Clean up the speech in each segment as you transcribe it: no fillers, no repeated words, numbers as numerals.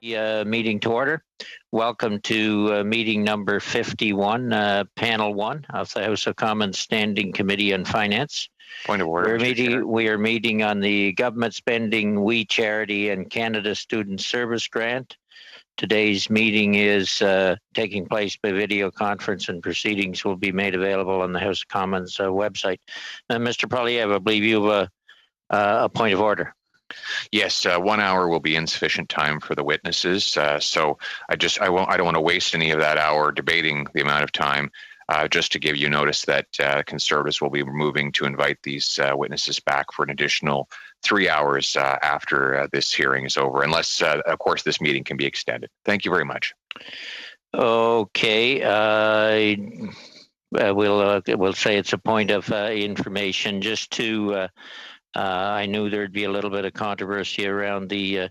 Meeting to order. Welcome to meeting number 51, panel 1 of the House of Commons Standing Committee on Finance. Point of order, We are meeting on the government spending, We Charity and Canada Student Service Grant. Today's meeting is taking place by video conference, and proceedings will be made available on the House of Commons website. Mr. Poilievre, I believe you have a point of order. Yes, 1 hour will be insufficient time for the witnesses. So I don't want to waste any of that hour debating the amount of time. Just to give you notice that Conservatives will be moving to invite these witnesses back for an additional 3 hours after this hearing is over, unless, of course, this meeting can be extended. Thank you very much. Okay. We'll say it's a point of information just to. I knew there'd be a little bit of controversy around the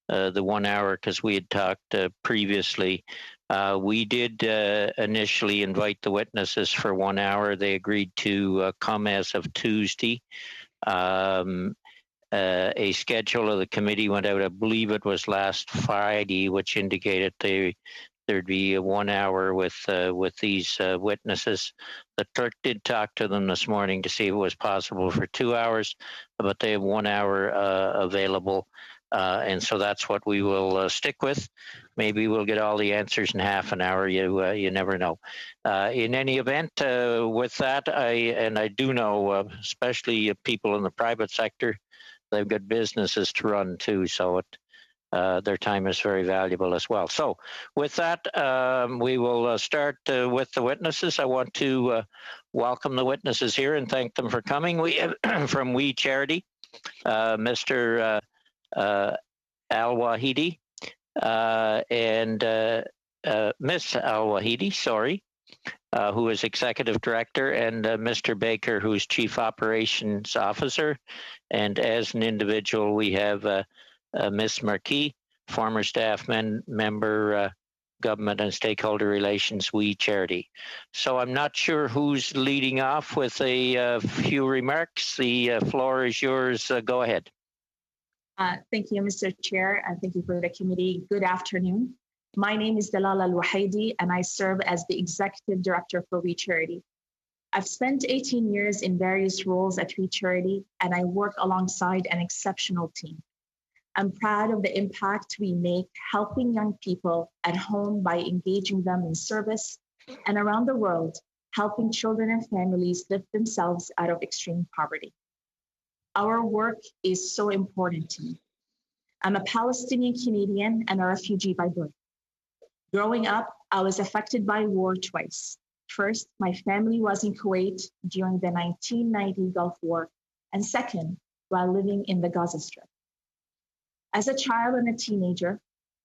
1 hour because we had talked previously. We did initially invite the witnesses for 1 hour. They agreed to come as of Tuesday. A schedule of the committee went out, I believe it was last Friday, which indicated there'd be a 1 hour with these witnesses. The clerk did talk to them this morning to see if it was possible for 2 hours, but they have 1 hour available. And so that's what we will stick with. Maybe we'll get all the answers in half an hour. You never know. In any event, with that, I do know, especially people in the private sector, they've got businesses to run too. So their time is very valuable as well. So with that, we will start with the witnesses. I want to welcome the witnesses here and thank them for coming. We have from We Charity, Mr. Al-Wahidi and Miss Al-Wahidi, sorry, who is Executive Director, and Mr. Baker, who is Chief Operations Officer. And as an individual, we have Miss Marquis, former staff member, Government and Stakeholder Relations, We Charity. So I'm not sure who's leading off with a few remarks. The floor is yours. Go ahead. Thank you, Mr. Chair, and thank you for the committee. Good afternoon. My name is Dalal Al-Wahidi, and I serve as the Executive Director for We Charity. I've spent 18 years in various roles at We Charity, and I work alongside an exceptional team. I'm proud of the impact we make helping young people at home by engaging them in service, and around the world, helping children and families lift themselves out of extreme poverty. Our work is so important to me. I'm a Palestinian Canadian and a refugee by birth. Growing up, I was affected by war twice. First, my family was in Kuwait during the 1990 Gulf War, and second, while living in the Gaza Strip. As a child and a teenager,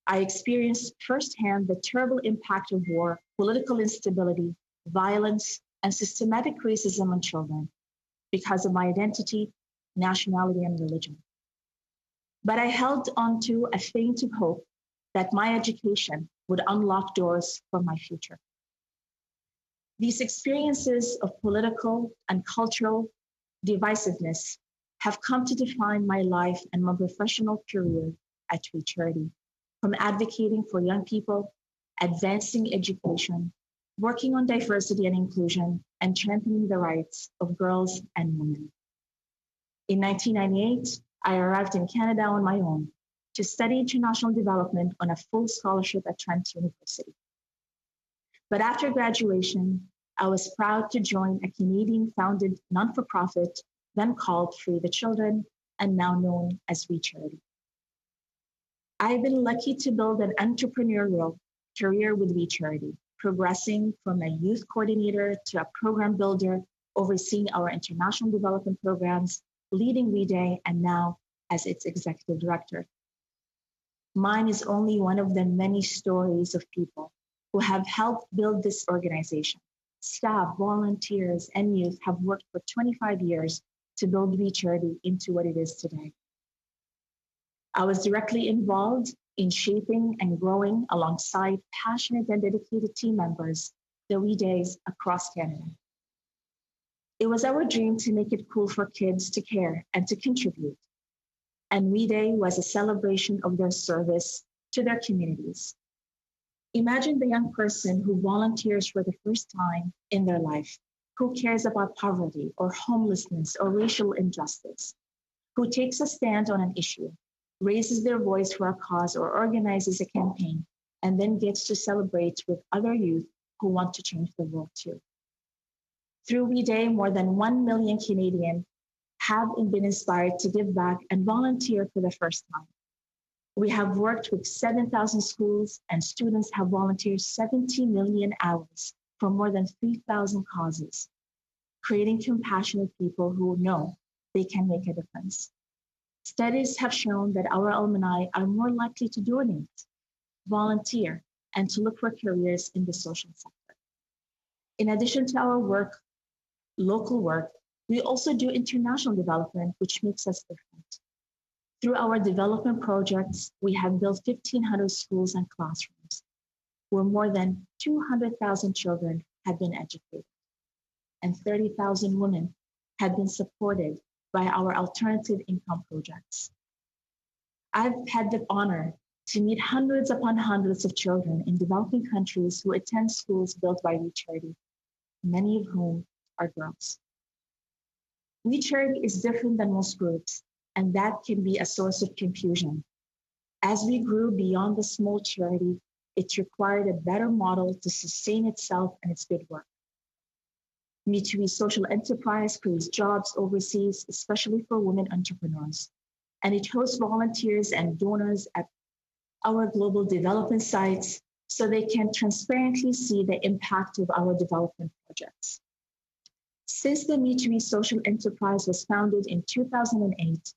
I experienced firsthand the terrible impact of war, political instability, violence, and systematic racism on children because of my identity, nationality, and religion. But I held on to a faint of hope that my education would unlock doors for my future. These experiences of political and cultural divisiveness have come to define my life and my professional career at We Charity, from advocating for young people, advancing education, working on diversity and inclusion, and championing the rights of girls and women. In 1998, I arrived in Canada on my own to study international development on a full scholarship at Trent University. But after graduation, I was proud to join a Canadian-founded non-for-profit, then called Free the Children, and now known as We Charity. I've been lucky to build an entrepreneurial career with We Charity, progressing from a youth coordinator to a program builder, overseeing our international development programs, leading We Day, and now as its executive director. Mine is only one of the many stories of people who have helped build this organization. Staff, volunteers, and youth have worked for 25 years to build We Charity into what it is today. I was directly involved in shaping and growing alongside passionate and dedicated team members the We Days across Canada. It was our dream to make it cool for kids to care and to contribute. And We Day was a celebration of their service to their communities. Imagine the young person who volunteers for the first time in their life, who cares about poverty or homelessness or racial injustice, who takes a stand on an issue, raises their voice for a cause or organizes a campaign, and then gets to celebrate with other youth who want to change the world too. Through We Day, more than 1 million Canadians have been inspired to give back and volunteer for the first time. We have worked with 7,000 schools, and students have volunteered 70 million hours for more than 3,000 causes, creating compassionate people who know they can make a difference. Studies have shown that our alumni are more likely to donate, volunteer, and to look for careers in the social sector. In addition to our work, local work, we also do international development, which makes us different. Through our development projects, we have built 1,500 schools and classrooms, where more than 200,000 children have been educated, and 30,000 women have been supported by our alternative income projects. I've had the honor to meet hundreds upon hundreds of children in developing countries who attend schools built by We Charity, many of whom are girls. We Charity is different than most groups, and that can be a source of confusion. As we grew beyond the small charity, it required a better model to sustain itself and its good work. Mitsui Social Enterprise creates jobs overseas, especially for women entrepreneurs, and it hosts volunteers and donors at our global development sites so they can transparently see the impact of our development projects. Since the Mitsui Social Enterprise was founded in 2008,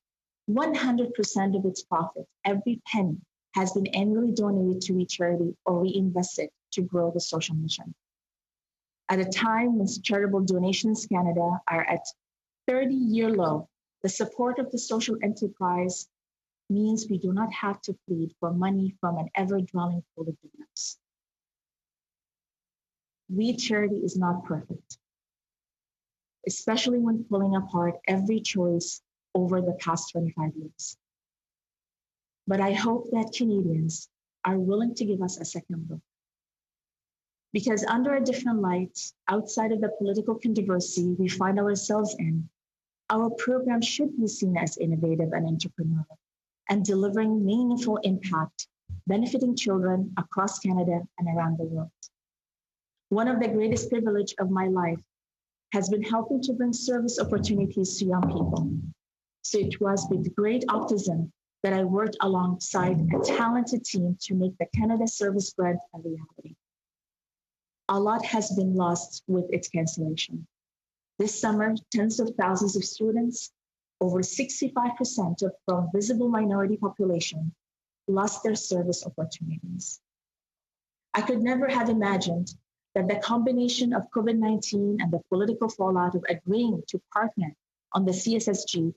100% of its profit, every penny, has been annually donated to We Charity or reinvested to grow the social mission. At a time when charitable donations in Canada are at 30-year low, the support of the social enterprise means we do not have to plead for money from an ever-dwelling pool of donors. We Charity is not perfect, especially when pulling apart every choice over the past 25 years. But I hope that Canadians are willing to give us a second look. Because under a different light, outside of the political controversy we find ourselves in, our program should be seen as innovative and entrepreneurial and delivering meaningful impact, benefiting children across Canada and around the world. One of the greatest privileges of my life has been helping to bring service opportunities to young people. So it was with great optimism that I worked alongside a talented team to make the Canada Service Grant a reality. A lot has been lost with its cancellation. This summer, tens of thousands of students, over 65% from visible minority population, lost their service opportunities. I could never have imagined that the combination of COVID-19 and the political fallout of agreeing to partner on the CSSG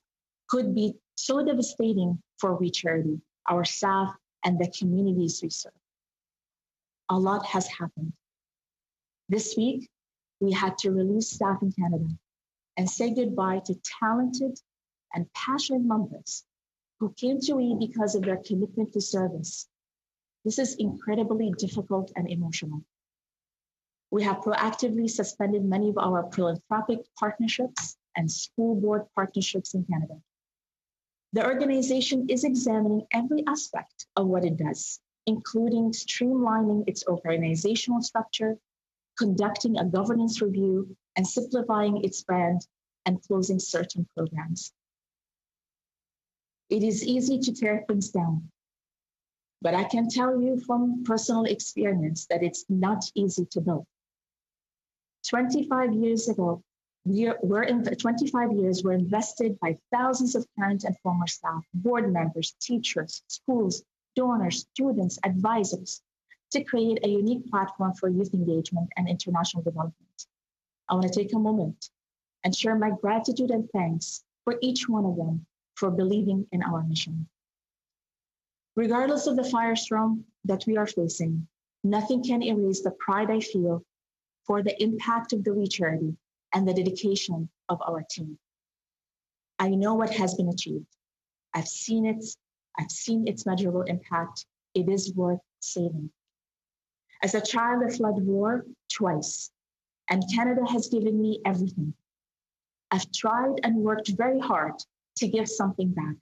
could be so devastating for We Charity, our staff, and the communities we serve. A lot has happened. This week, we had to release staff in Canada and say goodbye to talented and passionate members who came to we because of their commitment to service. This is incredibly difficult and emotional. We have proactively suspended many of our philanthropic partnerships and school board partnerships in Canada. The organization is examining every aspect of what it does, including streamlining its organizational structure, conducting a governance review, and simplifying its brand and closing certain programs. It is easy to tear things down, but I can tell you from personal experience that it's not easy to build. 25 years ago, 25 years were invested by thousands of current and former staff, board members, teachers, schools, donors, students, advisors, to create a unique platform for youth engagement and international development. I want to take a moment and share my gratitude and thanks for each one of them for believing in our mission. Regardless of the firestorm that we are facing, nothing can erase the pride I feel for the impact of the We Charity and the dedication of our team. I know what has been achieved. I've seen its measurable impact it is worth saving. As a child of flood war twice, and Canada has given me everything. I've tried and worked very hard to give something back.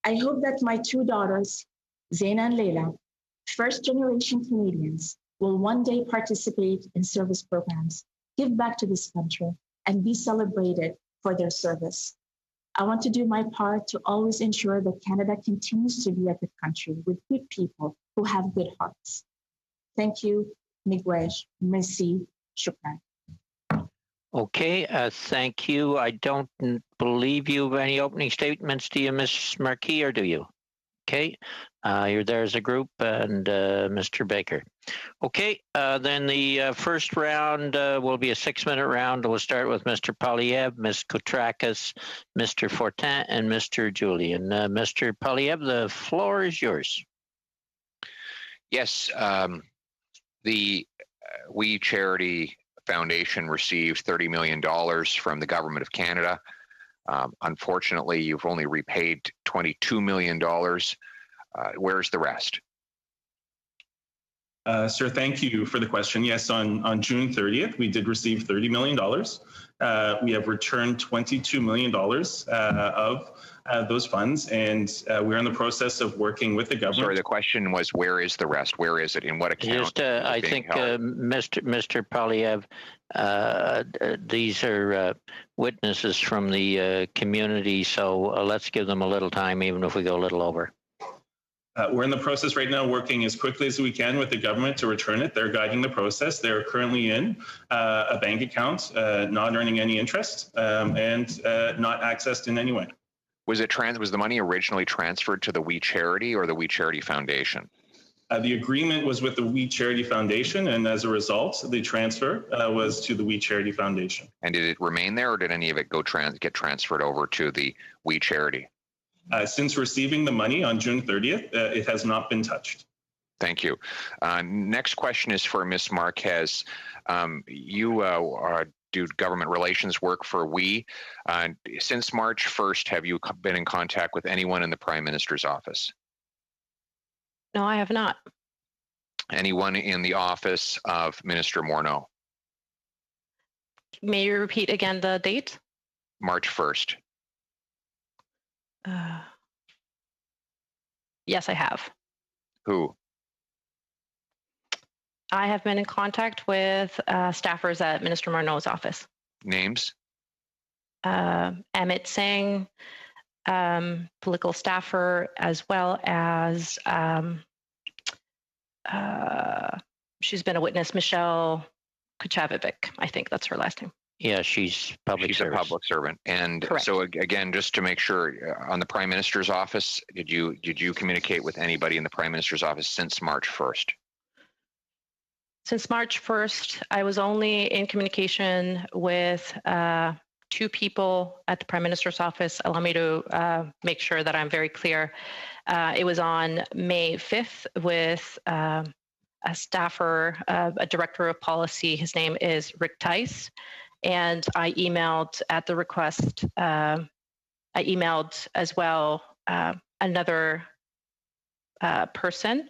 I hope that my two daughters, Zaina and Leila, first-generation Canadians, will one day participate in service programs, give back to this country, and be celebrated for their service. I want to do my part to always ensure that Canada continues to be a good country with good people who have good hearts. Thank you, Miigwech, merci, shukran. Okay, thank you. I don't believe you have any opening statements. Do you, Ms. Marquis, or do you? Okay, you're there as a group, and Mr. Baker. Okay, then the first round will be a 6-minute round. We'll start with Mr. Polyev, Ms. Koutrakis, Mr. Fortin, and Mr. Julian. Mr. Polyev, the floor is yours. Yes, the We Charity Foundation received $30 million from the Government of Canada. Unfortunately, you've only repaid $22 million. Where's the rest? Sir, thank you for the question. Yes, on June 30th, we did receive $30 million. We have returned $22 million of those funds, and we're in the process of working with the government. Sorry, the question was, where is the rest? Where is it? In what account? Just, I think, Mr. Polyev, these are witnesses from the community, so let's give them a little time, even if we go a little over. We're in the process right now, working as quickly as we can with the government to return it. They're guiding the process. They're currently in a bank account, not earning any interest, and not accessed in any way. Was the money originally transferred to the We Charity or the We Charity Foundation? The agreement was with the We Charity Foundation, and as a result, the transfer was to the We Charity Foundation. And did it remain there, or did any of it get transferred over to the We Charity? Since receiving the money on June 30th, it has not been touched. Thank you. Next question is for Ms. Marquez. You do government relations work for We. Since March 1st, have you been in contact with anyone in the Prime Minister's office? No, I have not. Anyone in the office of Minister Morneau? May you repeat again the date? March 1st. Yes, I have. Who? I have been in contact with staffers at Minister Morneau's office. Names? Amit Singh, political staffer, as well as she's been a witness, Michelle Kuchavivic. I think that's her last name. Yeah, she's a public servant. And correct. So again, just to make sure, on the Prime Minister's office, did you communicate with anybody in the Prime Minister's office since March 1st? Since March 1st, I was only in communication with two people at the Prime Minister's office. Allow me to make sure that I'm very clear. It was on May 5th with a staffer, a director of policy. His name is Rick Tice. And I emailed at the request, I emailed as well another person.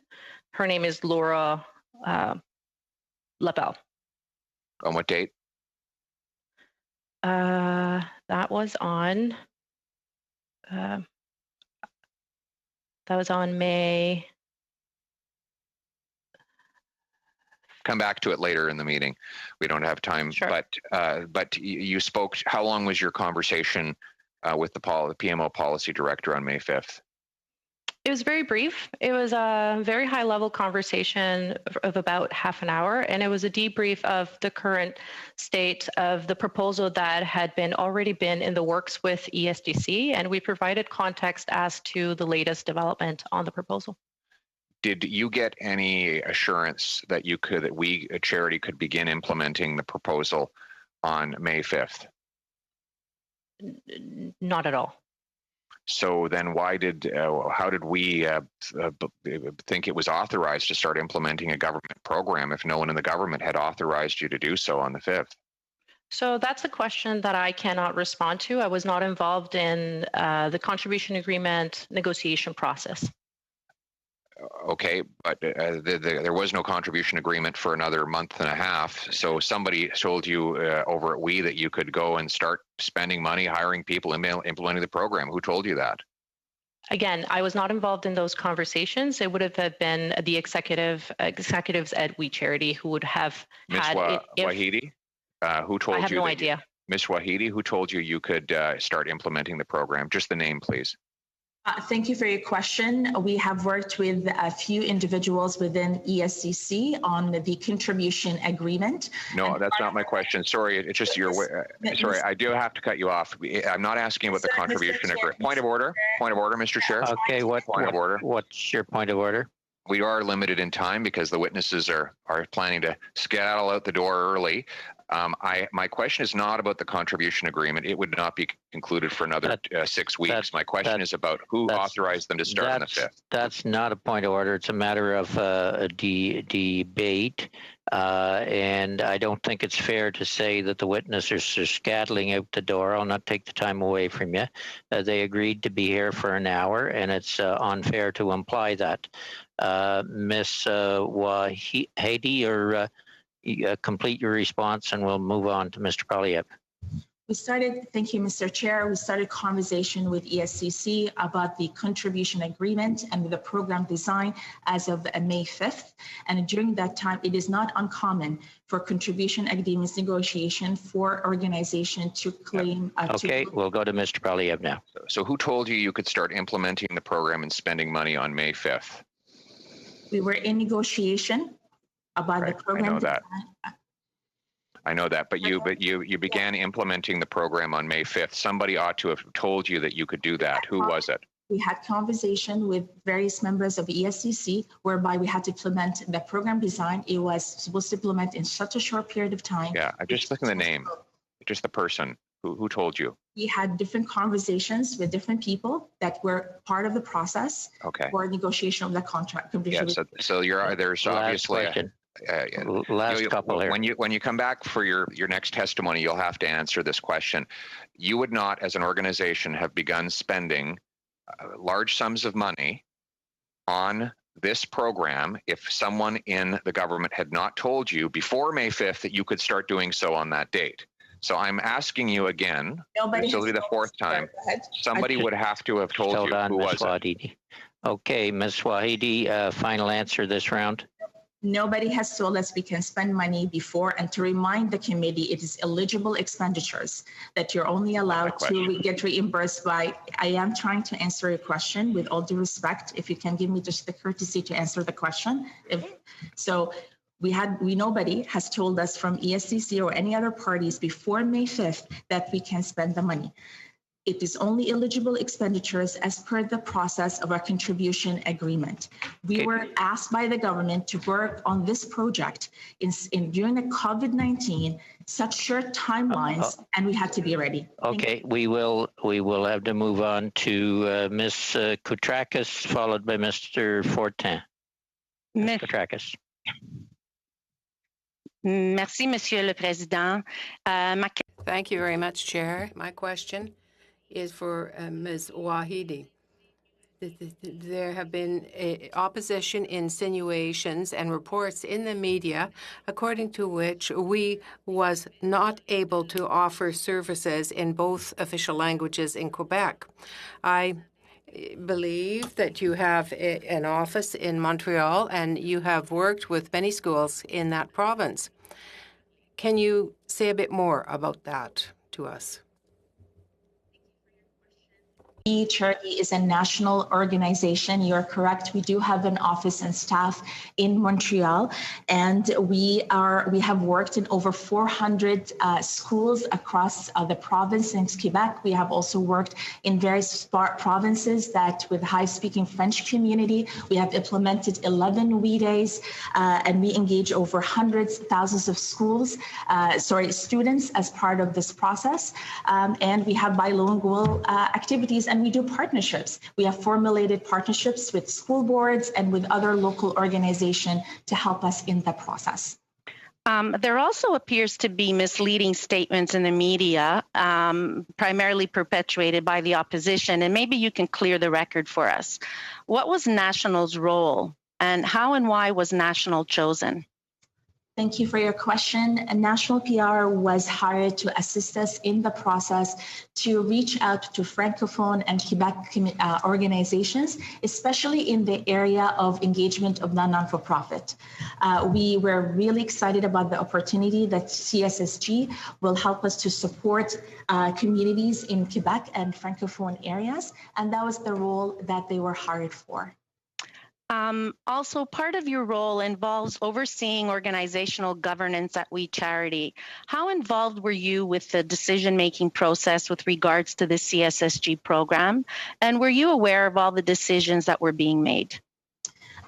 Her name is Laura Labelle. On what date? That was on May. Come back to it later in the meeting. We don't have time. Sure. But you spoke. How long was your conversation with the PMO policy director on May 5th? It was very brief. It was a very high-level conversation of about half an hour, and it was a debrief of the current state of the proposal that had already been in the works with ESDC, and we provided context as to the latest development on the proposal. Did you get any assurance that We Charity could begin implementing the proposal on May 5th? Not at all. So then how did we think it was authorized to start implementing a government program if no one in the government had authorized you to do so on the 5th? So that's a question that I cannot respond to. I was not involved in the contribution agreement negotiation process. Okay, but there was no contribution agreement for another month and a half. So somebody told you over at We that you could go and start spending money, hiring people, implementing the program. Who told you that? Again, I was not involved in those conversations. It would have been the executives at We Charity who would have had it. Wahidi, who told you? I have no idea. Ms. Wahidi, who told you you could start implementing the program? Just the name, please. Thank you for your question. We have worked with a few individuals within ESCC on the contribution agreement. No, that's not my question. Sorry, it's just your way. Sorry, I do have to cut you off. I'm not asking about the contribution agreement. Point of order. Point of order, Mr. Chair. Okay, point of order? What's your point of order? We are limited in time because the witnesses are planning to skedaddle out the door early. My question is not about the contribution agreement. It would not be concluded for another 6 weeks. My question is about who authorized them to start on the 5th. That's not a point of order. It's a matter of debate. And I don't think it's fair to say that the witnesses are scattling out the door. I'll not take the time away from you. They agreed to be here for an hour, and it's unfair to imply that. Ms. Wahidi, or complete your response, and we'll move on to Mr. Polyev. Thank you, Mr. Chair. We started conversation with ESCC about the contribution agreement and the program design as of May 5th. And during that time, it is not uncommon for contribution agreements negotiation for organization to claim. Okay, we'll go to Mr. Polyev now. So who told you could start implementing the program and spending money on May 5th? We were in negotiation about the program. I know that, but you began implementing the program on May 5th. Somebody ought to have told you that you could do that. Who was it? We had conversation with various members of ESCC whereby we had to implement the program design. It was supposed to implement in such a short period of time. Yeah, I'm just looking at the name, just the person. Who told you? We had different conversations with different people that were part of the process for negotiation of the contract. Yeah, so there's obviously last couple here. When you come back for your next testimony, you'll have to answer this question. You would not, as an organization, have begun spending large sums of money on this program if someone in the government had not told you before May 5th that you could start doing so on that date. So I'm asking you again, this will be the 4th time, somebody would have to have told you who was it. Okay, Ms. Wahidi, final answer this round. Nobody has told us we can spend money before, and to remind the committee, it is eligible expenditures that you're only allowed to get reimbursed by. I am trying to answer your question with all due respect. If you can give me just the courtesy to answer the question. Nobody has told us from ESCC or any other parties before May 5th that we can spend the money. It is only eligible expenditures as per the process of our contribution agreement. We were asked by the government to work on this project during the COVID-19, such short timelines, and we had to be ready. Okay, we will have to move on to Ms. Koutrakis, followed by Mr. Fortin. Ms. Koutrakis. Merci, Monsieur le Président. Thank you very much, Chair. My question is for Ms. Wahidi. There have been opposition insinuations and reports in the media according to which we was not able to offer services in both official languages in Quebec. I believe that you have an office in Montreal and you have worked with many schools in that province. Can you say a bit more about that to us? Charity is a national organization. You're correct. We do have an office and staff in Montreal, and we have worked in over 400 schools across the province in Quebec. We have also worked in various provinces that with high-speaking French community. We have implemented 11 WE days, and we engage over hundreds, thousands of students as part of this process. And we have bilingual activities, and we do partnerships. We have formulated partnerships with school boards and with other local organizations to help us in the process. There also appears to be misleading statements in the media, primarily perpetuated by the opposition, and maybe you can clear the record for us. What was National's role, and how and why was National chosen? Thank you for your question. National PR was hired to assist us in the process to reach out to Francophone and Quebec organizations, especially in the area of engagement of non-for-profit. We were really excited about the opportunity that CSSG will help us to support communities in Quebec and Francophone areas, and that was the role that they were hired for. Also, part of your role involves overseeing organizational governance at We Charity. How involved were you with the decision-making process with regards to the CSSG program? And were you aware of all the decisions that were being made?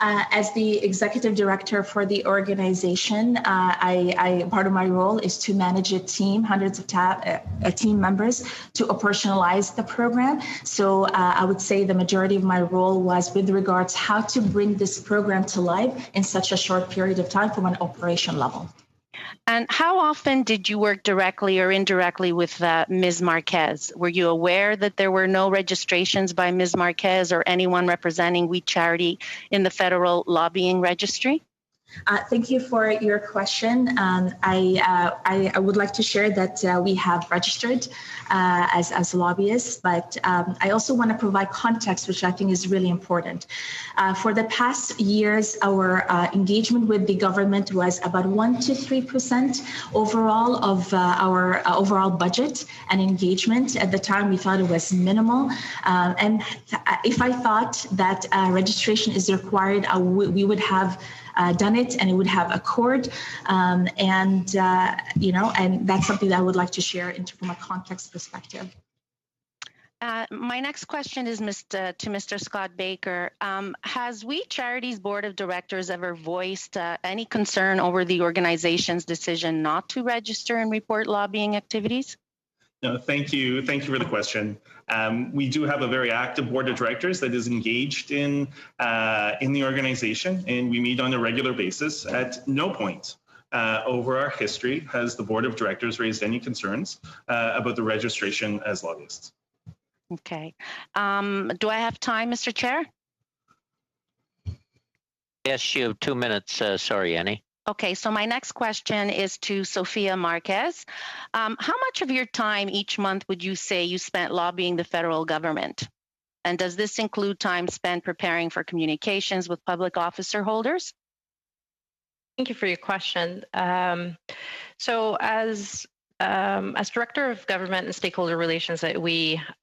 As the executive director for the organization, part of my role is to manage a team, hundreds of team members, to operationalize the program. So I would say the majority of my role was with regards how to bring this program to life in such a short period of time from an operation level. And how often did you work directly or indirectly with Ms. Marquez? Were you aware that there were no registrations by Ms. Marquez or anyone representing We Charity in the federal lobbying registry? Thank you for your question. I would like to share that we have registered as lobbyists, but I also want to provide context, which I think is really important. For the past years, our engagement with the government was about 1 to 3% overall of our overall budget and engagement. At the time, we thought it was minimal. And if I thought that registration is required, we would have done it, and it would have occurred, and that's something that I would like to share from a context perspective. My next question is to Mr. Scott Baker. Has We Charity's board of directors ever voiced any concern over the organization's decision not to register and report lobbying activities? No, thank you. Thank you for the question. We do have a very active board of directors that is engaged in the organization, and we meet on a regular basis. At no point over our history has the board of directors raised any concerns about the registration as lobbyists. Okay. Do I have time, Mr. Chair? Yes, you have 2 minutes. Sorry, Annie. Okay, so my next question is to Sophia Marquez. How much of your time each month would you say you spent lobbying the federal government? And does this include time spent preparing for communications with public officer holders? Thank you for your question. So as Director of Government and Stakeholder Relations at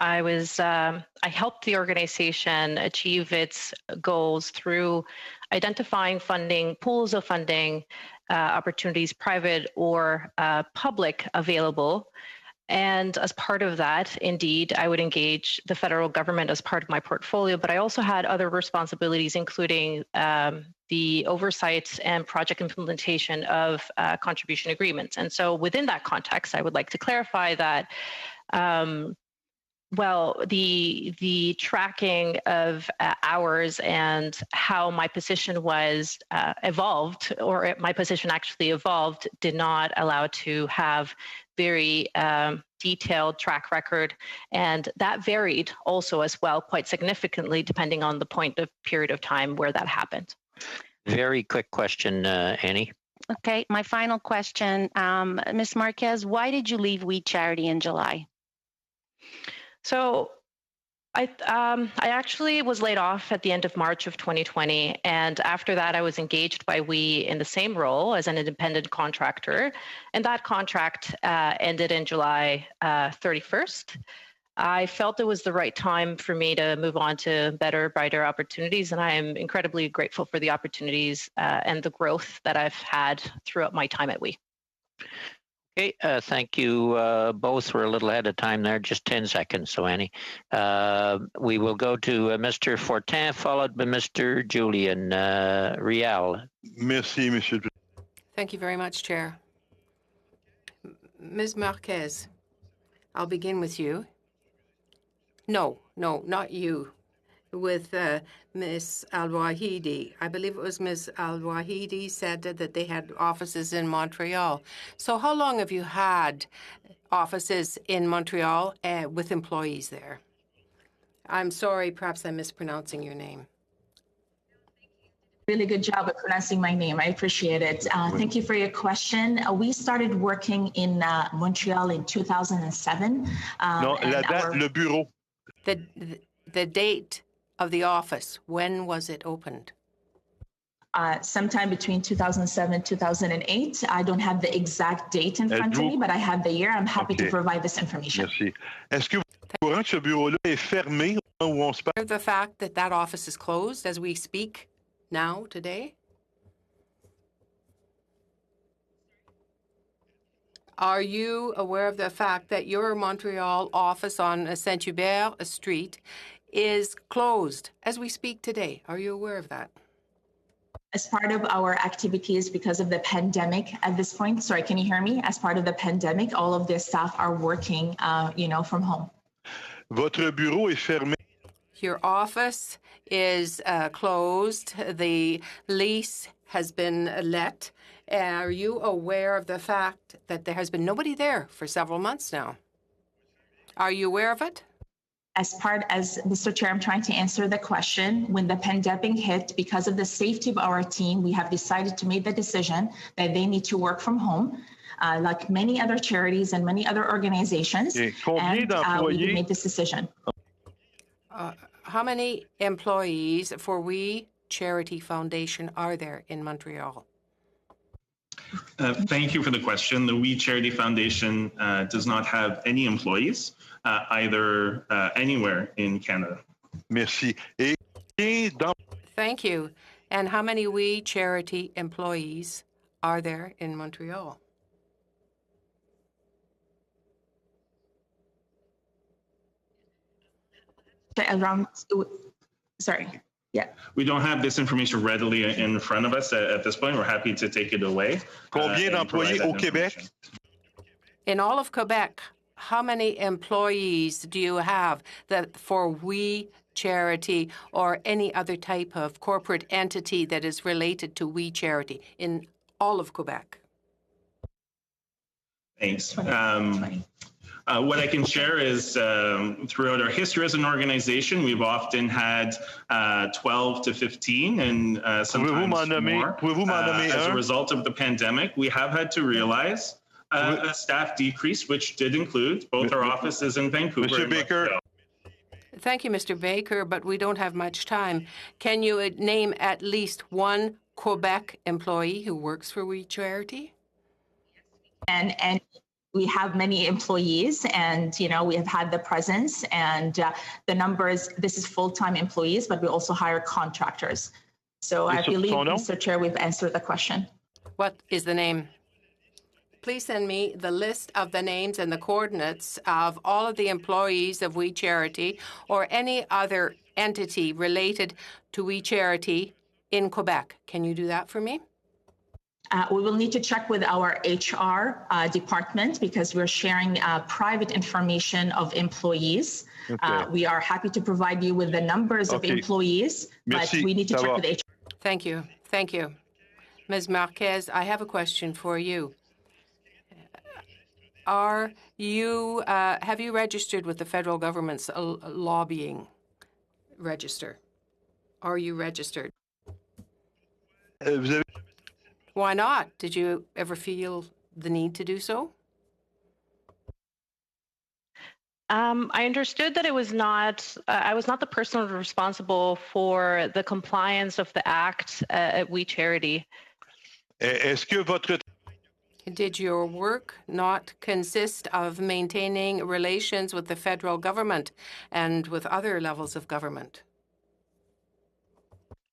I helped the organization achieve its goals through identifying funding, pools of funding, opportunities, private or public available. And as part of that, indeed, I would engage the federal government as part of my portfolio, but I also had other responsibilities, including the oversight and project implementation of contribution agreements. And so within that context, I would like to clarify that the tracking of hours and how my position was evolved, or my position actually evolved, did not allow to have very detailed track record. And that varied also as well quite significantly depending on the period of time where that happened. Very quick question, Annie. Okay, my final question. Ms. Marquez, why did you leave We Charity in July? So I actually was laid off at the end of March of 2020. And after that, I was engaged by We in the same role as an independent contractor. And that contract ended in July 31st. I felt it was the right time for me to move on to better, brighter opportunities. And I am incredibly grateful for the opportunities and the growth that I've had throughout my time at We. Okay, thank you both. We're a little ahead of time there, just 10 seconds. So, Annie, we will go to Mr. Fortin, followed by Mr. Julian Rial. Merci, Monsieur. Thank you very much, Chair. Ms. Marquez, I'll begin with you. No, not you. with Ms. Al-Wahidi. I believe it was Ms. Al-Wahidi said that they had offices in Montreal. So how long have you had offices in Montreal with employees there? I'm sorry, perhaps I'm mispronouncing your name. Really good job at pronouncing my name. I appreciate it. Thank you for your question. We started working in Montreal in 2007. Non, la date, le bureau. The date of the office, when was it opened? Sometime between 2007 and 2008. I don't have the exact date in front of me, but I have the year. I'm happy to provide this information. Merci. Est-ce que vous êtes au courant que ce bureau-là est fermé au moment où on se parle? The fact that that office is closed as we speak now, today? Are you aware of the fact that your Montreal office on Saint-Hubert Street is closed as we speak today? Are you aware of that? As part of our activities because of the pandemic at this point, sorry, can you hear me? As part of the pandemic, all of the staff are working, from home. Votre bureau est fermé. Your office is closed. The lease has been let. Are you aware of the fact that there has been nobody there for several months now? Are you aware of it? As Mr. Chair, I'm trying to answer the question. When the pandemic hit, because of the safety of our team, we have decided to make the decision that they need to work from home, like many other charities and many other organizations. And we made this decision. How many employees for We Charity Foundation are there in Montreal? Thank you for the question. The We Charity Foundation does not have any employees either anywhere in Canada. Merci. Thank you. And how many We Charity employees are there in Montreal? We don't have this information readily in front of us at this point. We're happy to take it away. Combien d'employés au Québec? In all of Quebec, how many employees do you have that for We Charity or any other type of corporate entity that is related to We Charity in all of Quebec? Thanks. What I can share is throughout our history as an organization, we've often had 12 to 15 and sometimes more. As a result of the pandemic, we have had to realize a staff decrease, which did include both our offices in Vancouver. Mr. Baker. Thank you, Mr. Baker, but we don't have much time. Can you name at least one Quebec employee who works for We Charity? And we have many employees, and we have had the presence and the numbers. This is full-time employees, but we also hire contractors. So I believe, Mr. Chair, we've answered the question. What is the name? Please send me the list of the names and the coordinates of all of the employees of We Charity or any other entity related to We Charity in Quebec. Can you do that for me? We will need to check with our HR department because we're sharing private information of employees. Okay. We are happy to provide you with the numbers of employees, but we need to check with HR. Thank you. Thank you. Ms. Marquez, I have a question for you. Have you registered with the federal government's lobbying register? Are you registered? Why not? Did you ever feel the need to do so? I understood that it was not. I was not the person responsible for the compliance of the act at We Charity. Did your work not consist of maintaining relations with the federal government and with other levels of government?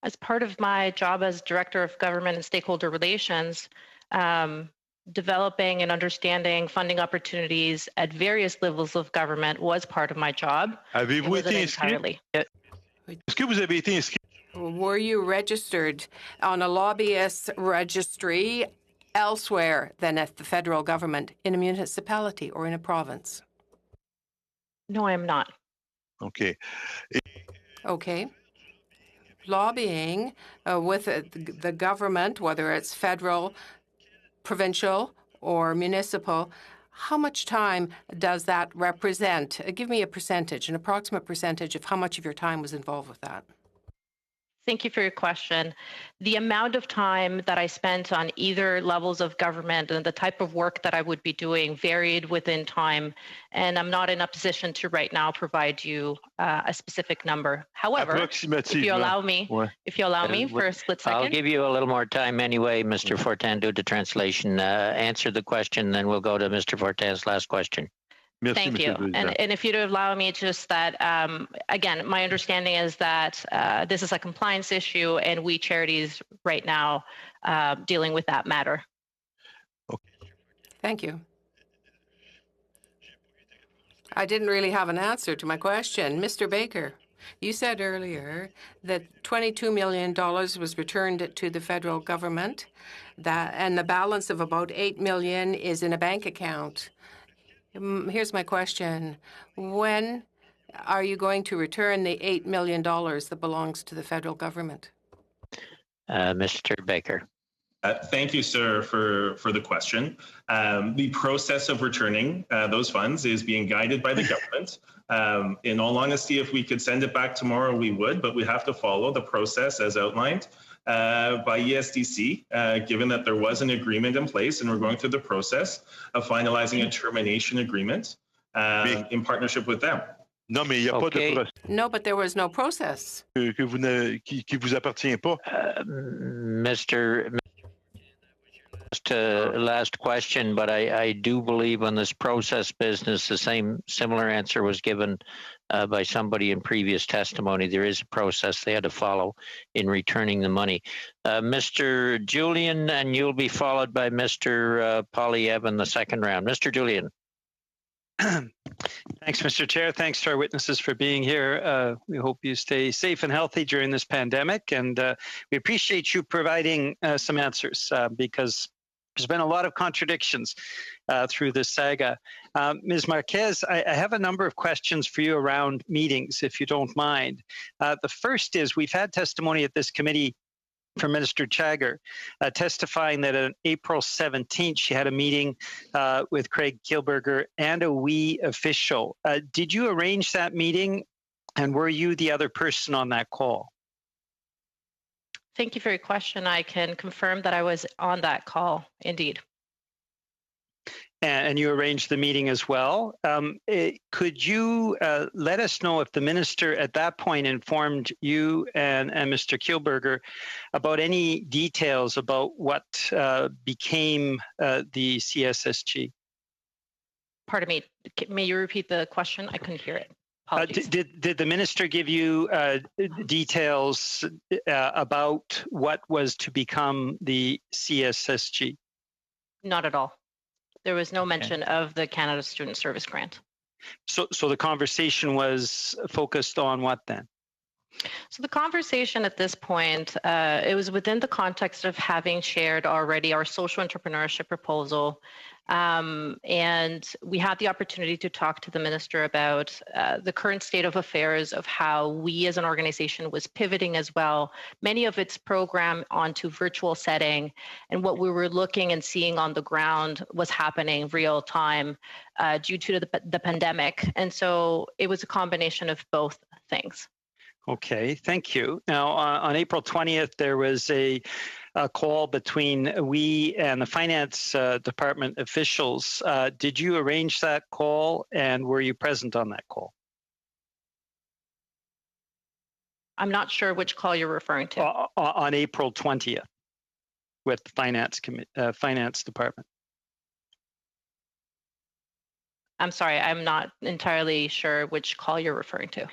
As part of my job as Director of Government and Stakeholder Relations, developing and understanding funding opportunities at various levels of government was part of my job. Avez-vous été inscrit? Est-ce que vous avez été inscrit? Were you registered on a lobbyist registry elsewhere than at the federal government, in a municipality or in a province? No, I am not. Okay. Okay. Lobbying with the government, whether it's federal, provincial, or municipal, how much time does that represent? Give me a percentage, an approximate percentage of how much of your time was involved with that. Thank you for your question. The amount of time that I spent on either levels of government and the type of work that I would be doing varied within time, and I'm not in a position to right now provide you a specific number. However, if you allow me, for a split second. I'll give you a little more time anyway, Mr. Fortin, due to translation. Answer the question, then we'll go to Mr. Fortin's last question. Merci, Thank you. And if you'd allow me, just that, again, my understanding is that this is a compliance issue and we charities right now dealing with that matter. Okay. Thank you. I didn't really have an answer to my question. Mr. Baker, you said earlier that $22 million was returned to the federal government, and the balance of about $8 million is in a bank account. Here's my question. When are you going to return the $8 million that belongs to the federal government? Mr. Baker. Thank you, sir, for the question. The process of returning those funds is being guided by the government. In all honesty, if we could send it back tomorrow, we would, but we have to follow the process as outlined by ESDC, given that there was an agreement in place and we're going through the process of finalizing a termination agreement in partnership with them. Non, mais il n'y a pas de process. No, but there was no process. Qui vous appartient pas. Mr. Last question, but I do believe on this process business, the similar answer was given by somebody in previous testimony. There is a process they had to follow in returning the money. Mr. Julian, and you'll be followed by Mr. Polyev in the second round. Mr. Julian. Thanks, Mr. Chair. Thanks to our witnesses for being here. We hope you stay safe and healthy during this pandemic, and we appreciate you providing some answers because there's been a lot of contradictions through this saga. Ms. Marquez, I have a number of questions for you around meetings, if you don't mind. The first is we've had testimony at this committee from Minister Chagger, testifying that on April 17th, she had a meeting with Craig Kielburger and a WE official. Did you arrange that meeting, and were you the other person on that call? Thank you for your question. I can confirm that I was on that call, indeed. And you arranged the meeting as well. Could you let us know if the minister at that point informed you and Mr. Kielburger about any details about what became the CSSG? Pardon me, may you repeat the question? I couldn't hear it. Did the minister give you details about what was to become the CSSG? Not at all. There was no mention of the Canada Student Service Grant. So the conversation was focused on what then? So the conversation at this point, it was within the context of having shared already our social entrepreneurship proposal. And we had the opportunity to talk to the minister about the current state of affairs of how we as an organization was pivoting as well, many of its program onto virtual setting, and what we were looking and seeing on the ground was happening real time due to the pandemic. And so it was a combination of both things. Okay, thank you. Now, on April 20th, there was a call between we and the finance department officials. Did you arrange that call, and were you present on that call? I'm not sure which call you're referring to. On April 20th with the finance department. I'm sorry, I'm not entirely sure which call you're referring to.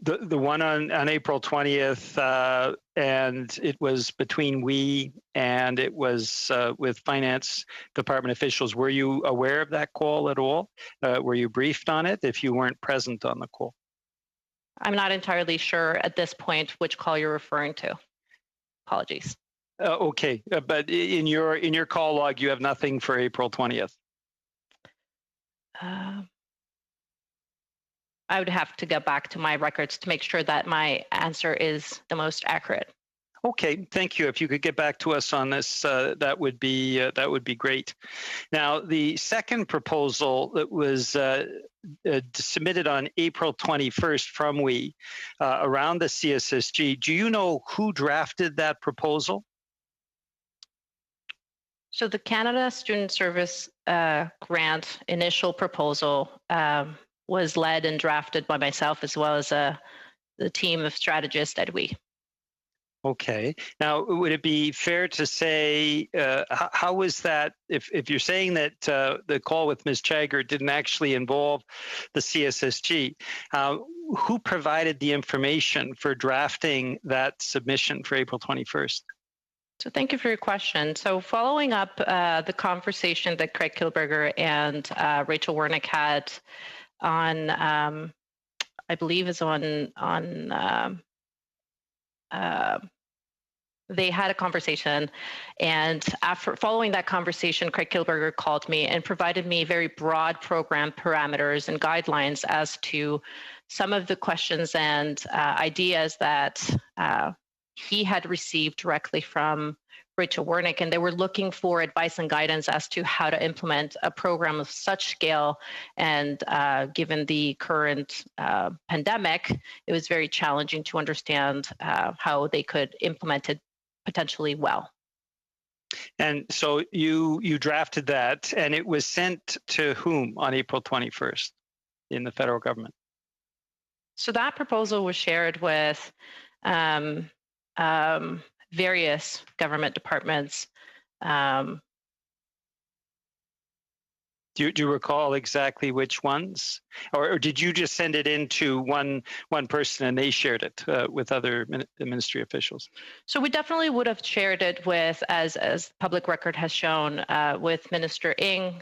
The one on April 20th, and it was between we and it was with finance department officials. Were you aware of that call at all? Were you briefed on it if you weren't present on the call? I'm not entirely sure at this point which call you're referring to. Apologies. Okay, but in your call log, you have nothing for April 20th. I would have to get back to my records to make sure that my answer is the most accurate. Okay, thank you. If you could get back to us on this, that would be great. Now, the second proposal that was submitted on April 21st from WE around the CSSG. Do you know who drafted that proposal? So the Canada Student Service grant initial proposal was led and drafted by myself as well as the team of strategists at WE. Okay. Now, would it be fair to say, how was that, if you're saying that the call with Ms. Chagger didn't actually involve the CSSG, who provided the information for drafting that submission for April 21st? So thank you for your question. So following up the conversation that Craig Kilberger and Rachel Wernick had on, I believe is on they had a conversation, and after following that conversation, Craig Kilberger called me and provided me very broad program parameters and guidelines as to some of the questions and ideas that he had received directly from Rachel Wernick, and they were looking for advice and guidance as to how to implement a program of such scale. And given the current pandemic, it was very challenging to understand how they could implement it potentially well. And so you drafted that, and it was sent to whom on April 21st in the federal government? So that proposal was shared with various government departments. Do you recall exactly which ones, or did you just send it in to one person and they shared it with other ministry officials? So we definitely would have shared it with, as public record has shown, with Minister Ng,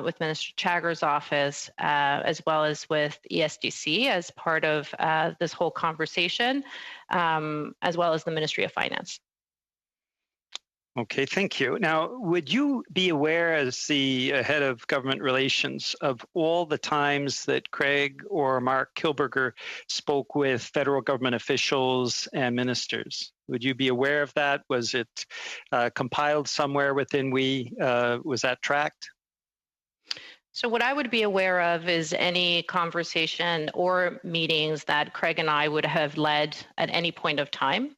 with Minister Chagger's office, as well as with ESDC as part of this whole conversation, as well as the Ministry of Finance. Okay, thank you. Now, would you be aware, as the head of government relations, of all the times that Craig or Mark Kilberger spoke with federal government officials and ministers? Would you be aware of that? Was it compiled somewhere within WE? Was that tracked? So what I would be aware of is any conversation or meetings that Craig and I would have led at any point of time.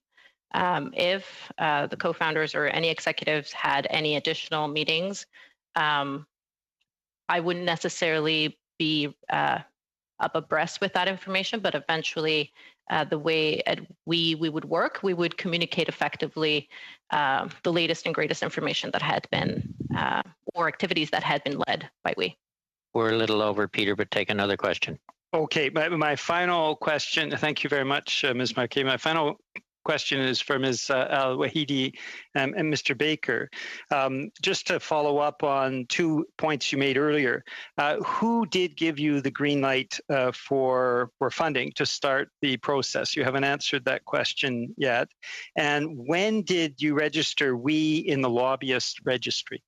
If the co-founders or any executives had any additional meetings, I wouldn't necessarily be up abreast with that information, but eventually the way we would work, we would communicate effectively the latest and greatest information that had been, or activities that had been led by WE. We're a little over, Peter, but take another question. Okay, my final question, thank you very much, Ms. Marquet. My final question is for Ms. Al-Wahidi and Mr. Baker. Just to follow up on 2 points you made earlier, who did give you the green light for funding to start the process? You haven't answered that question yet. And when did you register WE in the lobbyist registry?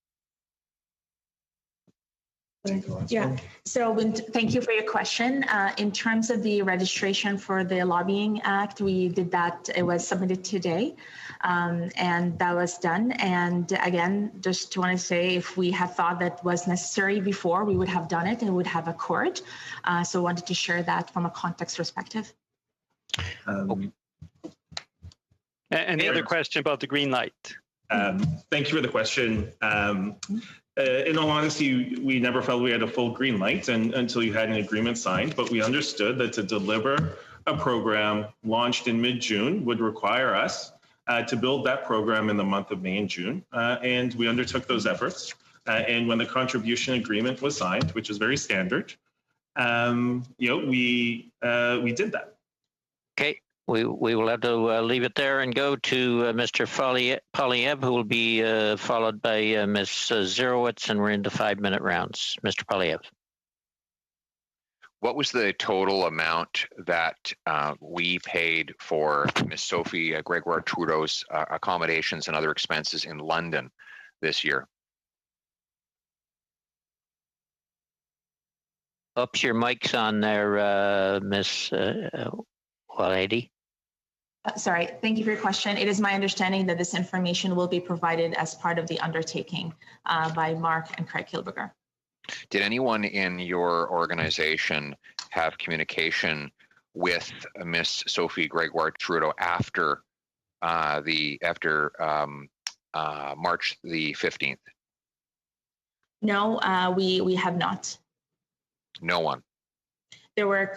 Yeah, so thank you for your question. In terms of the registration for the Lobbying Act, we did that, it was submitted today, and that was done. And again, just want to say, if we had thought that was necessary before, we would have done it and would have occurred. So wanted to share that from a context perspective. And the other question about the green light. Thank you for the question. In all honesty, we never felt we had a full green light until you had an agreement signed, but we understood that to deliver a program launched in mid-June would require us to build that program in the month of May and June, and we undertook those efforts. And when the contribution agreement was signed, which is very standard, we did that. Okay. We will have to leave it there and go to Mr. Polyev, who will be followed by Ms. Zerowitz, and we're into 5-minute rounds. Mr. Polyev. What was the total amount that we paid for Ms. Sophie Gregoire Trudeau's accommodations and other expenses in London this year? Oops, your mic's on there, Ms. Walady. Sorry, thank you for your question. It is my understanding that this information will be provided as part of the undertaking by Mark and Craig Kilberger. Did anyone in your organization have communication with Miss Sophie Gregoire Trudeau after March the 15th? No, we have not. No one. There were,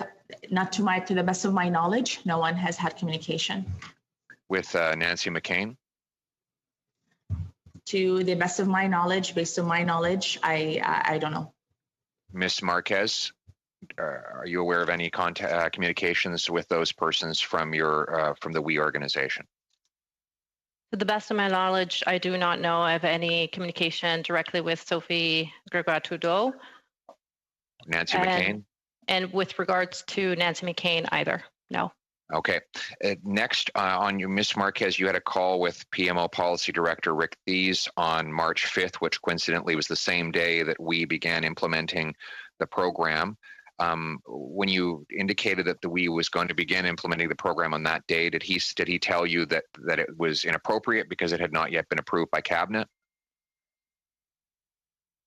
not to the best of my knowledge, no one has had communication. With Nancy McCain? To the best of my knowledge, based on my knowledge, I don't know. Ms. Marquez, are you aware of any communications with those persons from your from the WE organization? To the best of my knowledge, I do not know of any communication directly with Sophie Gregoire Trudeau. Nancy McCain? And with regards to Nancy McCain, either, no. Okay. Next, on your Ms. Marquez, you had a call with PMO Policy Director Rick Thies on March 5th, which coincidentally was the same day that we began implementing the program. When you indicated that the WE was going to begin implementing the program on that day, did he tell you that it was inappropriate because it had not yet been approved by Cabinet?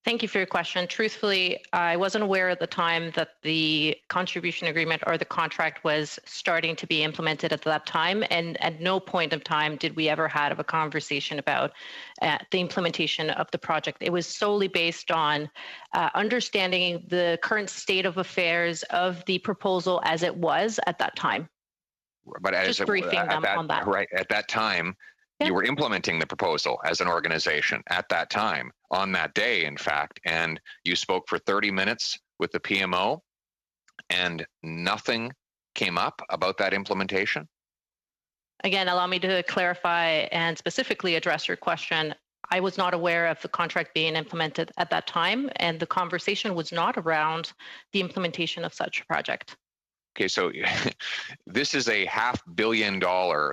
Thank you for your question. Truthfully, I wasn't aware at the time that the contribution agreement or the contract was starting to be implemented at that time. And at no point of time did we ever have a conversation about the implementation of the project. It was solely based on understanding the current state of affairs of the proposal as it was at that time. But as just briefing them on that. Right, at that time, you were implementing the proposal as an organization at that time, on that day, in fact, and you spoke for 30 minutes with the PMO and nothing came up about that implementation? Again, allow me to clarify and specifically address your question. I was not aware of the contract being implemented at that time, and the conversation was not around the implementation of such a project. Okay, so this is a $500 million,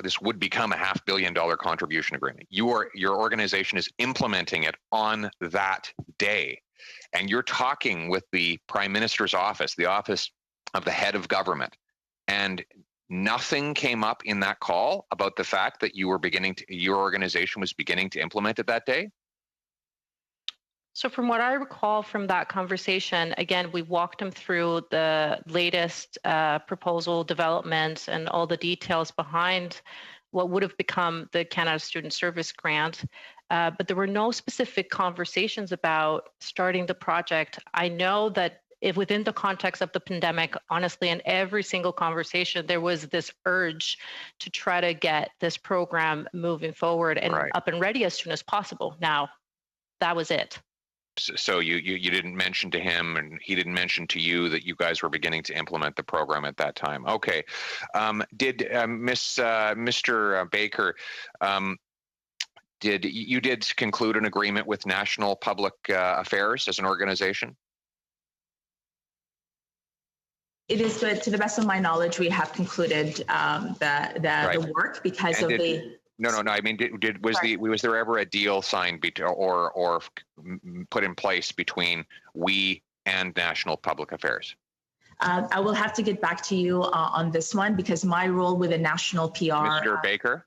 this would become a $500 million contribution agreement. Your organization is implementing it on that day. And you're talking with the Prime Minister's office, the office of the head of government. And nothing came up in that call about the fact that your organization was beginning to implement it that day? So from what I recall from that conversation, again, we walked him through the latest proposal developments and all the details behind what would have become the Canada Student Service Grant. But there were no specific conversations about starting the project. I know that if within the context of the pandemic, honestly, in every single conversation, there was this urge to try to get this program moving forward and up and ready as soon as possible. Now, that was it. So you didn't mention to him, and he didn't mention to you that you guys were beginning to implement the program at that time. Okay. Did Mr. Baker, did you conclude an agreement with National Public Affairs as an organization? It is, to the best of my knowledge, we have concluded the work because of the. No. I mean, was there ever a deal signed or put in place between we and National Public Affairs? I will have to get back to you on this one because my role with the national PR. Mr. Baker,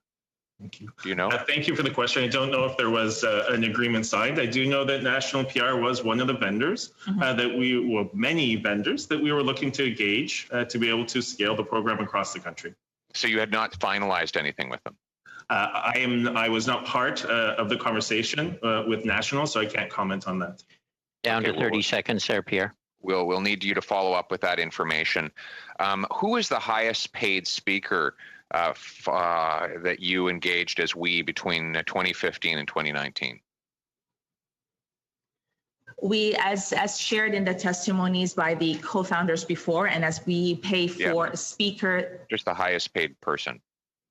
thank you. Do you know? Thank you for the question. I don't know if there was an agreement signed. I do know that National PR was one of the vendors many vendors that we were looking to engage to be able to scale the program across the country. So you had not finalized anything with them? I was not part of the conversation with National, so I can't comment on that. Down to 30 seconds there, Pierre. We'll need you to follow up with that information. Who is the highest paid speaker that you engaged as we between 2015 and 2019? We, as shared in the testimonies by the co-founders before, and as we pay for a speaker. Just the highest paid person.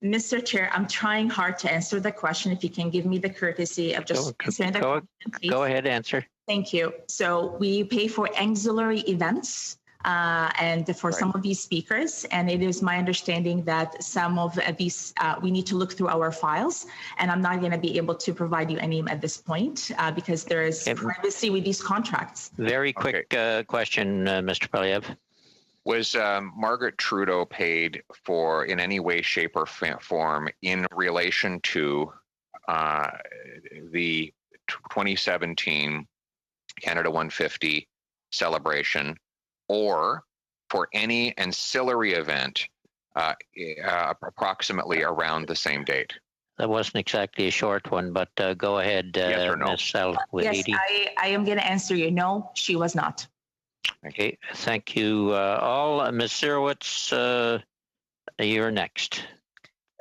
Mr. Chair, I'm trying hard to answer the question. If you can give me the courtesy of just answering the question, please. Go ahead, answer. Thank you. So we pay for auxiliary events and for some of these speakers. And it is my understanding that some of these, we need to look through our files, and I'm not going to be able to provide you any at this point because there is privacy with these contracts. Very quick question, Mr. Paliev. Was Margaret Trudeau paid for in any way, shape, or form in relation to the 2017 Canada 150 celebration, or for any ancillary event approximately around the same date? That wasn't exactly a short one, but go ahead, yes or no? Ms. Al-Wahidi. Yes, I am going to answer you. No, she was not. Okay, thank you all. Ms. Sirowitz, you're next.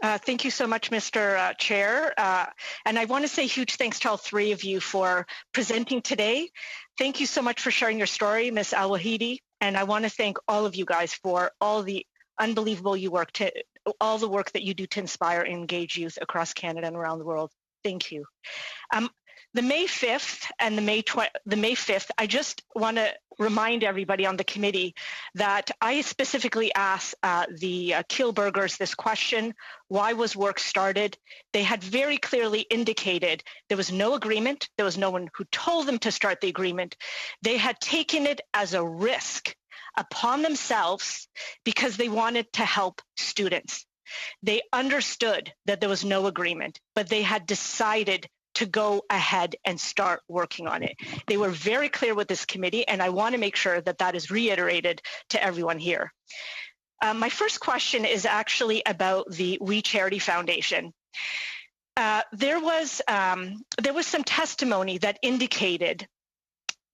Thank you so much, Mr. Chair. And I want to say huge thanks to all three of you for presenting today. Thank you so much for sharing your story, Ms. Al-Wahidi. And I want to thank all of you guys for all the unbelievable all the work that you do to inspire and engage youth across Canada and around the world. Thank you. The May 5th and the May 5th, I just want to remind everybody on the committee that I specifically asked the Kielburgers this question: why was work started? They had very clearly indicated there was no agreement. There was no one who told them to start the agreement. They had taken it as a risk upon themselves because they wanted to help students. They understood that there was no agreement, but they had decided to go ahead and start working on it. They were very clear with this committee, and I want to make sure that that is reiterated to everyone here. My first question is actually about the We Charity Foundation. There was some testimony that indicated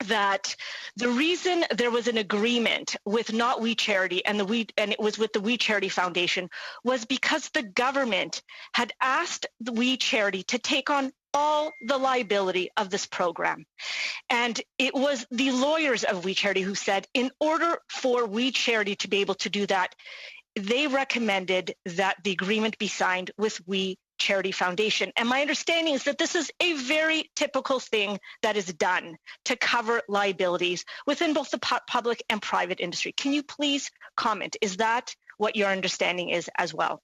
that the reason there was an agreement with not We Charity and it was with the We Charity Foundation was because the government had asked the We Charity to take on all the liability of this program. And it was the lawyers of We Charity who said, in order for We Charity to be able to do that, they recommended that the agreement be signed with We Charity Foundation. And my understanding is that this is a very typical thing that is done to cover liabilities within both the public and private industry. Can you please comment? Is that what your understanding is as well?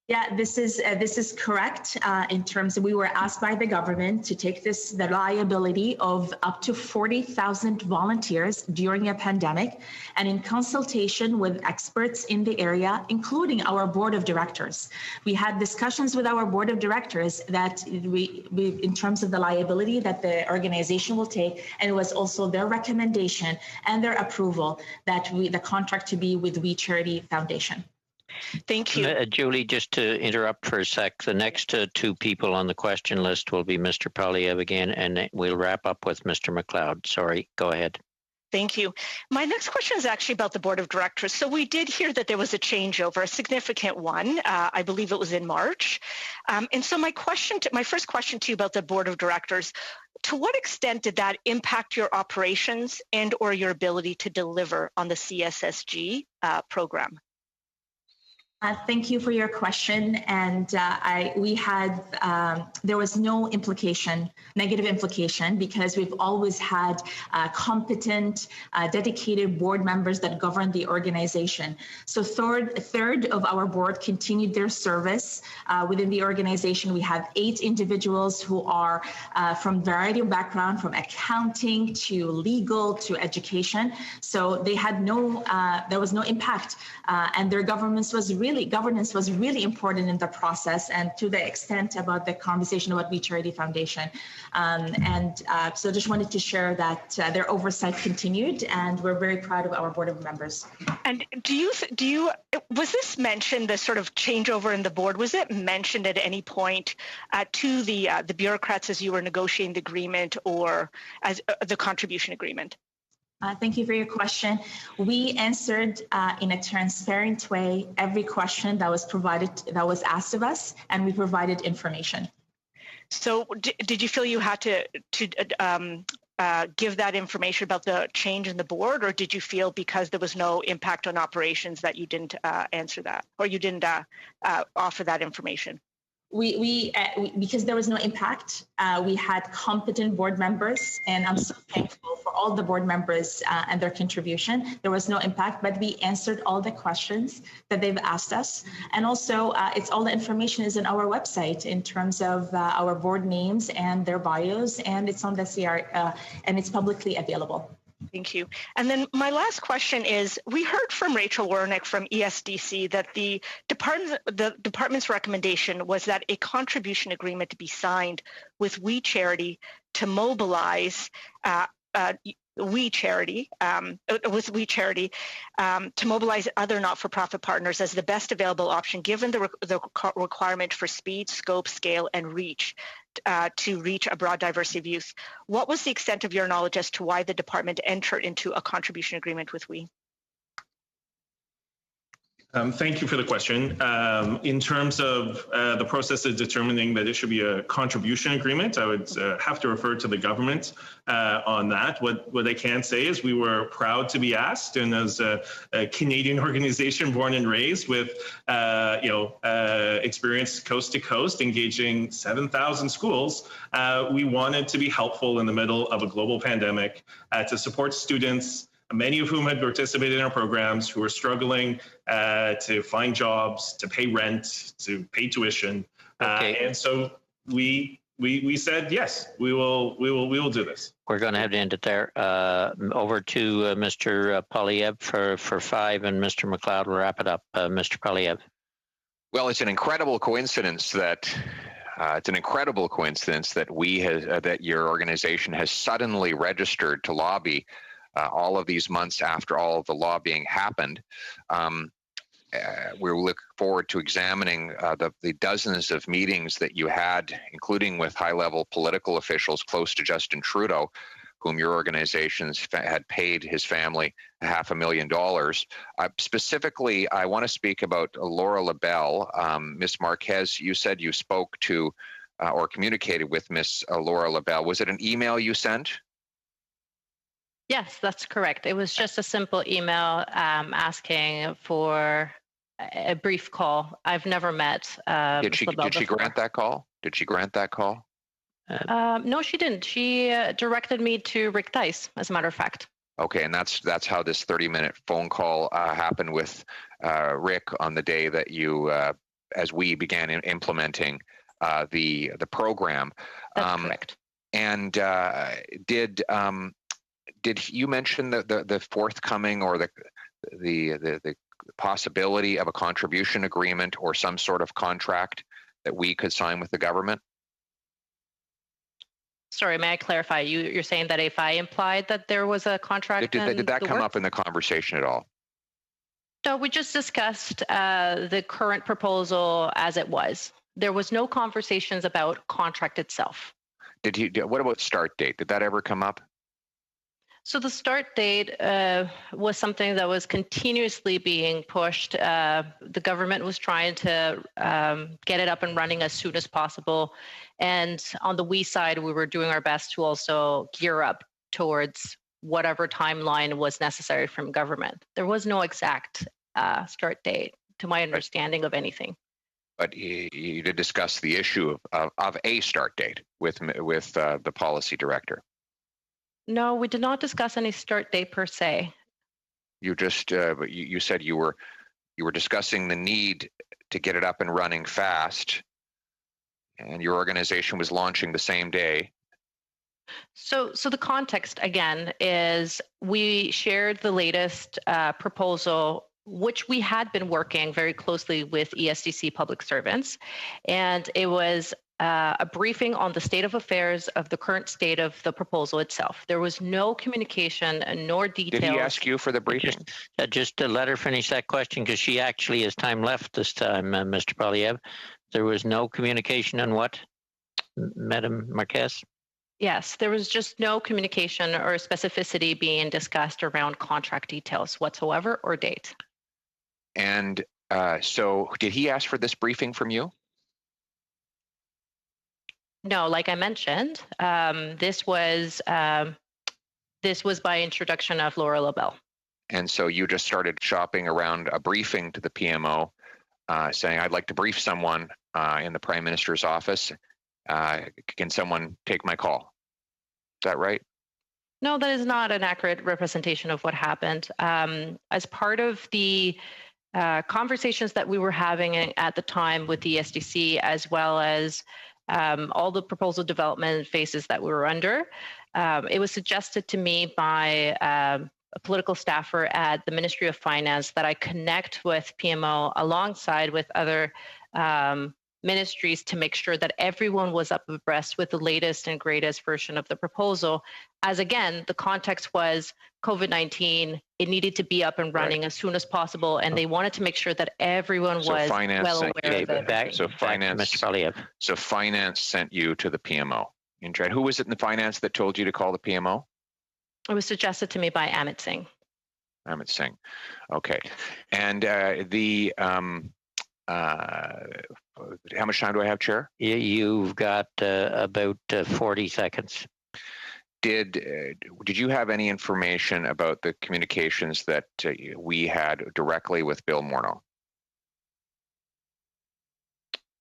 Yeah, this is correct. In terms of, we were asked by the government to take the liability of up to 40,000 volunteers during a pandemic, and in consultation with experts in the area, including our board of directors. We had discussions with our board of directors that we in terms of the liability that the organization will take, and it was also their recommendation and their approval that the contract to be with We Charity Foundation. Thank you. Julie, just to interrupt for a sec, the next two people on the question list will be Mr. Paliev again, and we'll wrap up with Mr. McLeod. Sorry, go ahead. Thank you. My next question is actually about the board of directors. So we did hear that there was a changeover, a significant one. I believe it was in March. And so my first question to you about the board of directors, to what extent did that impact your operations and or your ability to deliver on the CSSG program? Thank you for your question. And there was no negative implication, because we've always had competent, dedicated board members that govern the organization. So a third of our board continued their service within the organization. We have 8 individuals who are from variety of background, from accounting to legal to education. So they had there was no impact, and their governance was really important in the process, and to the extent about the conversation about We Charity Foundation. So just wanted to share that their oversight continued, and we're very proud of our board of members. And was this mentioned, the sort of changeover in the board, was it mentioned at any point to the bureaucrats as you were negotiating the agreement or as the contribution agreement? Thank you for your question. We answered in a transparent way every question that was asked of us, and we provided information. So did you feel you had to give that information about the change in the board, or did you feel because there was no impact on operations that you didn't answer that, or you didn't offer that information? because there was no impact, we had competent board members, and I'm so thankful for all the board members and their contribution. There was no impact, but we answered all the questions that they've asked us. And also, it's all the information is in our website in terms of our board names and their bios, and it's on the CR, and it's publicly available. Thank you. And then my last question is, we heard from Rachel Warnick from ESDC that the department's recommendation was that a contribution agreement to be signed with We Charity to mobilize We Charity to mobilize other not-for-profit partners as the best available option, given the requirement for speed, scope, scale, and reach to reach a broad diversity of youth. What was the extent of your knowledge as to why the department entered into a contribution agreement with We? Thank you for the question. In terms of the process of determining that it should be a contribution agreement, I would have to refer to the government on that. What I can say is we were proud to be asked, and as a Canadian organization born and raised with experience coast to coast, engaging 7,000 schools, we wanted to be helpful in the middle of a global pandemic to support students, many of whom had participated in our programs, who are struggling to find jobs, to pay rent, to pay tuition. And so we said, yes, we will do this. We're going to have to end it there. Over to Mr. Polyev for 5, and Mr. McLeod will wrap it up. Mr. Polyev. Well, it's an incredible coincidence that that your organization has suddenly registered to lobby all of these months after all of the lobbying happened. We look forward to examining the dozens of meetings that you had, including with high-level political officials close to Justin Trudeau, whom your organizations had paid his family $500,000. Specifically, I want to speak about Laura LaBelle. Ms. Marquez, you said you spoke to or communicated with Ms. Laura LaBelle. Was it an email you sent? Yes, that's correct. It was just a simple email asking for a brief call. I've never met. Did she grant that call? Did she grant that call? No, she didn't. She directed me to Rick Dice, as a matter of fact. Okay, and that's how this 30-minute phone call happened with Rick on the day that you, as we began implementing the program. That's correct. And did you mention the forthcoming or the possibility of a contribution agreement or some sort of contract that we could sign with the government? Sorry, may I clarify? You're saying that if I implied that there was a contract? Did that come up in the conversation at all? No, we just discussed the current proposal as it was. There was no conversations about contract itself. What about start date? Did that ever come up? So the start date was something that was continuously being pushed. The government was trying to get it up and running as soon as possible. And on the We side, we were doing our best to also gear up towards whatever timeline was necessary from government. There was no exact start date, to my understanding of anything. But you did discuss the issue of a start date with the policy director. No, we did not discuss any start date per se. You just you said you were discussing the need to get it up and running fast, and your organization was launching the same day. So the context again is we shared the latest proposal, which we had been working very closely with ESDC public servants, and it was a briefing on the state of affairs of the current state of the proposal itself. There was no communication nor details. Did he ask you for the briefing? Just to let her finish that question, because she actually has time left this time, Mr. Polyev. There was no communication on what, Madam Marquez? Yes, there was just no communication or specificity being discussed around contract details whatsoever or date. And so did he ask for this briefing from you? No, like I mentioned, this was by introduction of Laura LaBelle. And so you just started shopping around a briefing to the PMO saying, I'd like to brief someone in the Prime Minister's office. Can someone take my call? Is that right? No, that is not an accurate representation of what happened. As part of the conversations that we were having at the time with the SDC, as well as all the proposal development phases that we were under, it was suggested to me by a political staffer at the Ministry of Finance that I connect with PMO alongside with other ministries to make sure that everyone was up abreast with the latest and greatest version of the proposal. As again, the context was COVID-19, it needed to be up and running as soon as possible, and they wanted to make sure that everyone was well aware of it. So finance sent you to the PMO. Who was it in the finance that told you to call the PMO? It was suggested to me by Amit Singh. Amit Singh. Okay. And how much time do I have, Chair? You've got about 40 seconds. Did you have any information about the communications that we had directly with Bill Morneau?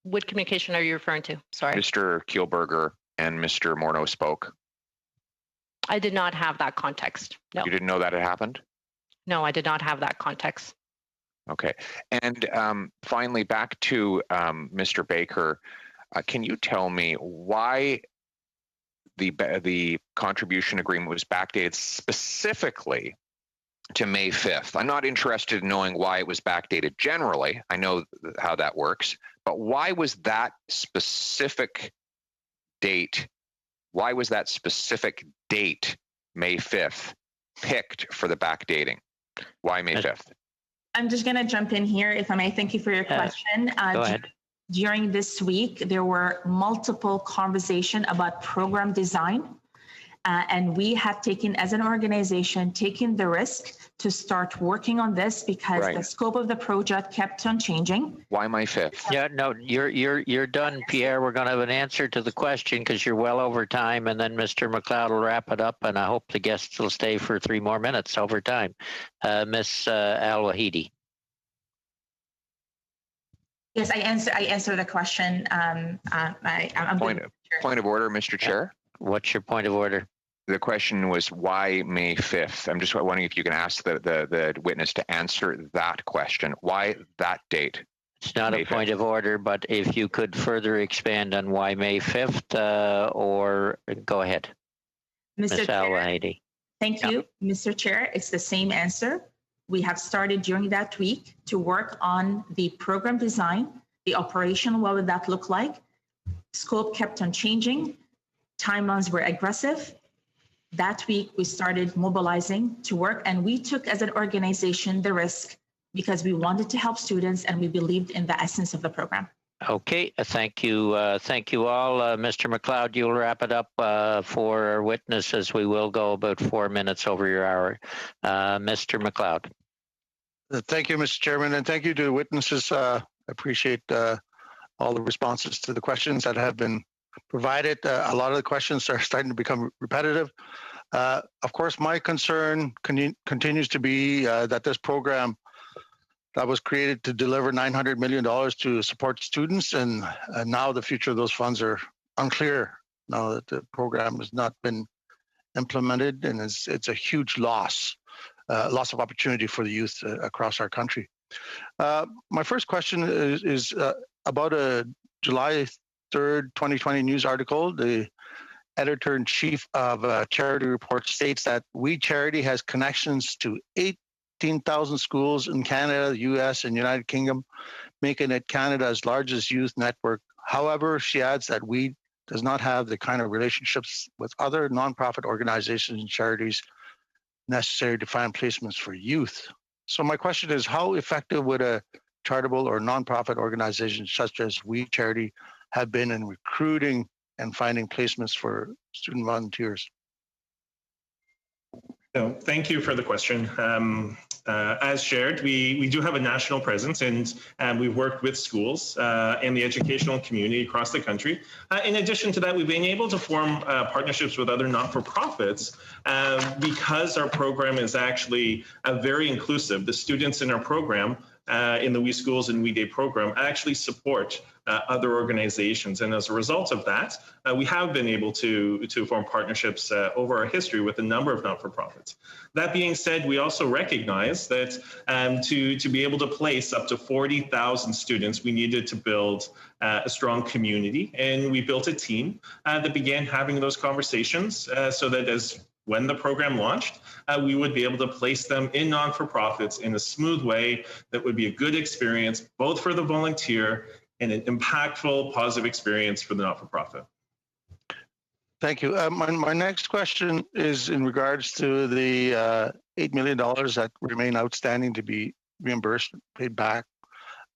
What communication are you referring to? Sorry. Mr. Kielburger and Mr. Morneau spoke. I did not have that context. No. You didn't know that it happened? No, I did not have that context. Okay. And finally, back to Mr. Baker, can you tell me why the contribution agreement was backdated specifically to May 5th? I'm not interested in knowing why it was backdated generally. I know how that works. But why was that specific date, May 5th, picked for the backdating? Why May 5th? I'm just going to jump in here, if I may. Thank you for your question. Go ahead. During this week, there were multiple conversations about program design. And we have taken, as an organization, taken the risk to start working on this because the scope of the project kept on changing. Why May 5th? Yeah, no, you're done, Pierre. We're going to have an answer to the question because you're well over time, and then Mr. McLeod will wrap it up, and I hope the guests will stay for 3 more minutes over time. Ms. Al-Wahidi. Yes, I answer the question. Point of order, Mr. Chair. What's your point of order? The question was why May 5th? I'm just wondering if you can ask the witness to answer that question. Why that date? It's not a point of order, but if you could further expand on why May 5th, or go ahead. Mr. Chair, thank you, Yep. Mr. Chair. It's the same answer. We have started during that week to work on the program design, the operation, what would that look like? Scope kept on changing. Timelines were aggressive. That week, we started mobilizing to work, and we took as an organization the risk because we wanted to help students and we believed in the essence of the program. Okay, thank you. Thank you all. Mr. McLeod, you'll wrap it up for our witnesses. We will go about 4 minutes over your hour. Mr. McLeod. Thank you, Mr. Chairman, and thank you to the witnesses. I appreciate all the responses to the questions that have been provided. A lot of the questions are starting to become repetitive. Of course, my concern continues to be that this program that was created to deliver $900 million to support students, and now the future of those funds are unclear now that the program has not been implemented, and it's a huge loss of opportunity for the youth across our country. My first question is about a July 3rd, 2020 news article. The editor-in-chief of Charity Report states that We Charity has connections to 18,000 schools in Canada, the US, and United Kingdom, making it Canada's largest youth network. However, she adds that We does not have the kind of relationships with other nonprofit organizations and charities necessary to find placements for youth. So my question is, how effective would a charitable or nonprofit organization such as We Charity have been in recruiting and finding placements for student volunteers? No, thank you for the question. As shared, we do have a national presence, and we've worked with schools and the educational community across the country. In addition to that, we've been able to form partnerships with other not-for-profits because our program is actually very inclusive. The students in our program in the We Schools and We Day program actually support other organizations. And as a result of that, we have been able to form partnerships over our history with a number of not-for-profits. That being said, we also recognize that to be able to place up to 40,000 students, we needed to build a strong community. And we built a team that began having those conversations so that when the program launched, we would be able to place them in non-for-profits in a smooth way that would be a good experience, both for the volunteer and an impactful, positive experience for the not-for-profit. Thank you. My next question is in regards to the $8 million that remain outstanding to be reimbursed, paid back.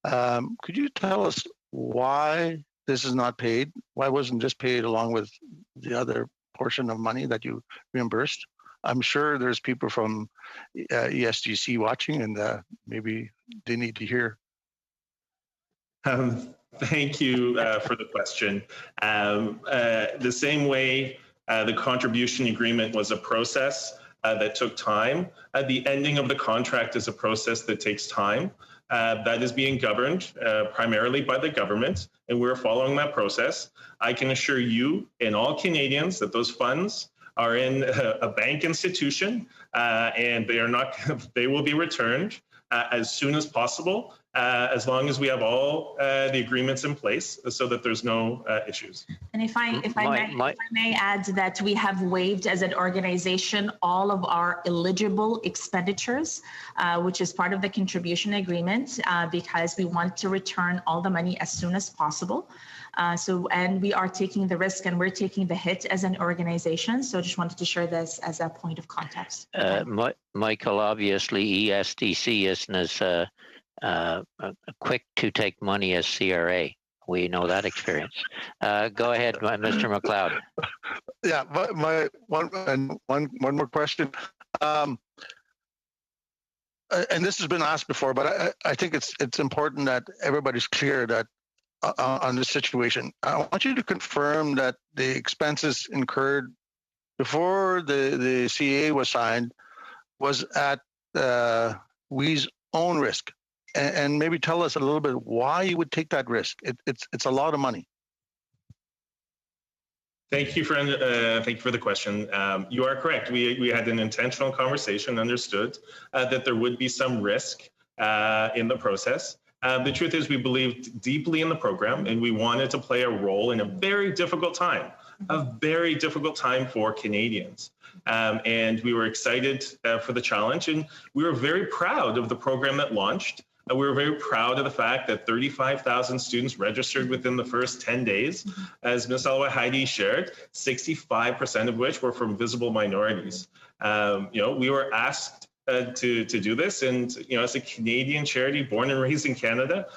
Could you tell us why this is not paid? Why wasn't this paid along with the other portion of money that you reimbursed? I'm sure there's people from ESDC watching, and maybe they need to hear. Thank you for the question. The same way the contribution agreement was a process that took time, the ending of the contract is a process that takes time. That is being governed primarily by the government, and we're following that process. I can assure you and all Canadians that those funds are in a bank institution, and they will be returned as soon as possible, as long as we have all the agreements in place, so that there's no issues. And if I may add that we have waived as an organization all of our eligible expenditures, which is part of the contribution agreement, because we want to return all the money as soon as possible. And we are taking the risk and we're taking the hit as an organization. So I just wanted to share this as a point of context. Michael, obviously ESDC isn't as quick to take money as CRA. We know that experience. Go ahead, Mr. McLeod. Yeah, my one more question. And this has been asked before, but I think it's important that everybody's clear that on this situation. I want you to confirm that the expenses incurred before the CA was signed was at WE's own risk, and maybe tell us a little bit why you would take that risk. It's a lot of money. Thank you for the question. You are correct. We had an intentional conversation, understood that there would be some risk in the process. The truth is we believed deeply in the program, and we wanted to play a role in a very difficult time for Canadians. And we were excited for the challenge, and we were very proud of the program that launched. We were very proud of the fact that 35,000 students registered within the first 10 days. As Ms. Al-Wahidi shared, 65% of which were from visible minorities. We were asked to do this, and as a Canadian charity born and raised in Canada,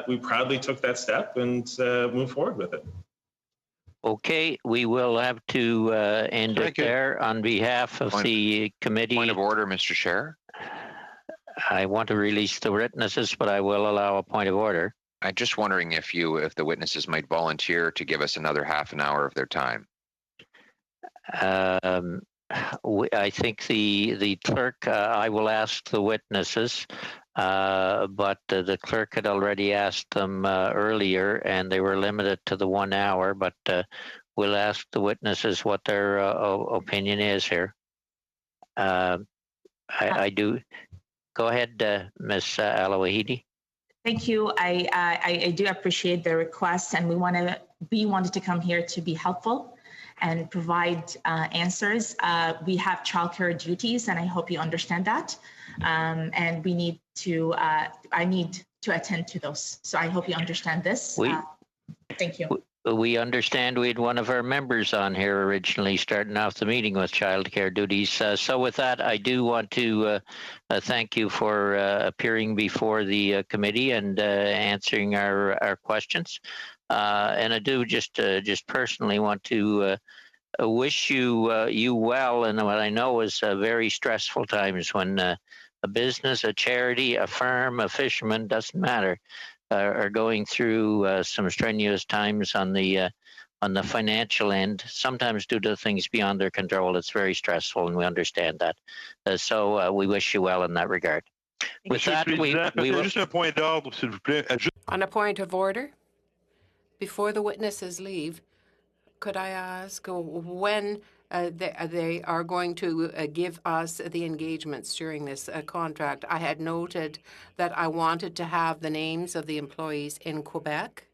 we proudly took that step and moved forward with it. Okay, we will have to end it there on behalf of the committee. Point of order, Mr. Chair. I want to release the witnesses, but I will allow a point of order. I'm just wondering if the witnesses might volunteer to give us another half an hour of their time. I think the clerk, I will ask the witnesses, but the clerk had already asked them earlier, and they were limited to the 1 hour, but we'll ask the witnesses what their opinion is here. I do. Go ahead, Ms. Al-Wahidi. Thank you. I do appreciate the request, and we wanted to come here to be helpful and provide answers. We have childcare duties, and I hope you understand that. And we need to, I need to attend to those. So I hope you understand this. Thank you. We understand we had one of our members on here originally starting off the meeting with childcare duties. So with that, I do want to thank you for appearing before the committee and answering our questions. And I do just personally want to wish you well in what I know is very stressful times when a business, a charity, a firm, a fisherman, doesn't matter, are going through some strenuous times on the financial end, sometimes due to things beyond their control. It's very stressful, and we understand that. So we wish you well in that regard. With that, we will... Juste un point d'ordre, s'il vous plaît. On a point of order, before the witnesses leave, could I ask when they are going to give us the engagements during this contract? I had noted that I wanted to have the names of the employees in Quebec,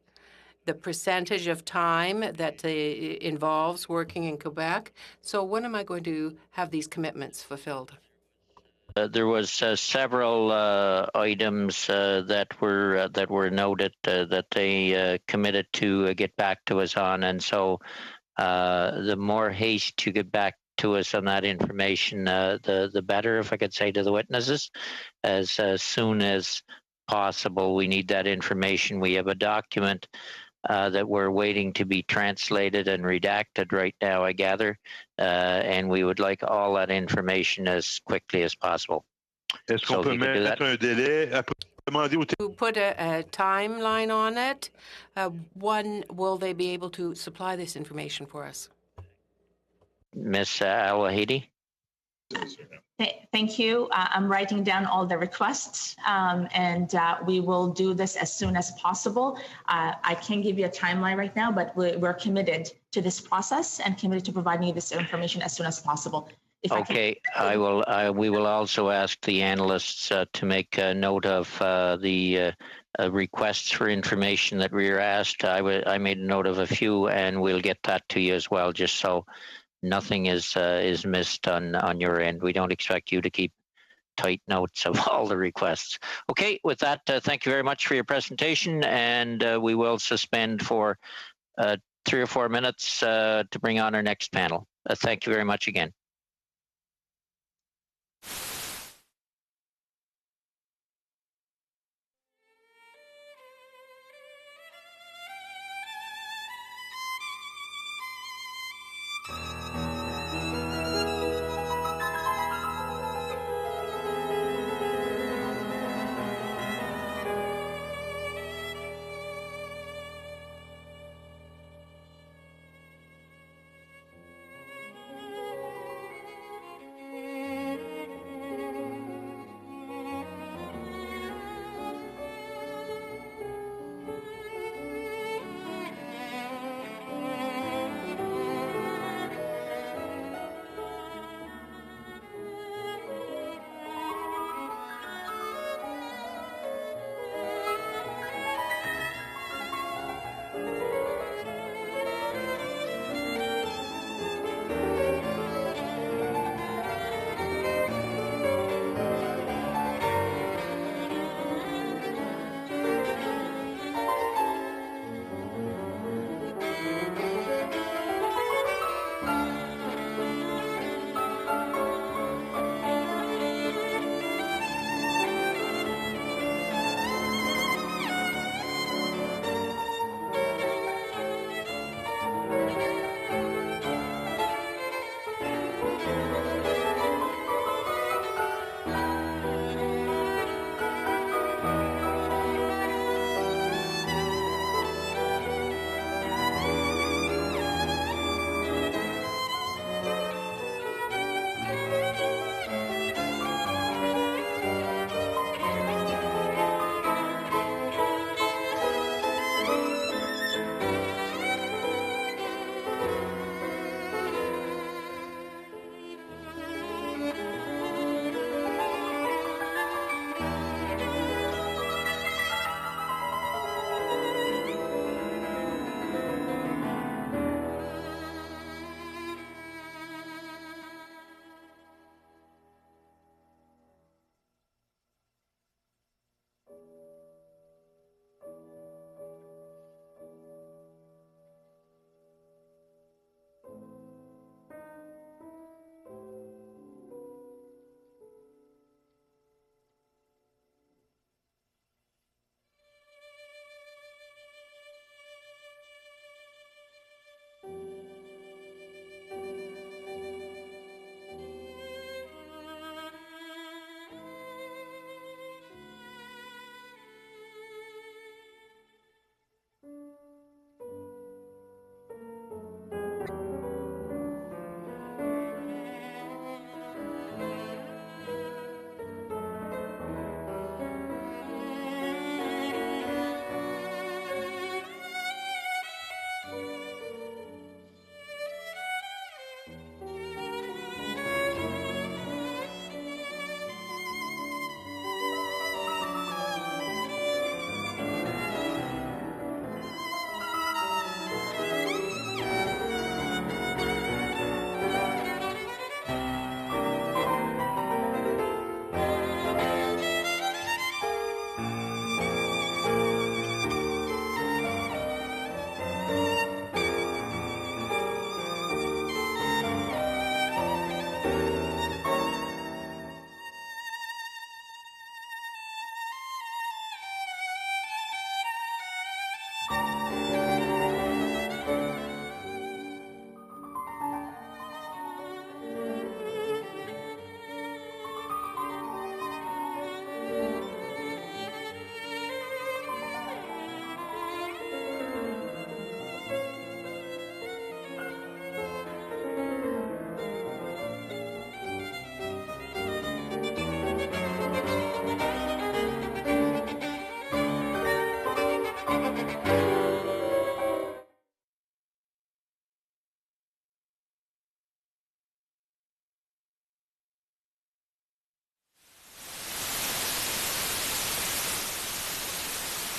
the percentage of time that involves working in Quebec. So when am I going to have these commitments fulfilled? There was several items that were noted that they committed to get back to us on, and so the more haste you get back to us on that information, the better. If I could say to the witnesses, as soon as possible, we need that information. We have a document that we're waiting to be translated and redacted right now, I gather, and we would like all that information as quickly as possible. Est-ce qu'on peut mettre un délai? To put a timeline on it, when will they be able to supply this information for us? Ms. Al-Wahidi? Thank you. I'm writing down all the requests, and we will do this as soon as possible. I can't give you a timeline right now, but we're committed to this process and committed to providing you this information as soon as possible. Okay, we will also ask the analysts to make a note of the requests for information that we were asked. I made a note of a few, and we'll get that to you as well, just so nothing is missed on your end. We don't expect you to keep tight notes of all the requests. Okay, with that, thank you very much for your presentation, and we will suspend for 3 or 4 minutes to bring on our next panel. Thank you very much again.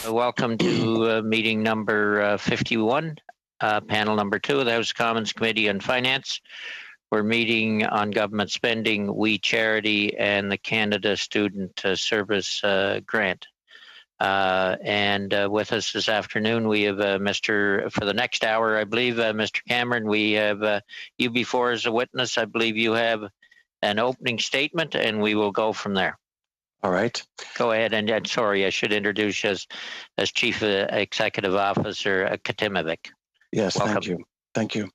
Welcome to meeting number 51, panel number 2 of the House of Commons Committee on Finance. We're meeting on government spending, We Charity, and the Canada Student Service Grant. And with us this afternoon, we have for the next hour, I believe, Mr. Cameron, we have you before as a witness. I believe you have an opening statement, and we will go from there. All right. Go ahead, and sorry, I should introduce you as Chief Executive Officer Katimovic. Yes, welcome. Thank you. Thank you.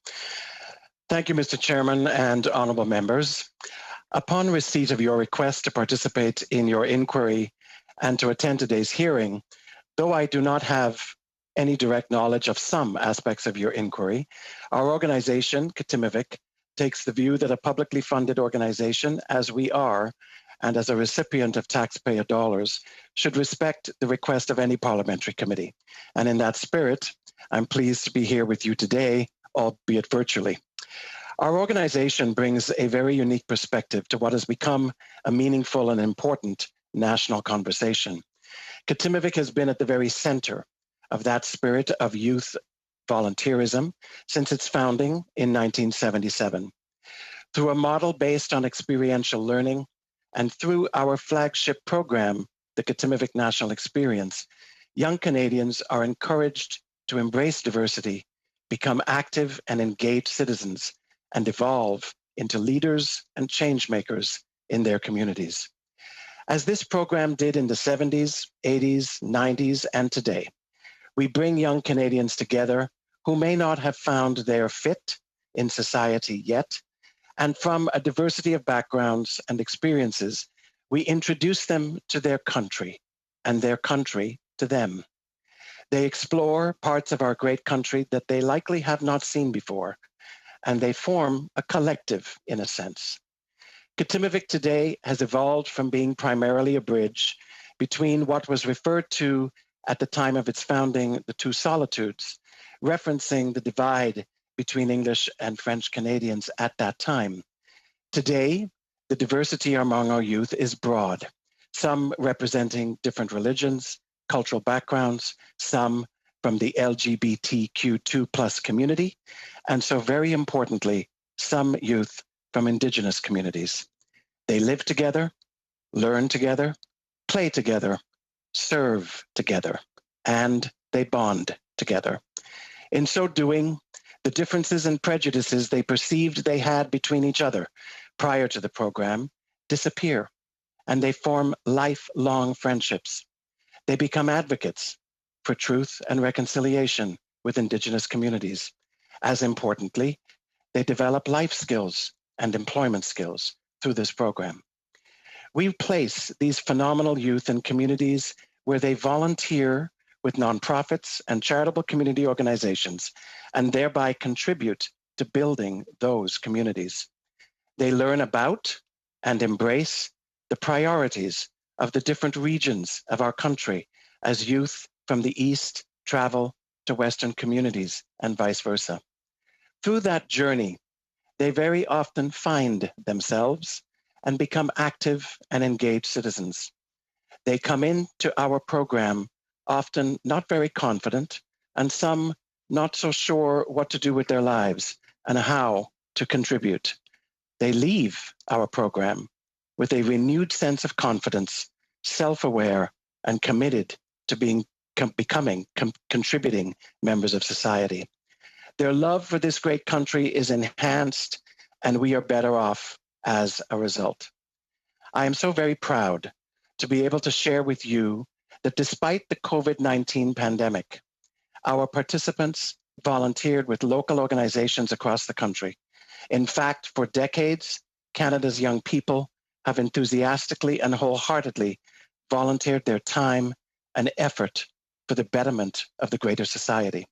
Thank you, Mr. Chairman and honourable members. Upon receipt of your request to participate in your inquiry and to attend today's hearing, though I do not have any direct knowledge of some aspects of your inquiry, our organization, Katimovic, takes the view that a publicly funded organization, as we are, and as a recipient of taxpayer dollars, should respect the request of any parliamentary committee. And in that spirit, I'm pleased to be here with you today, albeit virtually. Our organization brings a very unique perspective to what has become a meaningful and important national conversation. Katimovic has been at the very center of that spirit of youth volunteerism since its founding in 1977. Through a model based on experiential learning and through our flagship program, the Katimovic National Experience, young Canadians are encouraged to embrace diversity, become active and engaged citizens, and evolve into leaders and change makers in their communities. As this program did in the 70s, 80s, 90s, and today, we bring young Canadians together who may not have found their fit in society yet, and from a diversity of backgrounds and experiences, we introduce them to their country and their country to them. They explore parts of our great country that they likely have not seen before, and they form a collective in a sense. Katimovic today has evolved from being primarily a bridge between what was referred to at the time of its founding, the two solitudes, referencing the divide between English and French Canadians at that time. Today, the diversity among our youth is broad, some representing different religions, cultural backgrounds, some from the LGBTQ2+ community, and so very importantly, some youth from Indigenous communities. They live together, learn together, play together, serve together, and they bond together. In so doing, the differences and prejudices they perceived they had between each other prior to the program disappear, and they form lifelong friendships. They become advocates for truth and reconciliation with Indigenous communities. As importantly, they develop life skills and employment skills through this program. We place these phenomenal youth in communities where they volunteer with nonprofits and charitable community organizations, and thereby contribute to building those communities. They learn about and embrace the priorities of the different regions of our country as youth from the East travel to Western communities and vice versa. Through that journey, they very often find themselves and become active and engaged citizens. They come into our program often not very confident, and some not so sure what to do with their lives and how to contribute. They leave our program with a renewed sense of confidence, self-aware, and committed to becoming contributing members of society. Their love for this great country is enhanced, and we are better off as a result. I am so very proud to be able to share with you that despite the COVID-19 pandemic, our participants volunteered with local organizations across the country. In fact, for decades, Canada's young people have enthusiastically and wholeheartedly volunteered their time and effort for the betterment of the greater society.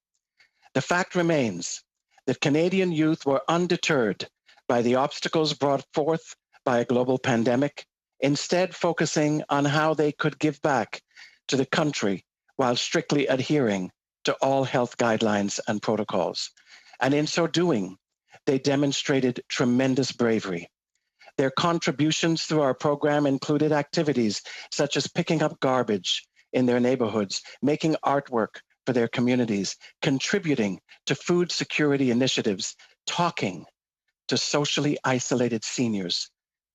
The fact remains that Canadian youth were undeterred by the obstacles brought forth by a global pandemic, instead focusing on how they could give back to the country while strictly adhering to all health guidelines and protocols. And in so doing, they demonstrated tremendous bravery. Their contributions through our program included activities such as picking up garbage, in their neighborhoods, making artwork for their communities, contributing to food security initiatives, talking to socially isolated seniors,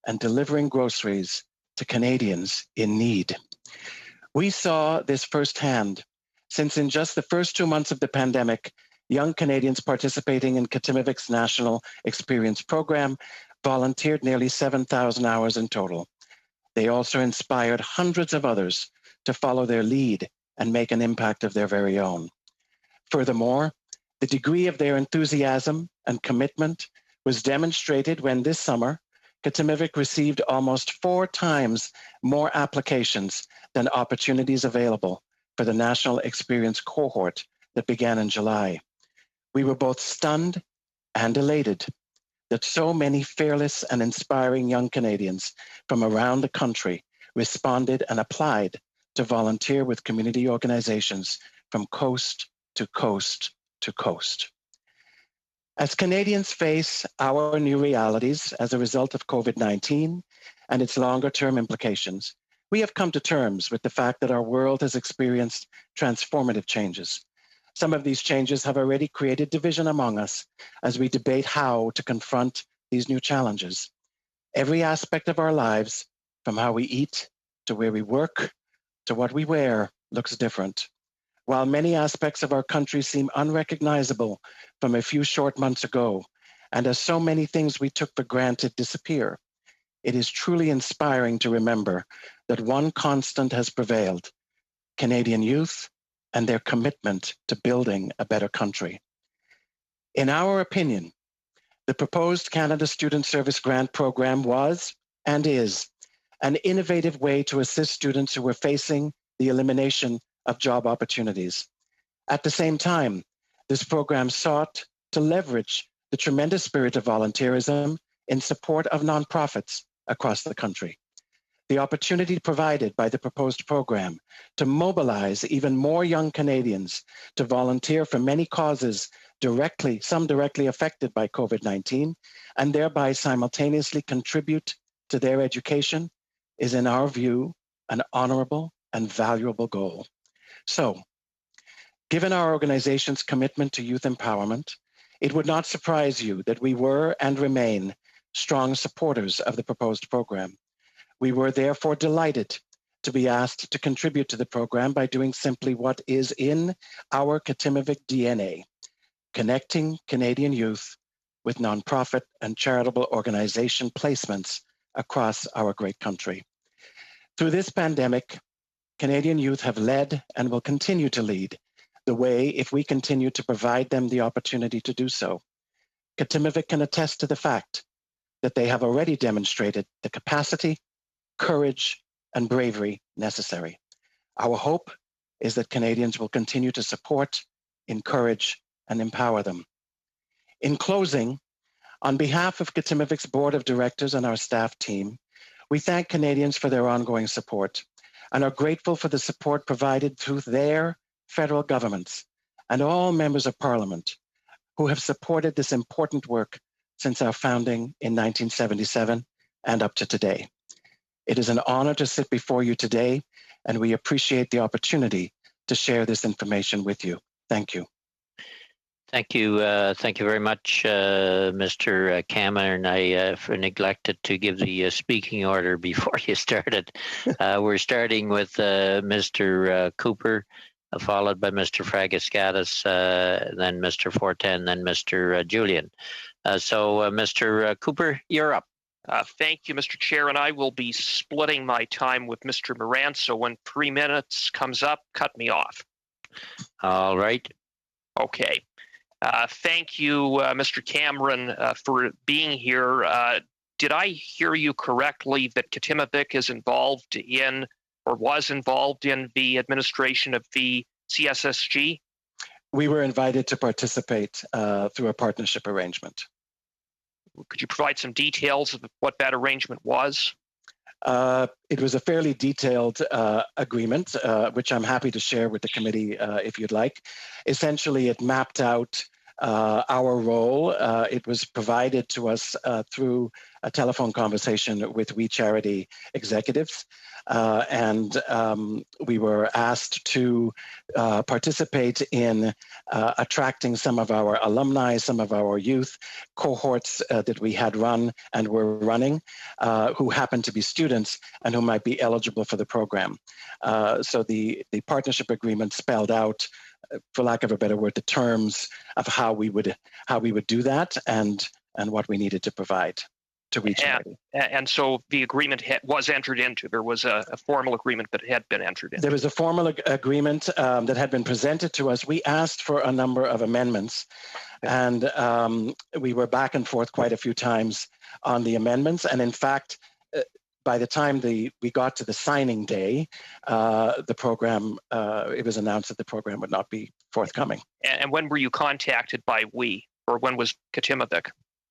and delivering groceries to Canadians in need. We saw this firsthand, since in just the first 2 months of the pandemic, young Canadians participating in Kitimivic's National Experience Program volunteered nearly 7,000 hours in total. They also inspired hundreds of others to follow their lead and make an impact of their very own. Furthermore, the degree of their enthusiasm and commitment was demonstrated when this summer, Kitimivic received almost 4 times more applications than opportunities available for the National Experience cohort that began in July. We were both stunned and elated that so many fearless and inspiring young Canadians from around the country responded and applied to volunteer with community organizations from coast to coast to coast. As Canadians face our new realities as a result of COVID-19 and its longer-term implications, we have come to terms with the fact that our world has experienced transformative changes. Some of these changes have already created division among us as we debate how to confront these new challenges. Every aspect of our lives, from how we eat to where we work to what we wear, looks different. While many aspects of our country seem unrecognizable from a few short months ago, and as so many things we took for granted disappear, it is truly inspiring to remember that one constant has prevailed: Canadian youth and their commitment to building a better country. In our opinion, the proposed Canada Student Service Grant Program was and is an innovative way to assist students who were facing the elimination of job opportunities. At the same time, this program sought to leverage the tremendous spirit of volunteerism in support of nonprofits across the country. The opportunity provided by the proposed program to mobilize even more young Canadians to volunteer for many causes some directly affected by COVID-19, and thereby simultaneously contribute to their education, is, in our view, an honorable and valuable goal. So, given our organization's commitment to youth empowerment, it would not surprise you that we were and remain strong supporters of the proposed program. We were therefore delighted to be asked to contribute to the program by doing simply what is in our Kitimivic DNA: connecting Canadian youth with nonprofit and charitable organization placements across our great country. Through this pandemic, Canadian youth have led and will continue to lead the way if we continue to provide them the opportunity to do so. Kitimivic can attest to the fact that they have already demonstrated the capacity, courage, and bravery necessary. Our hope is that Canadians will continue to support, encourage, and empower them. In closing, on behalf of Kitimivic's Board of Directors and our staff team, we thank Canadians for their ongoing support and are grateful for the support provided through their federal governments and all members of Parliament who have supported this important work since our founding in 1977 and up to today. It is an honor to sit before you today, and we appreciate the opportunity to share this information with you. Thank you. Thank you. Thank you very much, Mr. Cameron. I neglected to give the speaking order before you started. We're starting with Mr. Cooper, followed by Mr. Fragaskatis, then Mr. Fortin, then Mr. Julian. So, Mr. Cooper, you're up. Thank you, Mr. Chair, and I will be splitting my time with Mr. Moran, so when 3 minutes comes up, cut me off. All right. Okay. Thank you, Mr. Cameron, for being here. Did I hear you correctly that Kitimivic is involved in or was involved in the administration of the CSSG? We were invited to participate through a partnership arrangement. Could you provide some details of what that arrangement was? It was a fairly detailed agreement, which I'm happy to share with the committee if you'd like. Essentially, it mapped out our role. It was provided to us through a telephone conversation with We Charity executives. And we were asked to participate in attracting some of our alumni, some of our youth cohorts that we had run and were running, who happened to be students and who might be eligible for the program. So the partnership agreement spelled out, for lack of a better word, the terms of how we would do that and what we needed to provide to We Charity. And so the agreement was entered into. There was a formal agreement that had been entered into. There was a formal agreement that had been presented to us. We asked for a number of amendments, and we were back and forth quite a few times on the amendments. And in fact, by the time we got to the signing day, the program, it was announced that the program would not be forthcoming. And when were you contacted by We, or when was Katimavik?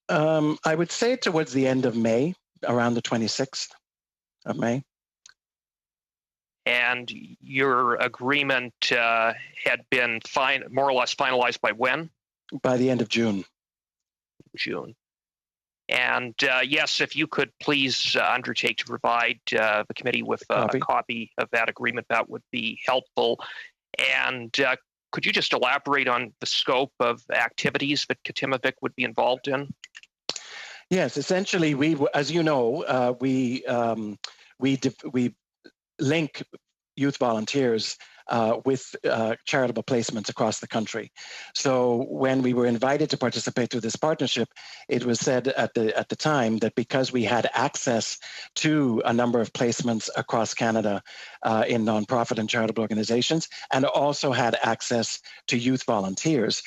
I would say towards the end of May, around the 26th of May. And your agreement had been more or less finalized by when? By the end of June. June. And yes, if you could please undertake to provide the committee with a copy of that agreement, that would be helpful. And could you just elaborate on the scope of activities that Katimavik would be involved in? Yes, essentially, as you know, we link youth volunteers with charitable placements across the country. So when we were invited to participate through this partnership, it was said at the time that because we had access to a number of placements across Canada in nonprofit and charitable organizations, and also had access to youth volunteers,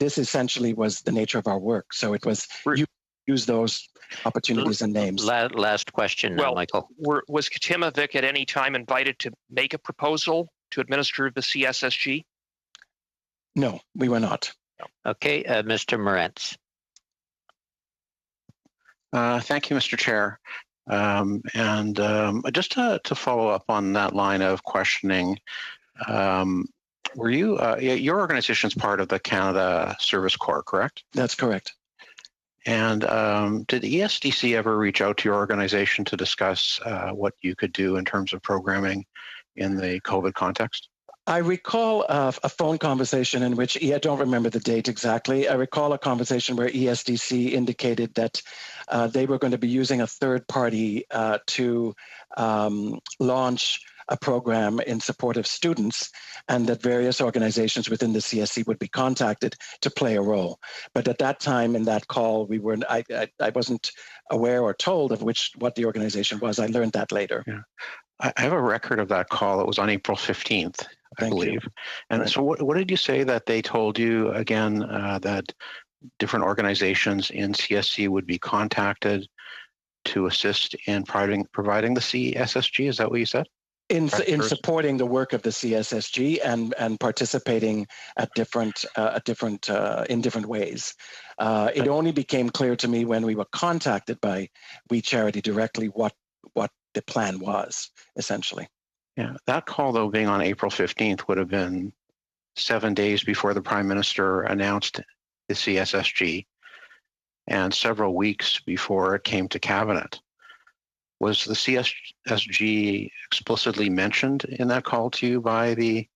this essentially was the nature of our work. So it was use those opportunities and names. Last question now, Michael. Was Katimavik at any time invited to make a proposal to administer the CSSG? No, we were not. Okay, Mr. Moretz. Thank you, Mr. Chair. Just to follow up on that line of questioning, were you, your organization is part of the Canada Service Corps, correct? That's correct. And did ESDC ever reach out to your organization to discuss what you could do in terms of programming in the COVID context? I recall a phone conversation in which, I don't remember the date exactly, I recall a conversation where ESDC indicated that they were going to be using a third party to launch a program in support of students, and that various organizations within the CSC would be contacted to play a role. But at that time in that call, I wasn't aware or told of what the organization was. I learned that later. Yeah. I have a record of that call. It was on April 15th, I believe. And right. So what did you say that they told you again, that different organizations in CSC would be contacted to assist in providing the CSSG? Is that what you said? In supporting the work of the CSSG and participating in different ways. It only became clear to me when we were contacted by We Charity directly what the plan was, essentially. Yeah, that call, though, being on April 15th would have been 7 days before the Prime Minister announced the CSSG and several weeks before it came to Cabinet. Was the CSSG explicitly mentioned in that call to you by the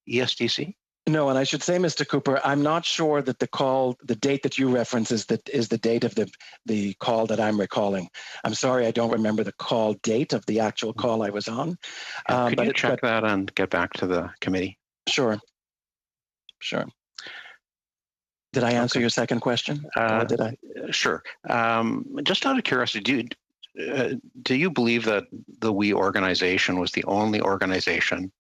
ESDC? No, and I should say, Mr. Cooper, I'm not sure that the date that you reference is the date of the call that I'm recalling. I'm sorry, I don't remember the call date of the actual call I was on. Could you check that and get back to the committee? Sure. Did I answer your second question? Or did I? Sure. Just out of curiosity, do you believe that the We organization was the only organization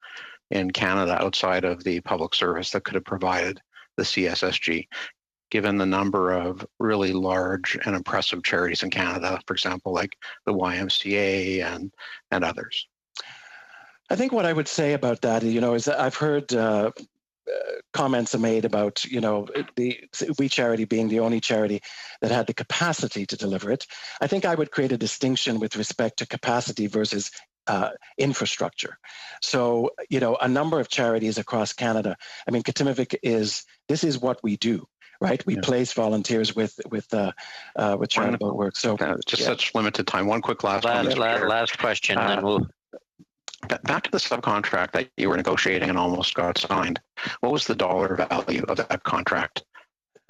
in Canada outside of the public service that could have provided the CSSG, given the number of really large and impressive charities in Canada, for example, like the YMCA and others? I think what I would say about that, is that I've heard comments are made about, the We Charity being the only charity that had the capacity to deliver it. I think I would create a distinction with respect to capacity versus infrastructure. So, a number of charities across Canada, Katimavik this is what we do, right? We place volunteers with charitable work. So such limited time. One quick last question, then we'll. Back to the subcontract that you were negotiating and almost got signed. What was the dollar value of that contract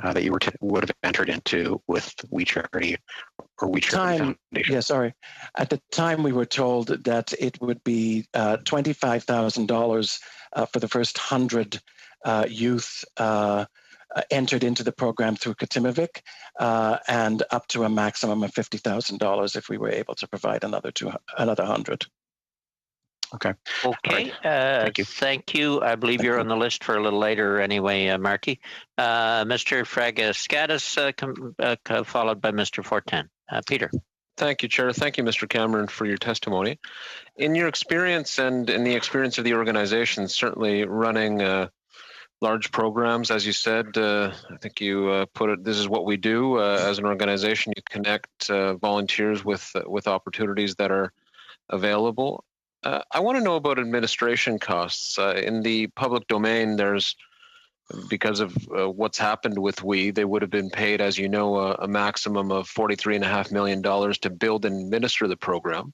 that you would have entered into with We Charity or We Charity Foundation? Yeah, sorry. At the time, we were told that it would be $25,000 for the first 100 youth entered into the program through Katimavik, and up to a maximum of $50,000 if we were able to provide another 100. Okay. Okay. Right. Thank you. I believe you're on the list for a little later anyway, Marky. Mr. Fragaskatis, followed by Mr. Fortin. Peter. Thank you, Chair. Thank you, Mr. Cameron, for your testimony. In your experience and in the experience of the organization, certainly running large programs, as you said, I think you put it, this is what we do as an organization. You connect volunteers with opportunities that are available. I want to know about administration costs. In the public domain, there's, because of what's happened with they would have been paid, as you know, a maximum of $43.5 million to build and administer the program.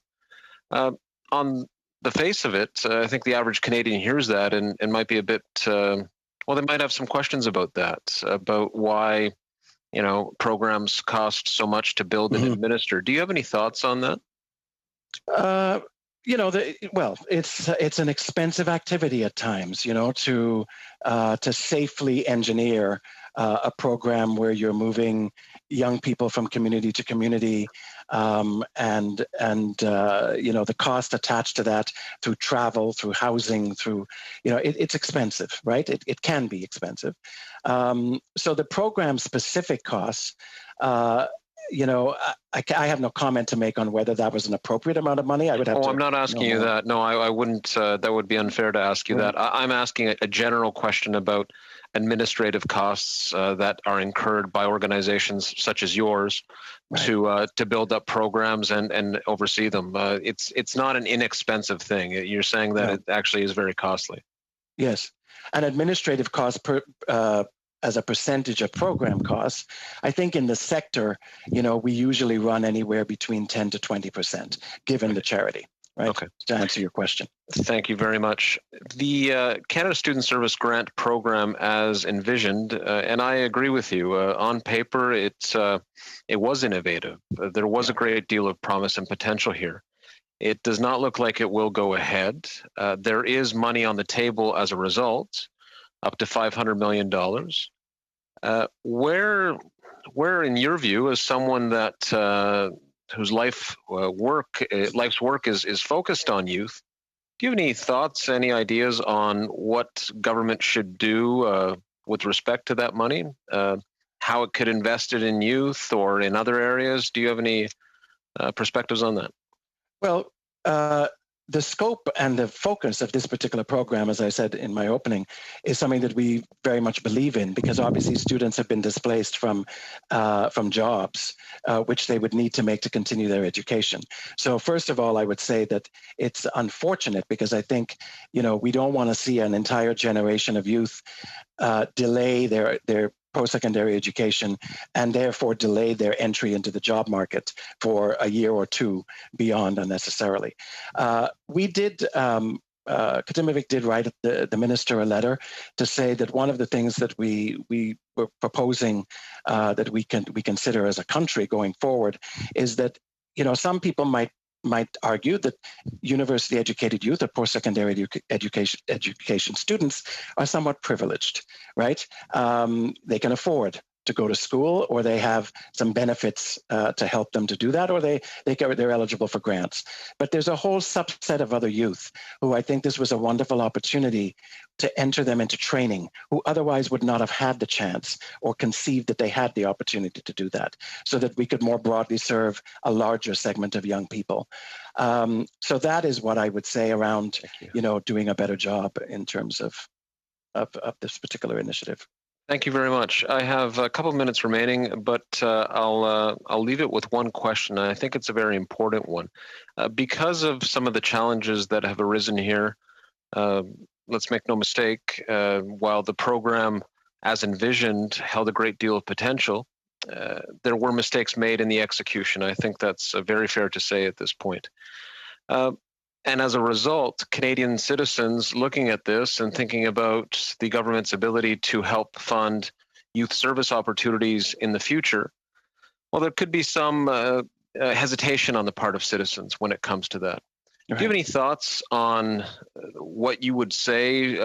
On the face of it, I think the average Canadian hears that and might be a bit, well, they might have some questions about that, about why, programs cost so much to build and administer. Do you have any thoughts on that? It's an expensive activity at times, to safely engineer a program where you're moving young people from community to community, and the cost attached to that through travel, through housing, through, it's expensive, right? It can be expensive. So the program specific costs, I have no comment to make on whether that was an appropriate amount of money. I would have to. I'm not asking you that. No, I wouldn't. That would be unfair to ask you that. I'm asking a general question about administrative costs that are incurred by organizations such as yours to build up programs and oversee them. It's not an inexpensive thing. You're saying that it actually is very costly. Yes, an administrative cost as a percentage of program costs, I think in the sector, we usually run anywhere between 10 to 20%, given the charity, right? Okay. To answer your question. Thank you very much. The Canada Student Service Grant Program, as envisioned, and I agree with you, on paper, it was innovative. There was a great deal of promise and potential here. It does not look like it will go ahead. There is money on the table as a result, up to $500 million. Where, in your view, as someone that whose life's work is focused on youth, do you have any thoughts, any ideas on what government should do with respect to that money? How it could invest it in youth or in other areas? Do you have any perspectives on that? Well, the scope and the focus of this particular program, as I said in my opening, is something that we very much believe in, because obviously students have been displaced from jobs, which they would need to make to continue their education. So first of all, I would say that it's unfortunate, because I think, we don't want to see an entire generation of youth delay their post-secondary education and therefore delay their entry into the job market for a year or two beyond unnecessarily. Katimavik did write the minister a letter to say that one of the things that we were proposing that we consider as a country going forward is that, some people might argue that university-educated youth or post-secondary education students are somewhat privileged, right? They can afford to go to school, or they have some benefits to help them to do that, or they're eligible for grants. But there's a whole subset of other youth who I think this was a wonderful opportunity to enter them into training, who otherwise would not have had the chance or conceived that they had the opportunity to do that, so that we could more broadly serve a larger segment of young people. So that is what I would say around, doing a better job in terms of this particular initiative. Thank you very much. I have a couple of minutes remaining, but I'll leave it with one question, and I think it's a very important one. Because of some of the challenges that have arisen here, let's make no mistake, while the program as envisioned, held a great deal of potential. There were mistakes made in the execution. I think that's very fair to say at this point. And as a result, Canadian citizens looking at this and thinking about the government's ability to help fund youth service opportunities in the future, well, there could be some hesitation on the part of citizens when it comes to that. Right. Do you have any thoughts on what you would say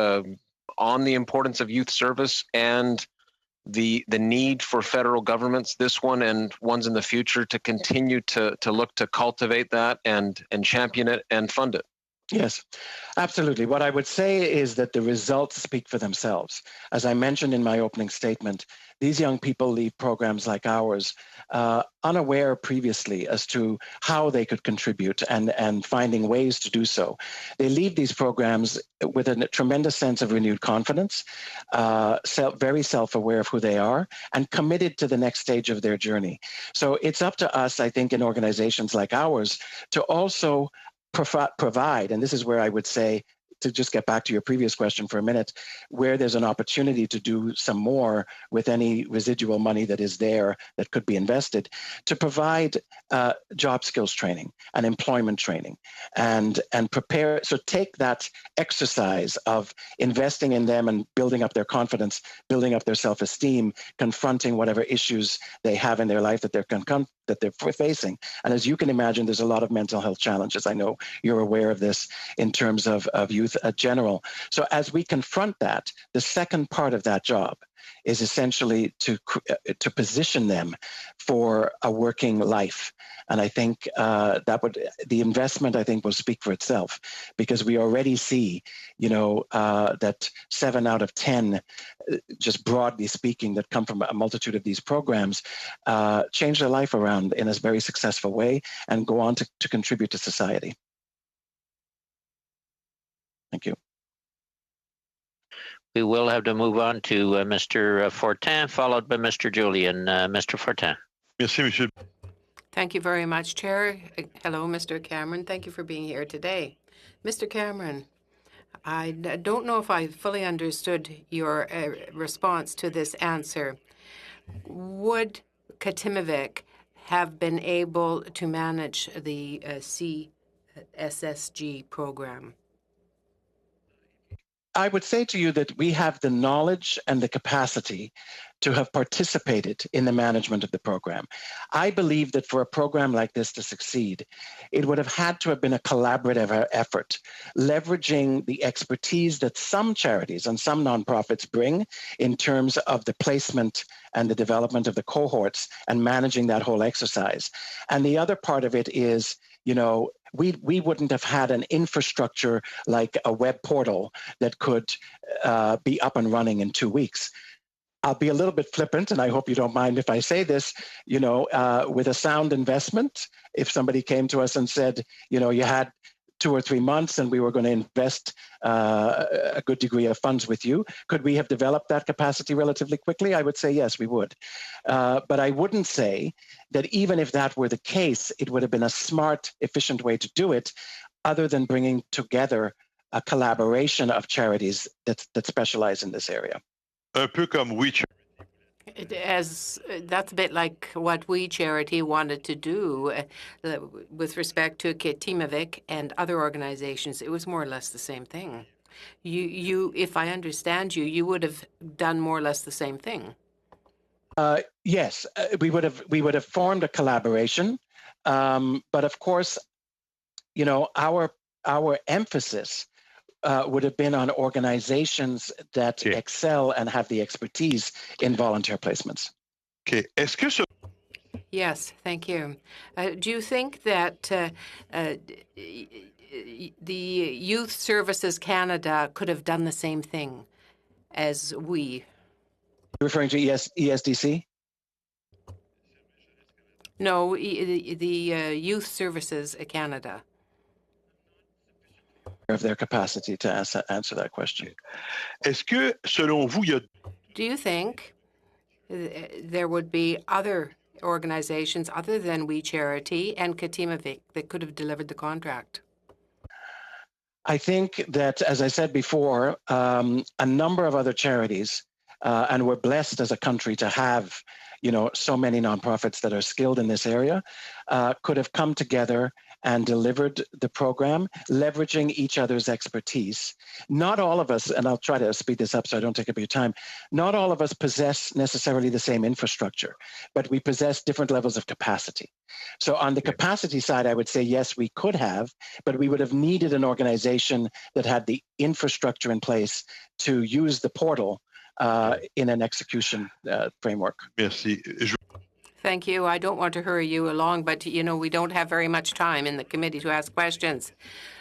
on the importance of youth service and the need for federal governments, this one and ones in the future, to continue to look to cultivate that and champion it and fund it? Yes, absolutely. What I would say is that the results speak for themselves. As I mentioned in my opening statement, these young people leave programs like ours unaware previously as to how they could contribute and finding ways to do so. They leave these programs with a tremendous sense of renewed confidence, very self-aware of who they are, and committed to the next stage of their journey. So it's up to us, I think, in organizations like ours to also provide, and this is where I would say, to just get back to your previous question for a minute, where there's an opportunity to do some more with any residual money that is there that could be invested, to provide job skills training and employment training and prepare. So take that exercise of investing in them and building up their confidence, building up their self-esteem, confronting whatever issues they have in their life that they're facing. And as you can imagine, there's a lot of mental health challenges. I know you're aware of this in terms of youth general. So as we confront that, the second part of that job is essentially to position them for a working life. And I think the investment, I think, will speak for itself, because we already see, that 7 out of 10, just broadly speaking, that come from a multitude of these programs, change their life around in a very successful way and go on to contribute to society. Thank you. We will have to move on to Mr. Fortin, followed by Mr. Julian. Mr. Fortin. Merci, Monsieur. Thank you very much, Chair. Hello, Mr. Cameron. Thank you for being here today. Mr. Cameron, I don't know if I fully understood your response to this answer. Would Katimavik have been able to manage the CSSG program? I would say to you that we have the knowledge and the capacity to have participated in the management of the program. I believe that for a program like this to succeed, it would have had to have been a collaborative effort, leveraging the expertise that some charities and some nonprofits bring in terms of the placement and the development of the cohorts and managing that whole exercise. And the other part of it is, we wouldn't have had an infrastructure like a web portal that could be up and running in 2 weeks. I'll be a little bit flippant, and I hope you don't mind if I say this, with a sound investment, if somebody came to us and said, you had 2 or 3 months and we were going to invest a good degree of funds with you, could we have developed that capacity relatively quickly? I would say yes, we would. But I wouldn't say that even if that were the case, it would have been a smart, efficient way to do it, other than bringing together a collaboration of charities that specialize in this area. Un peu comme We Charity. That's a bit like what We Charity wanted to do with respect to Katimavik and other organizations. It was more or less the same thing. You, if I understand you, you would have done more or less the same thing. Yes, we would have formed a collaboration, but of course, our emphasis would have been on organizations that excel and have the expertise in volunteer placements. Okay. Yes, thank you. Do you think that the Youth Services Canada could have done the same thing as we? You're referring to ESDC? No, the Youth Services Canada. Of their capacity to answer that question. Est-ce que, selon vous, do you think there would be other organizations other than We Charity and Katimavik that could have delivered the contract? I think that, as I said before, a number of other charities and we're blessed as a country to have, so many nonprofits that are skilled in this area, could have come together and delivered the program, leveraging each other's expertise. Not all of us, and I'll try to speed this up so I don't take up your time, not all of us possess necessarily the same infrastructure, but we possess different levels of capacity. So on the capacity side, I would say, yes, we could have, but we would have needed an organization that had the infrastructure in place to use the portal in an execution framework. Merci. Thank you. I don't want to hurry you along, but we don't have very much time in the committee to ask questions.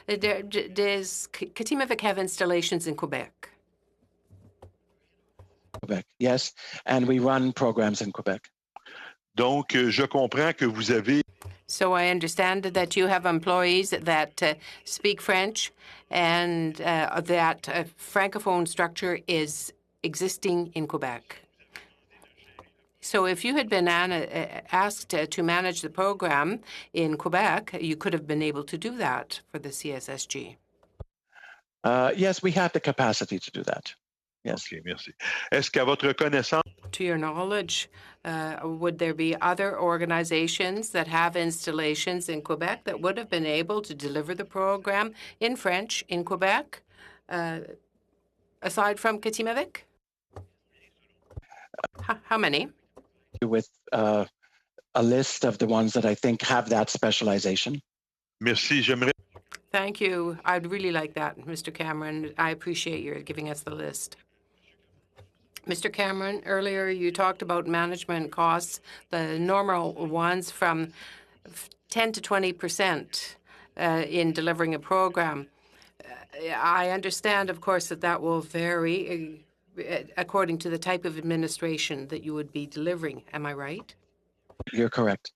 Does Katimavik have installations in Quebec? Quebec, yes, and we run programs in Quebec. Donc, je comprends que vous avez. So I understand that you have employees that speak French, and that francophone structure is existing in Quebec. So if you had been asked to manage the program in Quebec, you could have been able to do that for the CSSG. Yes, we have the capacity to do that. Yes. Okay, merci. Est-ce qu'à votre connaissance? To your knowledge, would there be other organizations that have installations in Quebec that would have been able to deliver the program in French in Quebec, aside from Katimavik? How many? With a list of the ones that I think have that specialization. Merci, j'aimerais. Thank you. I'd really like that, Mr. Cameron. I appreciate your giving us the list. Mr. Cameron, earlier you talked about management costs, the normal ones from 10 to 20% in delivering a program. I understand, of course, that will vary according to the type of administration that you would be delivering. Am I right? You're correct.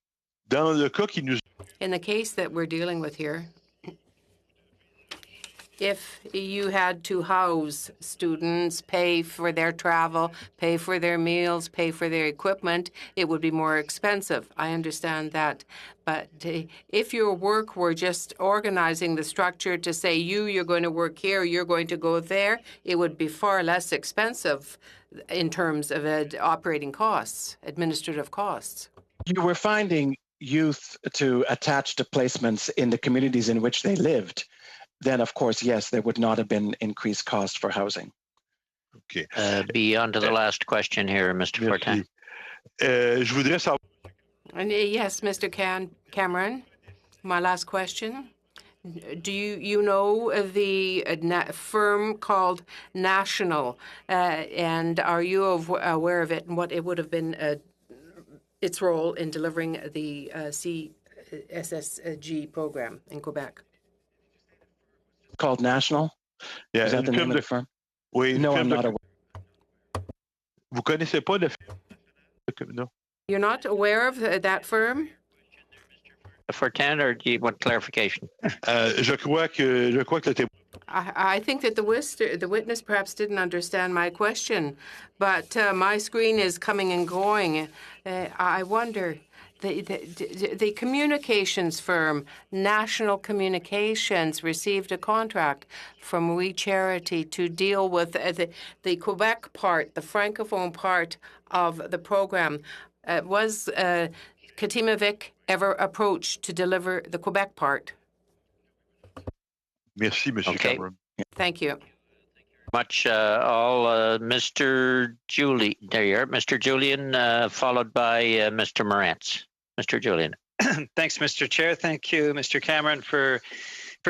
Dans le cas qui nous... In the case that we're dealing with here, if you had to house students, pay for their travel, pay for their meals, pay for their equipment, it would be more expensive. I understand that. But if your work were just organizing the structure to say, you're going to work here, you're going to go there, it would be far less expensive in terms of operating costs, administrative costs. You were finding youth to attach to placements in the communities in which they lived. Then, of course, yes, there would not have been increased cost for housing. Okay. Be on to the last question here, Mr. Fortin. Je voudrais savoir. Yes, Mr. Cameron, my last question. Do you know the firm called National, and are you aware of it and what it would have been its role in delivering the CSSG program in Quebec? Called National? Yeah, is that the name of the firm? Oui, no, I'm not aware. Vous connaissez pas le... No. You're not aware of that firm? Fortin, or do you want clarification? Je crois que le I think that the witness perhaps didn't understand my question, but my screen is coming and going. I wonder, the communications firm, National Communications, received a contract from We Charity to deal with the Quebec part, the Francophone part of the program. Was Katimavik ever approached to deliver the Quebec part? Merci, Monsieur Cameron. Thank you. Much Mr. Julie, there you are, Mr. Julian, followed by Mr. Morantz. Mr. Julian. Thanks, Mr. Chair. Thank you, Mr. Cameron, for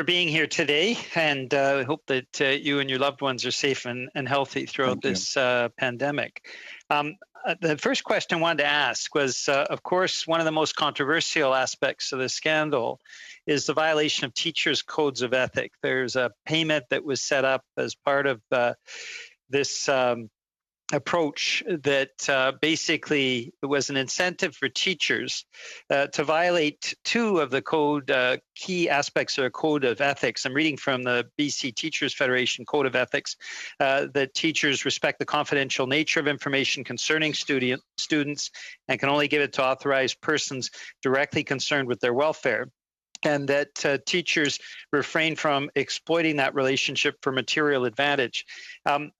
being here today. And I hope that you and your loved ones are safe and healthy throughout this pandemic. The first question I wanted to ask was, of course, one of the most controversial aspects of the scandal is the violation of teachers' codes of ethic. There's a payment that was set up as part of this approach that basically was an incentive for teachers to violate two of the code key aspects of a code of ethics. I'm reading from the BC Teachers Federation Code of Ethics that teachers respect the confidential nature of information concerning students and can only give it to authorized persons directly concerned with their welfare. and that teachers refrain from exploiting that relationship for material advantage.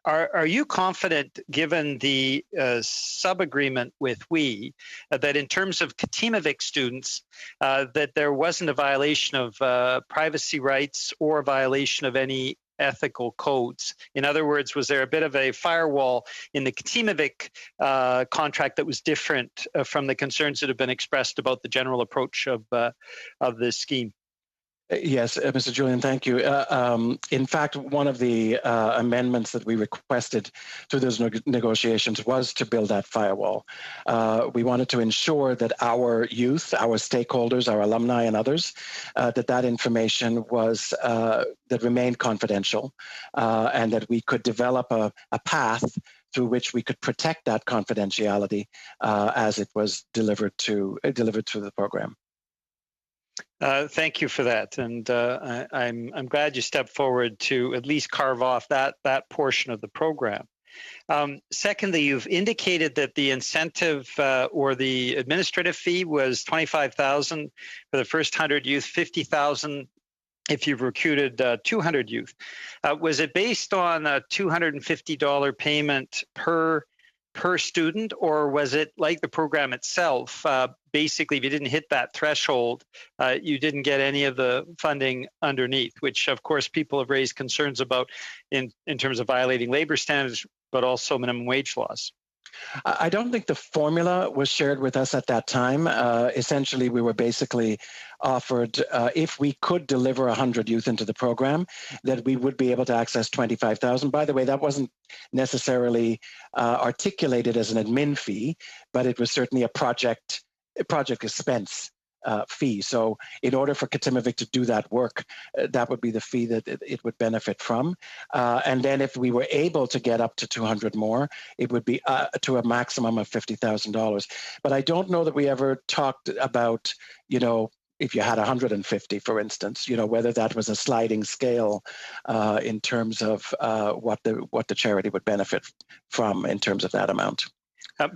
Are you confident, given the sub-agreement with WE, that in terms of Katimavik students, that there wasn't a violation of privacy rights or a violation of any ethical codes? In other words, was there a bit of a firewall in the Katimavik contract that was different from the concerns that have been expressed about the general approach of this scheme? Yes, Mr. Julian, thank you. In fact, one of the amendments that we requested through those negotiations was to build that firewall. We wanted to ensure that our youth, our stakeholders, our alumni and others, that information was that remained confidential, and that we could develop a path through which we could protect that confidentiality as it was delivered through the program. Thank you for that, and I'm glad you stepped forward to at least carve off that portion of the program. Secondly, you've indicated that the incentive or the administrative fee was $25,000 for the first 100 youth, $50,000 if you've recruited 200 youth. Was it based on a $250 payment per student, or was it like the program itself? Basically, if you didn't hit that threshold, you didn't get any of the funding underneath, which of course people have raised concerns about in terms of violating labor standards, but also minimum wage laws. I don't think the formula was shared with us at that time. Essentially, we were basically offered, if we could deliver 100 youth into the program, that we would be able to access $25,000. By the way, that wasn't necessarily articulated as an admin fee, but it was certainly a project expense fee. So in order for Katimavik to do that work, that would be the fee that it would benefit from. And then if we were able to get up to 200 more, it would be to a maximum of $50,000. But I don't know that we ever talked about, if you had 150, for instance, whether that was a sliding scale in terms of what the charity would benefit from in terms of that amount.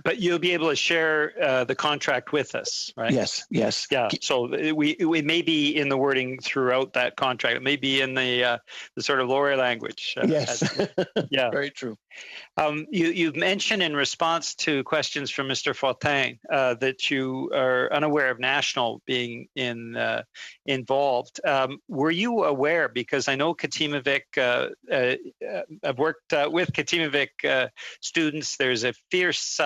But you'll be able to share the contract with us, right? Yes. Yeah. So we may be in the wording throughout that contract. It may be in the sort of lawyer language. Yes. Yeah. Very true. You've mentioned in response to questions from Mr. Fortin that you are unaware of National being involved. Were you aware? Because I know Katimavik, I've worked with Katimavik students. There's a fierce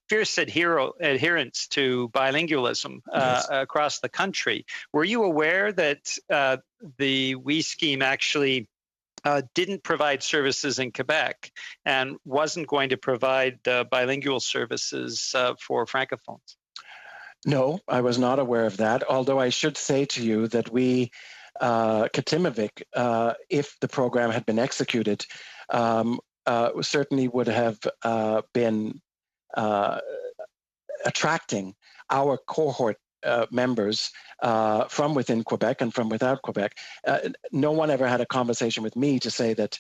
adherence to bilingualism across the country. Were you aware that the WE scheme actually didn't provide services in Quebec and wasn't going to provide bilingual services for francophones? No, I was not aware of that. Although I should say to you that we, Katimavik, if the program had been executed, certainly would have been attracting our cohort members from within Quebec and from without Quebec. No one ever had a conversation with me to say that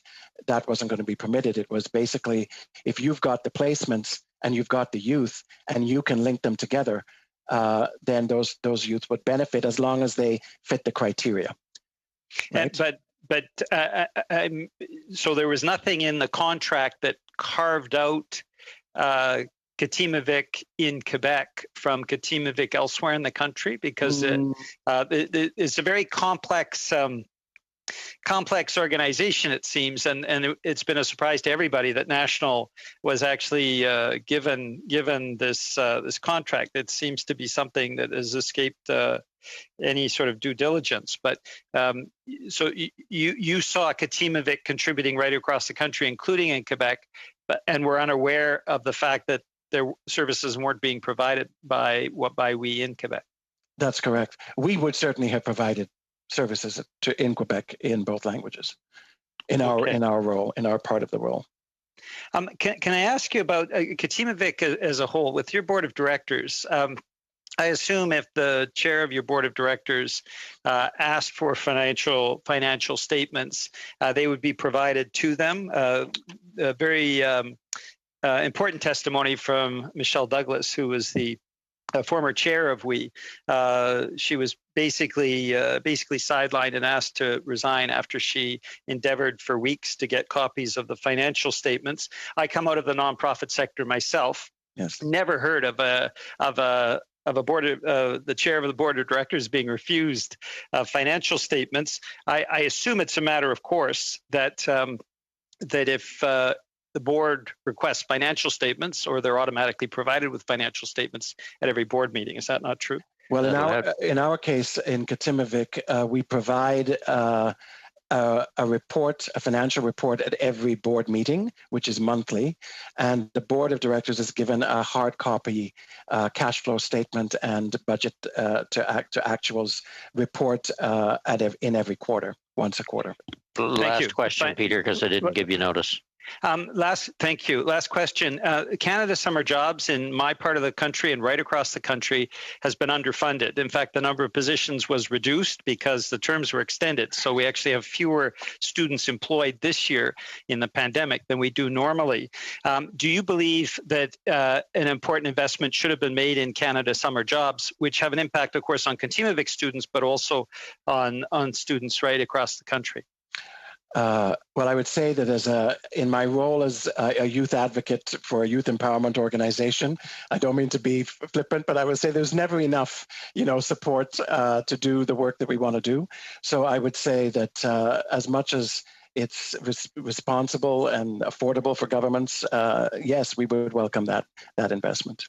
wasn't going to be permitted. It was basically, if you've got the placements and you've got the youth and you can link them together, then those youth would benefit as long as they fit the criteria. Right? But so there was nothing in the contract that carved out Katimavik in Quebec from Katimavik elsewhere in the country, because it's a very complex organization, it seems, and it's been a surprise to everybody that National was actually given this contract. It seems to be something that has escaped any sort of due diligence. But so you saw Katimavik contributing right across the country, including in Quebec, and were unaware of the fact that their services weren't being provided by WE in Quebec. That's correct. We would certainly have provided services in Quebec in both languages, in our role, in our part of the role. Can I ask you about Katimavik as a whole, with your board of directors? I assume if the chair of your board of directors asked for financial statements, they would be provided to them. A very important testimony from Michelle Douglas, who was the former chair of WE. She was basically sidelined and asked to resign after she endeavored for weeks to get copies of the financial statements. I come out of the nonprofit sector myself. Yes. Never heard of a board of the chair of the board of directors being refused financial statements. I assume it's a matter of course that if the board requests financial statements, or they're automatically provided with financial statements at every board meeting. Is that not true? Well, in our case in Katimavik, we provide a report, a financial report at every board meeting, which is monthly, and the board of directors is given a hard copy cash flow statement and budget to actuals report in every quarter, once a quarter. Last question, Peter, because I didn't give you notice. Thank you. Last question. Canada Summer Jobs in my part of the country and right across the country has been underfunded. In fact, the number of positions was reduced because the terms were extended. So we actually have fewer students employed this year in the pandemic than we do normally. Do you believe that an important investment should have been made in Canada Summer Jobs, which have an impact, of course, on Katimavik students, but also on students right across the country? Well, I would say that in my role as a youth advocate for a youth empowerment organization, I don't mean to be flippant, but I would say there's never enough, support to do the work that we want to do. So I would say that as much as it's responsible and affordable for governments, yes, we would welcome that investment.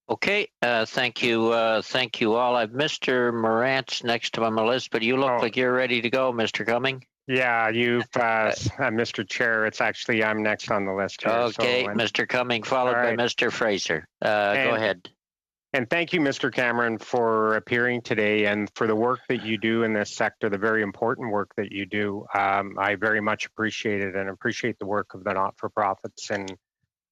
Okay, thank you all. I've Mr. Morant's next to my list, but you look like you're ready to go, Mr. Cumming. Yeah, Mr. Chair, it's actually I'm next on the list here. Okay, Mr. Cumming, followed by Mr. Fraser. Go ahead. And thank you, Mr. Cameron, for appearing today and for the work that you do in this sector, the very important work that you do. I very much appreciate it and appreciate the work of the not-for-profits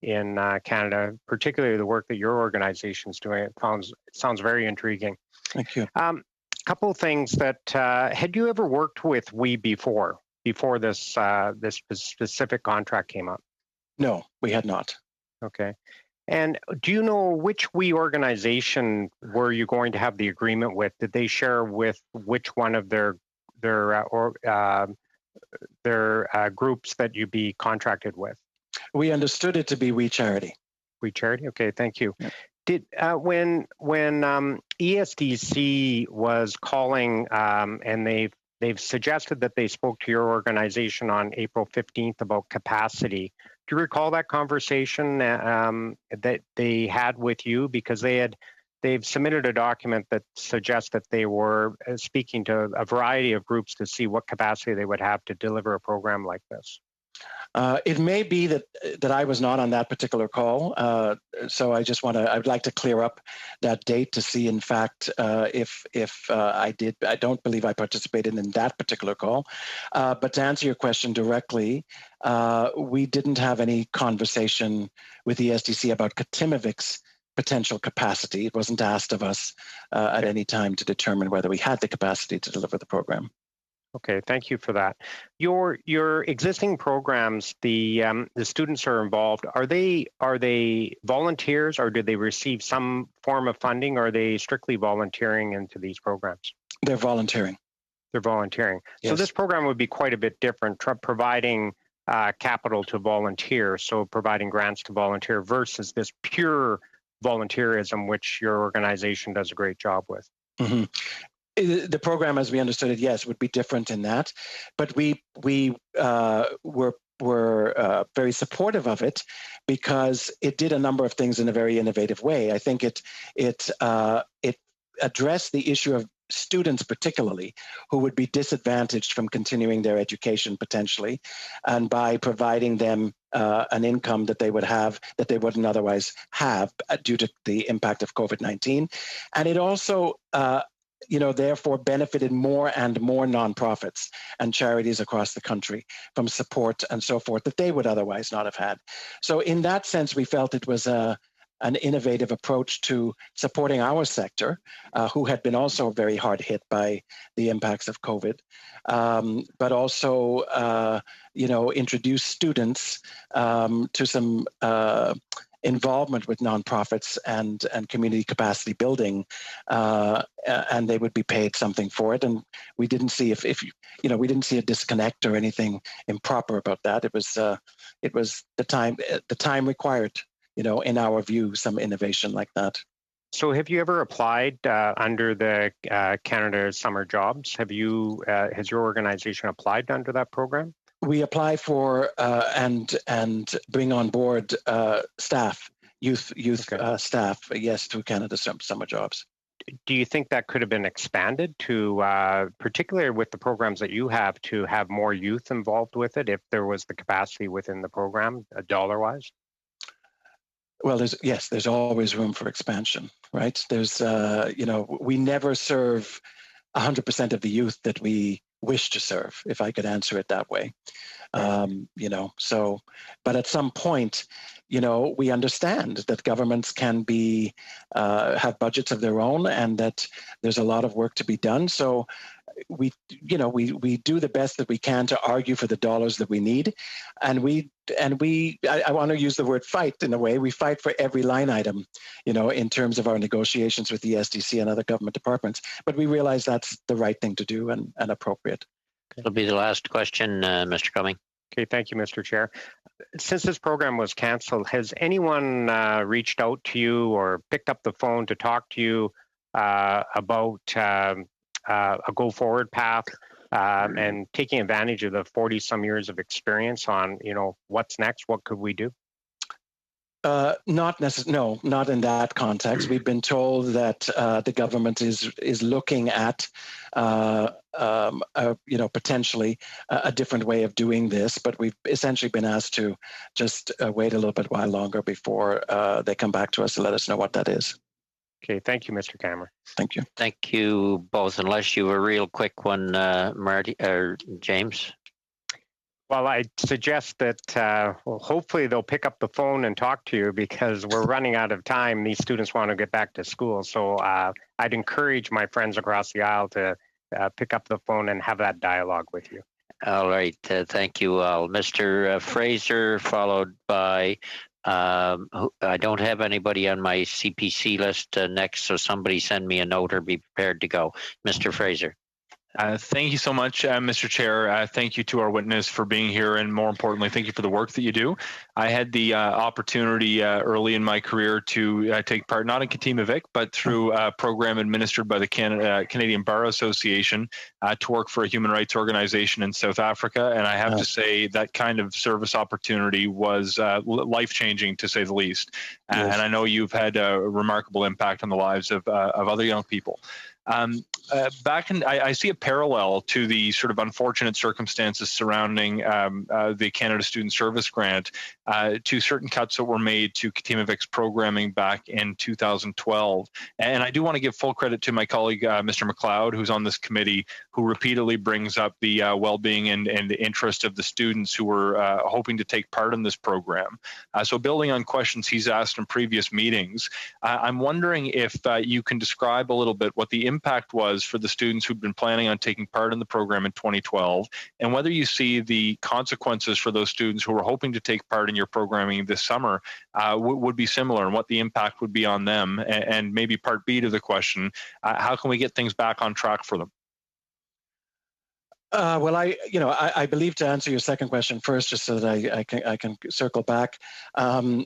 in Canada, particularly the work that your organization is doing. It sounds very intriguing. Thank you. Couple of things that had you ever worked with WE before this this specific contract came up? No, we had not. Okay. And do you know which WE organization were you going to have the agreement with? Did they share with which one of their groups that you'd be contracted with? We understood it to be WE Charity. WE Charity. Okay, thank you. Yeah. Did when ESDC was calling and they've suggested that they spoke to your organization on April 15th about capacity. Do you recall that conversation that they had with you? Because they've submitted a document that suggests that they were speaking to a variety of groups to see what capacity they would have to deliver a program like this. It may be that I was not on that particular call, so I would like to clear up that date to see, in fact, if I did. I don't believe I participated in that particular call. But to answer your question directly, we didn't have any conversation with the SDC about Katimovik's potential capacity. It wasn't asked of us at any time to determine whether we had the capacity to deliver the program. Okay, thank you for that. Your existing programs, the students are involved. Are they volunteers, or do they receive some form of funding? Or are they strictly volunteering into these programs? They're volunteering. They're volunteering. Yes. So this program would be quite a bit different, providing capital to volunteer, so providing grants to volunteer versus this pure volunteerism, which your organization does a great job with. Mm-hmm. The program, as we understood it, yes, would be different in that, but we were very supportive of it because it did a number of things in a very innovative way. I think it addressed the issue of students, particularly, who would be disadvantaged from continuing their education potentially, and by providing them an income that they would have that they wouldn't otherwise have due to the impact of COVID-19, and it also therefore benefited more and more nonprofits and charities across the country from support and so forth that they would otherwise not have had. So in that sense, we felt it was an innovative approach to supporting our sector, who had been also very hard hit by the impacts of COVID, but also, introduce students to some involvement with nonprofits and community capacity building, and they would be paid something for it. And we didn't see we didn't see a disconnect or anything improper about that. It was the time required, in our view, some innovation like that. So have you ever applied under the Canada Summer Jobs? Has your organization applied under that program? We apply for and bring on board staff, youth okay. Staff, yes, through Canada Summer Jobs. Do you think that could have been expanded to, particularly with the programs that you have, to have more youth involved with it if there was the capacity within the program, dollar-wise? Well, there's always room for expansion, right? There's, we never serve 100% of the youth that we wish to serve, if I could answer it that way. But at some point, we understand that governments can have budgets of their own and that there's a lot of work to be done. So we do the best that we can to argue for the dollars that we need. And I want to use the word fight in a way. We fight for every line item, in terms of our negotiations with the SDC and other government departments. But we realize that's the right thing to do and appropriate. That'll be the last question, Mr. Cumming. Okay, thank you, Mr. Chair. Since this program was canceled, has anyone reached out to you or picked up the phone to talk to you about a go-forward path and taking advantage of the 40-some years of experience on, what's next? What could we do? Not in that context. We've been told that the government is looking at, potentially a different way of doing this, but we've essentially been asked to just wait a little bit while longer before they come back to us to let us know what that is. Okay, thank you, Mr. Cameron. Thank you. Thank you both. Unless you have a real quick one, Marty or James. Well, I suggest that hopefully they'll pick up the phone and talk to you because we're running out of time. These students want to get back to school. So I'd encourage my friends across the aisle to pick up the phone and have that dialogue with you. All right. Thank you all. Mr. Fraser, followed by, I don't have anybody on my CPC list next, so somebody send me a note or be prepared to go. Mr. Fraser. Thank you so much, Mr. Chair. Thank you to our witness for being here, and more importantly, thank you for the work that you do. I had the opportunity early in my career to take part, not in Katimavik, but through a program administered by the Canadian Bar Association to work for a human rights organization in South Africa. And I have to say that kind of service opportunity was life-changing, to say the least. Yes. And I know you've had a remarkable impact on the lives of other young people. I see a parallel to the sort of unfortunate circumstances surrounding the Canada Student Service Grant to certain cuts that were made to Katimavik's programming back in 2012. And I do want to give full credit to my colleague, Mr. McLeod, who's on this committee, who repeatedly brings up the well-being and the interest of the students who were hoping to take part in this program. So building on questions he's asked in previous meetings, I'm wondering if you can describe a little bit what the impact was for the students who've been planning on taking part in the program in 2012, and whether you see the consequences for those students who are hoping to take part in your programming this summer would be similar, and what the impact would be on them. And maybe part B to the question, how can we get things back on track for them? Well, I believe, to answer your second question first, just so that I can circle back. I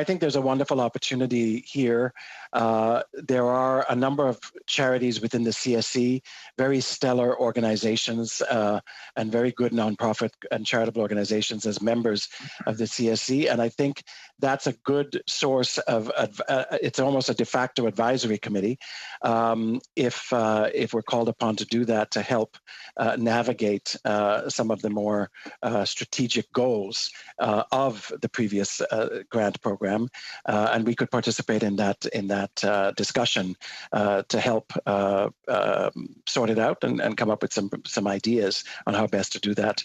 think there's a wonderful opportunity here. There are a number of charities within the CSC, very stellar organizations and very good nonprofit and charitable organizations as members of the CSC. And I think that's a good source of, it's almost a de facto advisory committee if we're called upon to do that, to help navigate some of the more strategic goals of the previous grant program, and we could participate in that discussion to help sort it out and come up with some ideas on how best to do that.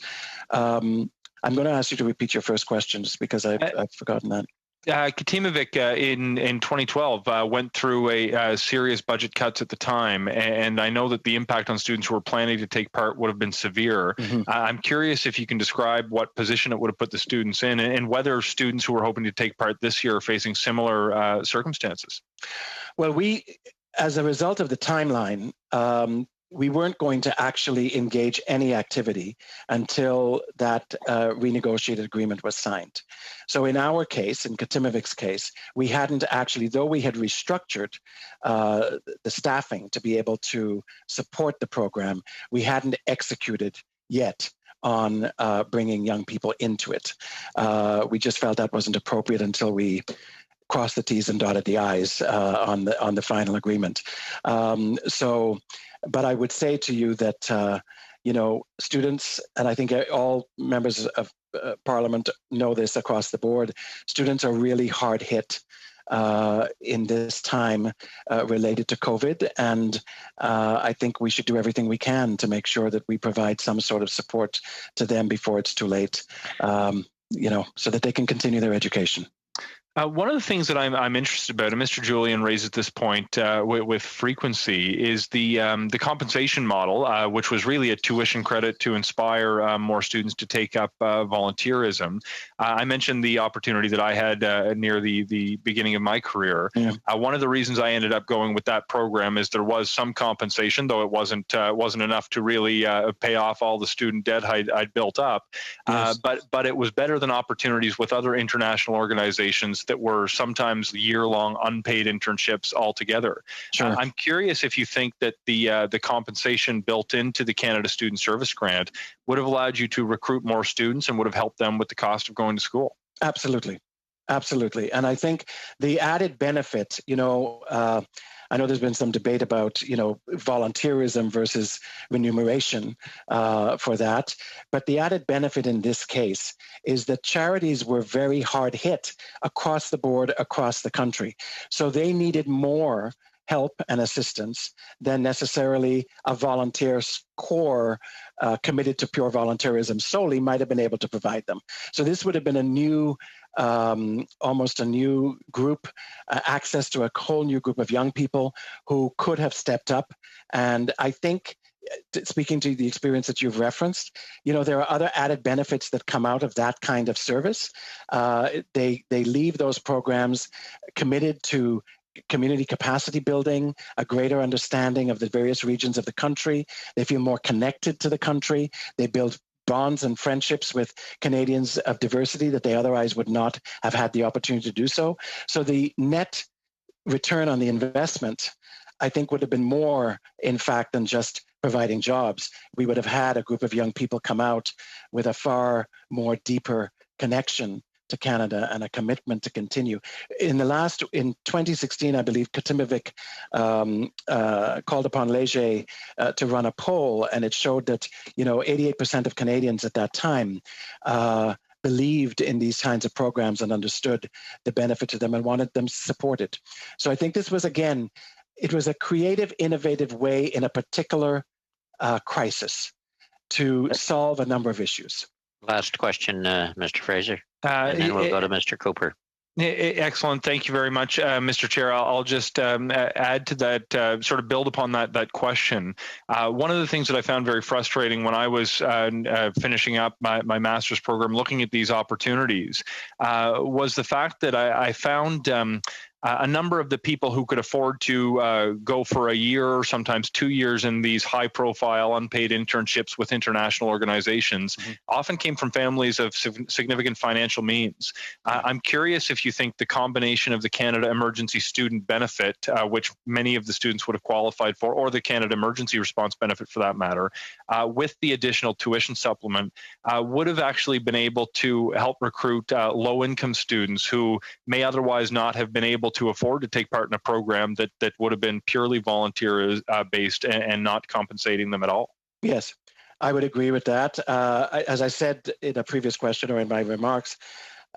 I'm going to ask you to repeat your first question, just because I've forgotten that. Katimavik in 2012 went through a serious budget cuts at the time, and I know that the impact on students who were planning to take part would have been severe. I'm curious if you can describe what position it would have put the students in, and whether students who were hoping to take part this year are facing similar circumstances. Well, as a result of the timeline, we weren't going to actually engage any activity until that renegotiated agreement was signed. So in our case, in Katimovik's case, we hadn't actually, though we had restructured the staffing to be able to support the program, we hadn't executed yet on bringing young people into it. We just felt that wasn't appropriate until we crossed the T's and dotted the I's on the final agreement. But I would say to you that, students, and I think all members of Parliament know this across the board, students are really hard hit in this time related to COVID. And I think we should do everything we can to make sure that we provide some sort of support to them before it's too late, so that they can continue their education. One of the things that I'm interested about, and Mr. Julian raises this point with frequency, is the compensation model, which was really a tuition credit to inspire more students to take up volunteerism. I mentioned the opportunity that I had near the beginning of my career. Yeah. One of the reasons I ended up going with that program is there was some compensation, though it wasn't enough to really pay off all the student debt I'd built up. Yes. But it was better than opportunities with other international organizations that were sometimes year-long unpaid internships altogether. Sure. I'm curious if you think that the compensation built into the Canada Student Service Grant would have allowed you to recruit more students and would have helped them with the cost of going to school. Absolutely. Absolutely. And I think the added benefit, I know there's been some debate about, volunteerism versus remuneration for that. But the added benefit in this case is that charities were very hard hit across the board, across the country. So they needed more help and assistance than necessarily a volunteer core committed to pure volunteerism solely might have been able to provide them. So this would have been a new, almost a new group, access to a whole new group of young people who could have stepped up. And I think, speaking to the experience that you've referenced, there are other added benefits that come out of that kind of service. They leave those programs committed to community capacity building, a greater understanding of the various regions of the country. They feel more connected to the country. They build bonds and friendships with Canadians of diversity that they otherwise would not have had the opportunity to do so. So the net return on the investment, I think, would have been more, in fact, than just providing jobs. We would have had a group of young people come out with a far more deeper connection to Canada and a commitment to continue. In 2016, I believe, Katimavik called upon Leger to run a poll, and it showed that 88% of Canadians at that time believed in these kinds of programs and understood the benefit to them and wanted them supported. So I think this was, again, it was a creative, innovative way in a particular crisis to solve a number of issues. Last question, Mr. Fraser, and then we'll go to Mr. Cooper. Excellent. Thank you very much, Mr. Chair. I'll just add to that, sort of build upon that question. One of the things that I found very frustrating when I was finishing up my master's program, looking at these opportunities, was the fact that I found a number of the people who could afford to go for a year or sometimes 2 years in these high-profile unpaid internships with international organizations often came from families of significant financial means. I'm curious if you think the combination of the Canada Emergency Student Benefit, which many of the students would have qualified for, or the Canada Emergency Response Benefit for that matter, with the additional tuition supplement, would have actually been able to help recruit low-income students who may otherwise not have been able to afford to take part in a program that would have been purely volunteer based and not compensating them at all. Yes, I would agree with that. As I said in a previous question or in my remarks,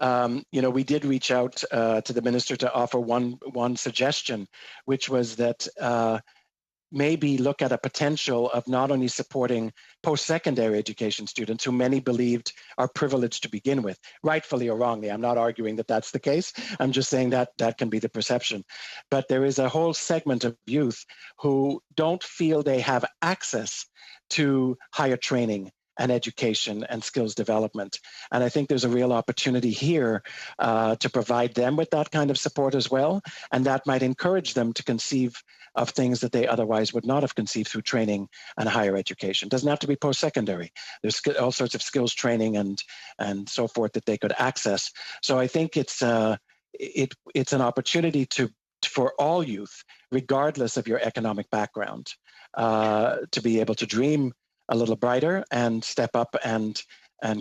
we did reach out to the minister to offer one suggestion, which was that maybe look at a potential of not only supporting post-secondary education students who many believed are privileged to begin with, rightfully or wrongly. I'm not arguing that that's the case. I'm just saying that that can be the perception. But there is a whole segment of youth who don't feel they have access to higher training and education and skills development. And I think there's a real opportunity here to provide them with that kind of support as well. And that might encourage them to conceive of things that they otherwise would not have conceived through training and higher education. It doesn't have to be post-secondary. There's all sorts of skills training and so forth that they could access. So I think it's an opportunity for all youth, regardless of your economic background, to be able to dream a little brighter and step up and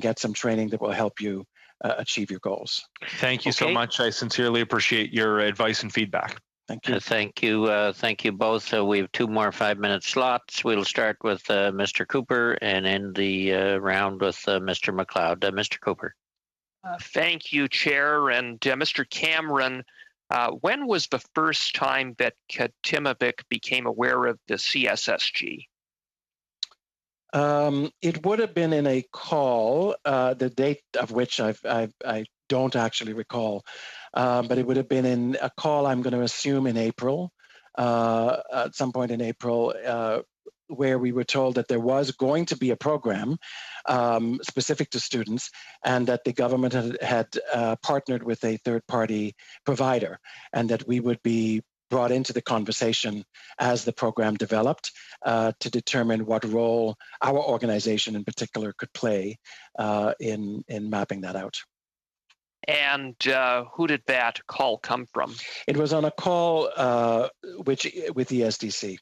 get some training that will help you achieve your goals. Thank you so much. I sincerely appreciate your advice and feedback. Thank you. Thank you both. We have 2 more 5-minute slots. We'll start with Mr. Cooper and end the round with Mr. McLeod. Mr. Cooper. Thank you, Chair. And Mr. Cameron, when was the first time that Katimavik became aware of the CSSG? It would have been in a call, the date of which I don't actually recall, but it would have been in a call, I'm going to assume in April, at some point in April, where we were told that there was going to be a program specific to students and that the government had partnered with a third-party provider and that we would be brought into the conversation as the program developed to determine what role our organization in particular could play in mapping that out. And who did that call come from? It was on a call with ESDC.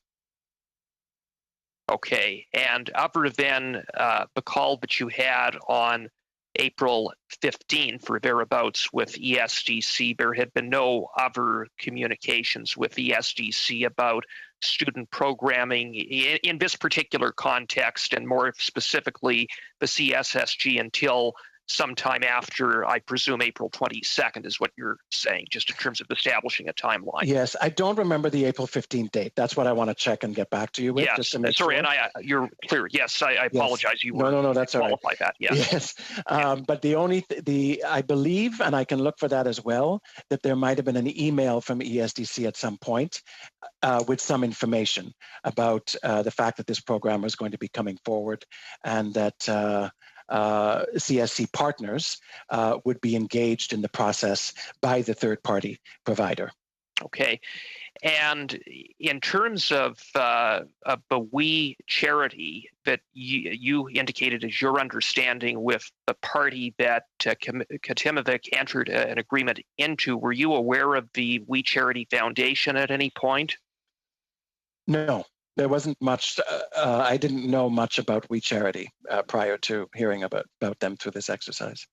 Okay, and other than the call that you had on April 15th or thereabouts with ESDC, there had been no other communications with ESDC about student programming in this particular context, and more specifically the CSSG, until sometime after, I presume, April 22nd is what you're saying, just in terms of establishing a timeline. Yes, I don't remember the April 15th date. That's what I want to check and get back to you with. Yes, just to make sorry, sure. And you're clear. Yes, I apologize. You were no, that's all right. Qualify that. Yes. Yes, but I believe, and I can look for that as well, that there might have been an email from ESDC at some point with some information about the fact that this program was going to be coming forward and that CSC partners would be engaged in the process by the third-party provider. Okay. And in terms of the We charity that you indicated as your understanding with the party that Katimavik entered an agreement into, were you aware of the We Charity Foundation at any point? No. There wasn't much. I didn't know much about We Charity prior to hearing about them through this exercise.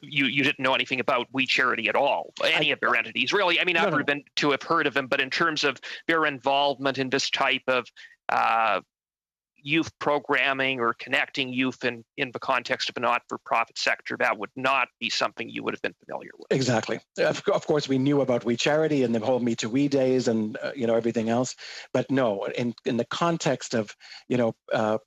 You didn't know anything about We Charity at all, any of their entities, really? I mean, other than to have heard of them, but in terms of their involvement in this type of youth programming or connecting youth in the context of a not-for-profit sector, that would not be something you would have been familiar with. Exactly. Of course, we knew about We Charity and the whole Me Too We days and everything else, but no, in the context of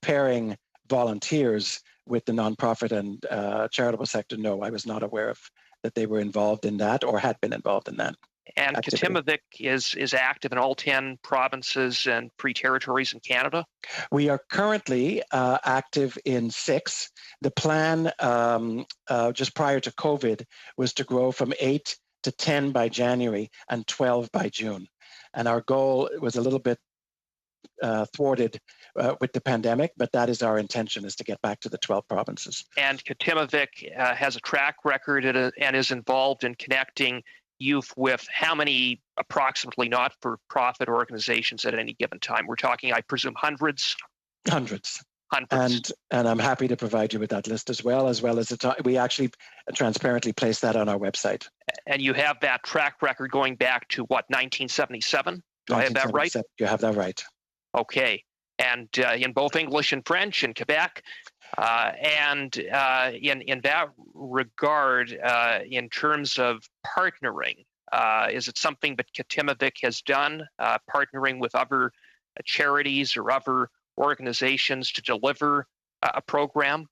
pairing volunteers with the nonprofit and charitable sector, no, I was not aware of that they were involved in that or had been involved in that. And Katimavik is active in all 10 provinces and free territories in Canada? We are currently active in 6. The plan just prior to COVID was to grow from 8 to 10 by January and 12 by June. And our goal was a little bit thwarted with the pandemic, but that is our intention, is to get back to the 12 provinces. And Katimavik has a track record and is involved in connecting youth with how many approximately not-for-profit organizations at any given time? We're talking, I presume, hundreds? Hundreds. Hundreds. And I'm happy to provide you with that list as well as we actually transparently place that on our website. And you have that track record going back to what, 1977? Do I have that right? You have that right. Okay. And in both English and French in Quebec. And in that regard, in terms of partnering Is it something that Katimavik has done, partnering with other charities or other organizations to deliver a program?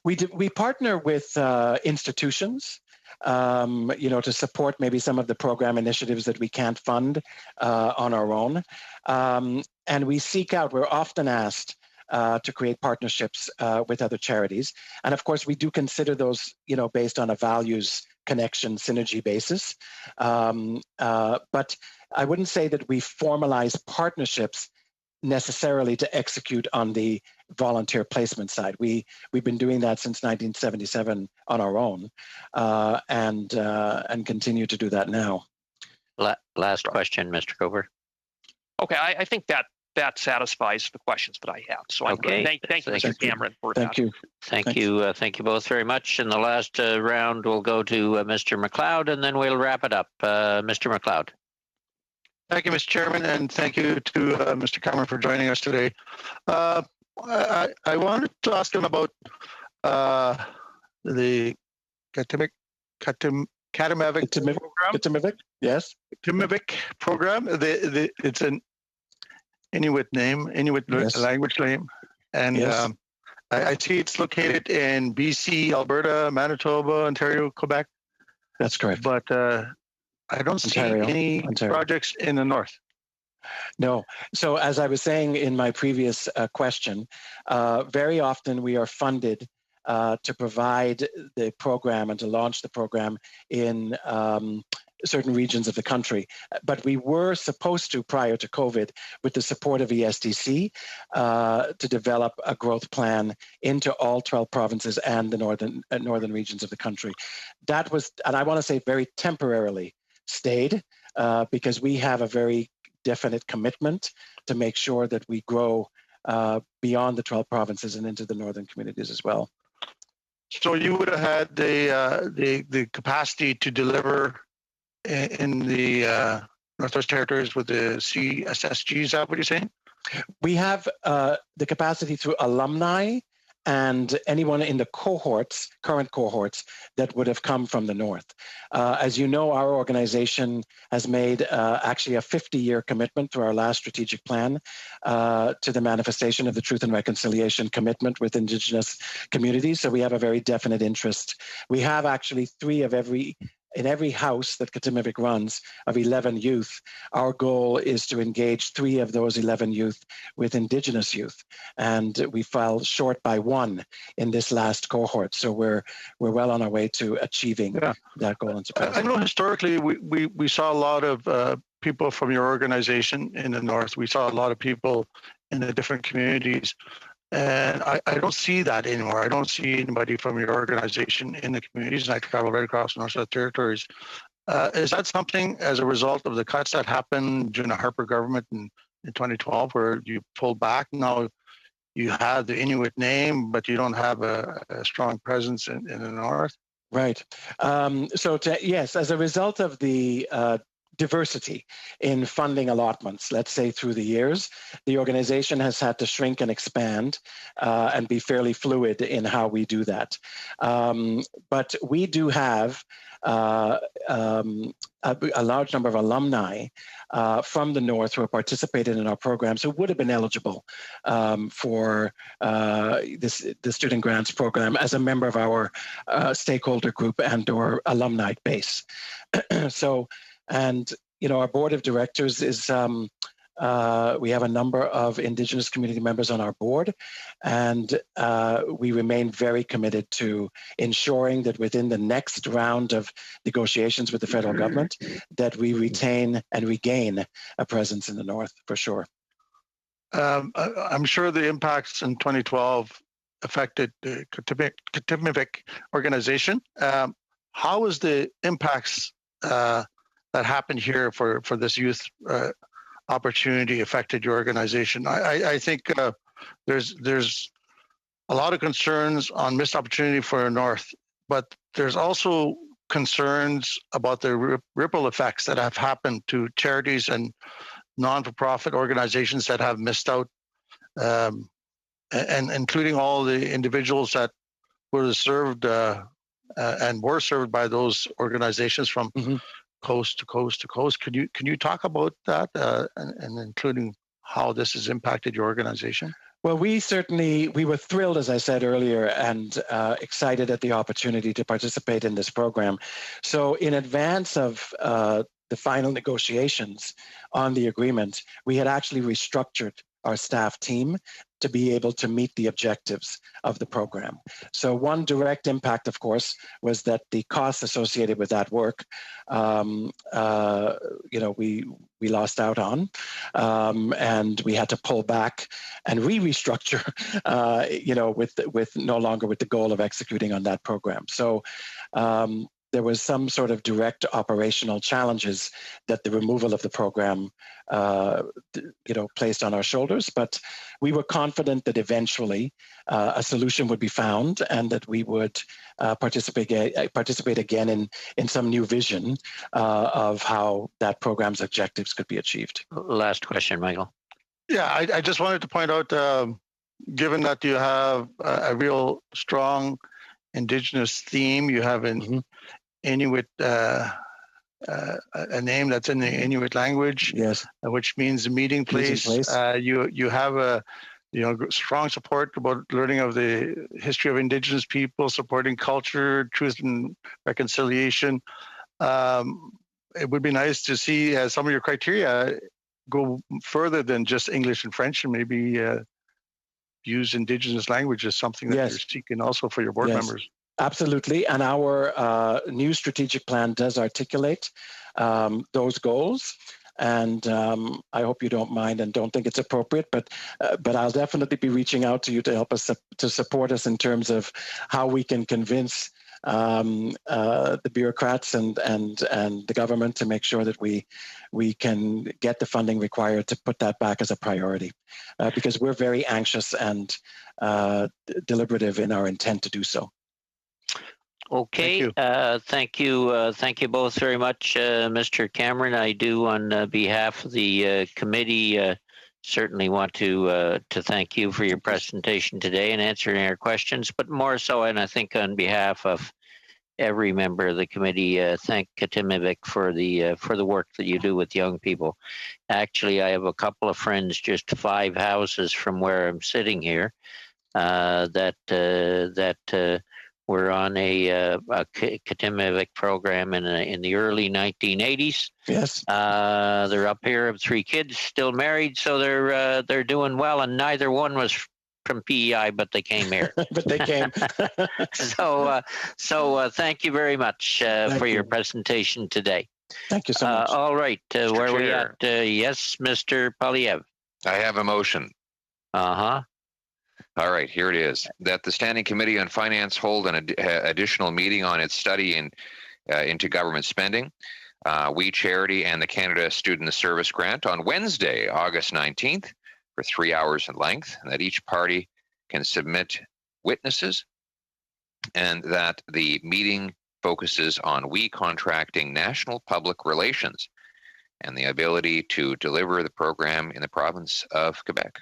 We partner with institutions, to support maybe some of the program initiatives that we can't fund on our own. And we seek out, we're often asked to create partnerships with other charities. And of course, we do consider those, based on a values connection synergy basis. But I wouldn't say that we formalize partnerships necessarily to execute on the volunteer placement side. We've been doing that since 1977 on our own, and continue to do that now. Last question, Mr. Cover. Okay, I think that satisfies the questions that I have. So okay. Thank you, Mr. Cameron, for that. Thank you. Thank you both very much. In the last round, we'll go to Mr. McLeod, and then we'll wrap it up. Mr. McLeod. Thank you, Mr. Chairman, and thank you to Mr. Cameron for joining us today. I wanted to ask him about the Katimavik program. Yes. Katimavik program. It's an Inuit name, language name, and yes. I see it's located in BC, Alberta, Manitoba, Ontario, Quebec. That's correct. But I don't see any projects in the north. No. So as I was saying in my previous question, very often we are funded to provide the program and to launch the program in certain regions of the country. But we were supposed to, prior to COVID, with the support of ESDC, to develop a growth plan into all 12 provinces and the northern regions of the country. That was, and I want to say very temporarily, stayed because we have a very definite commitment to make sure that we grow beyond the 12 provinces and into the northern communities as well. So you would have had the capacity to deliver in the Northwest Territories with the CSSG, is that what you're saying? We have the capacity through alumni and anyone in the current cohorts that would have come from the north. As you know, our organization has made actually a 50-year commitment through our last strategic plan to the manifestation of the Truth and Reconciliation commitment with Indigenous communities. So we have a very definite interest. We have actually in every house that Katimavik runs of 11 youth, our goal is to engage 3 of those 11 youth with Indigenous youth. And we fell short by 1 in this last cohort. So we're well on our way to achieving that goal and surpassing. I know historically we saw a lot of people from your organization in the north. We saw a lot of people in the different communities. And I don't see that anymore. I don't see anybody from your organization in the communities, and I travel right across the Northwest Territories. Is that something as a result of the cuts that happened during the Harper government in 2012, where you pulled back? Now you have the Inuit name, but you don't have a strong presence in the north? Right. Yes, as a result of the diversity in funding allotments, let's say through the years, the organization has had to shrink and expand and be fairly fluid in how we do that. But we do have a large number of alumni from the north who have participated in our programs who would have been eligible for the student grants program as a member of our stakeholder group and or alumni base. And, our board of directors is, we have a number of Indigenous community members on our board, and we remain very committed to ensuring that within the next round of negotiations with the federal government, that we retain and regain a presence in the north, for sure. I'm sure the impacts in 2012 affected the Katimavik organization. How is the impacts that happened here for this youth opportunity affected your organization? I think there's a lot of concerns on missed opportunity for the north, but there's also concerns about the ripple effects that have happened to charities and non-for-profit organizations that have missed out, and including all the individuals that were served and were served by those organizations from coast to coast to coast. Can you talk about that and including how this has impacted your organization? Well, we were thrilled, as I said earlier, and excited at the opportunity to participate in this program. So in advance of the final negotiations on the agreement, we had actually restructured our staff team to be able to meet the objectives of the program. So one direct impact, of course, was that the costs associated with that work, we lost out on, and we had to pull back and restructure, with no longer with the goal of executing on that program. So there was some sort of direct operational challenges that the removal of the program, placed on our shoulders. But we were confident that eventually a solution would be found and that we would participate again in some new vision of how that program's objectives could be achieved. Last question, Michael. Yeah, I just wanted to point out, given that you have a real strong Indigenous theme, you have an Inuit, a name that's in the Inuit language, yes, which means meeting place. You have a strong support about learning of the history of Indigenous people, supporting culture, truth, and reconciliation. It would be nice to see some of your criteria go further than just English and French, and maybe use Indigenous language as something that you're seeking also for your board members. Absolutely. And our new strategic plan does articulate those goals. And I hope you don't mind and don't think it's appropriate, but I'll definitely be reaching out to you to help us to support us in terms of how we can convince the bureaucrats and the government to make sure that we can get the funding required to put that back as a priority, because we're very anxious and deliberative in our intent to do so. Okay, thank you both very much, Mr. Cameron. I do, on behalf of the committee, certainly want to thank you for your presentation today and answering our questions, but more so, and I think on behalf of every member of the committee, thank Katimavik for the work that you do with young people. Actually, I have a couple of friends just 5 houses from where I'm sitting here that were on a Katimavik program in the early 1980s. Yes. They're up here, 3 kids, still married, so they're doing well, and neither one was from PEI, but they came here. But they came. So thank you very much for your presentation today. Thank you so much. All right, where are we Chair. at? Yes, Mr. Polyev. I have a motion. All right, here it is. That the Standing Committee on Finance hold an additional meeting on its study into government spending, We Charity, and the Canada Student Service Grant on Wednesday, August 19th, for 3 hours in length, and that each party can submit witnesses, and that the meeting focuses on we contracting national public relations and the ability to deliver the program in the province of Quebec.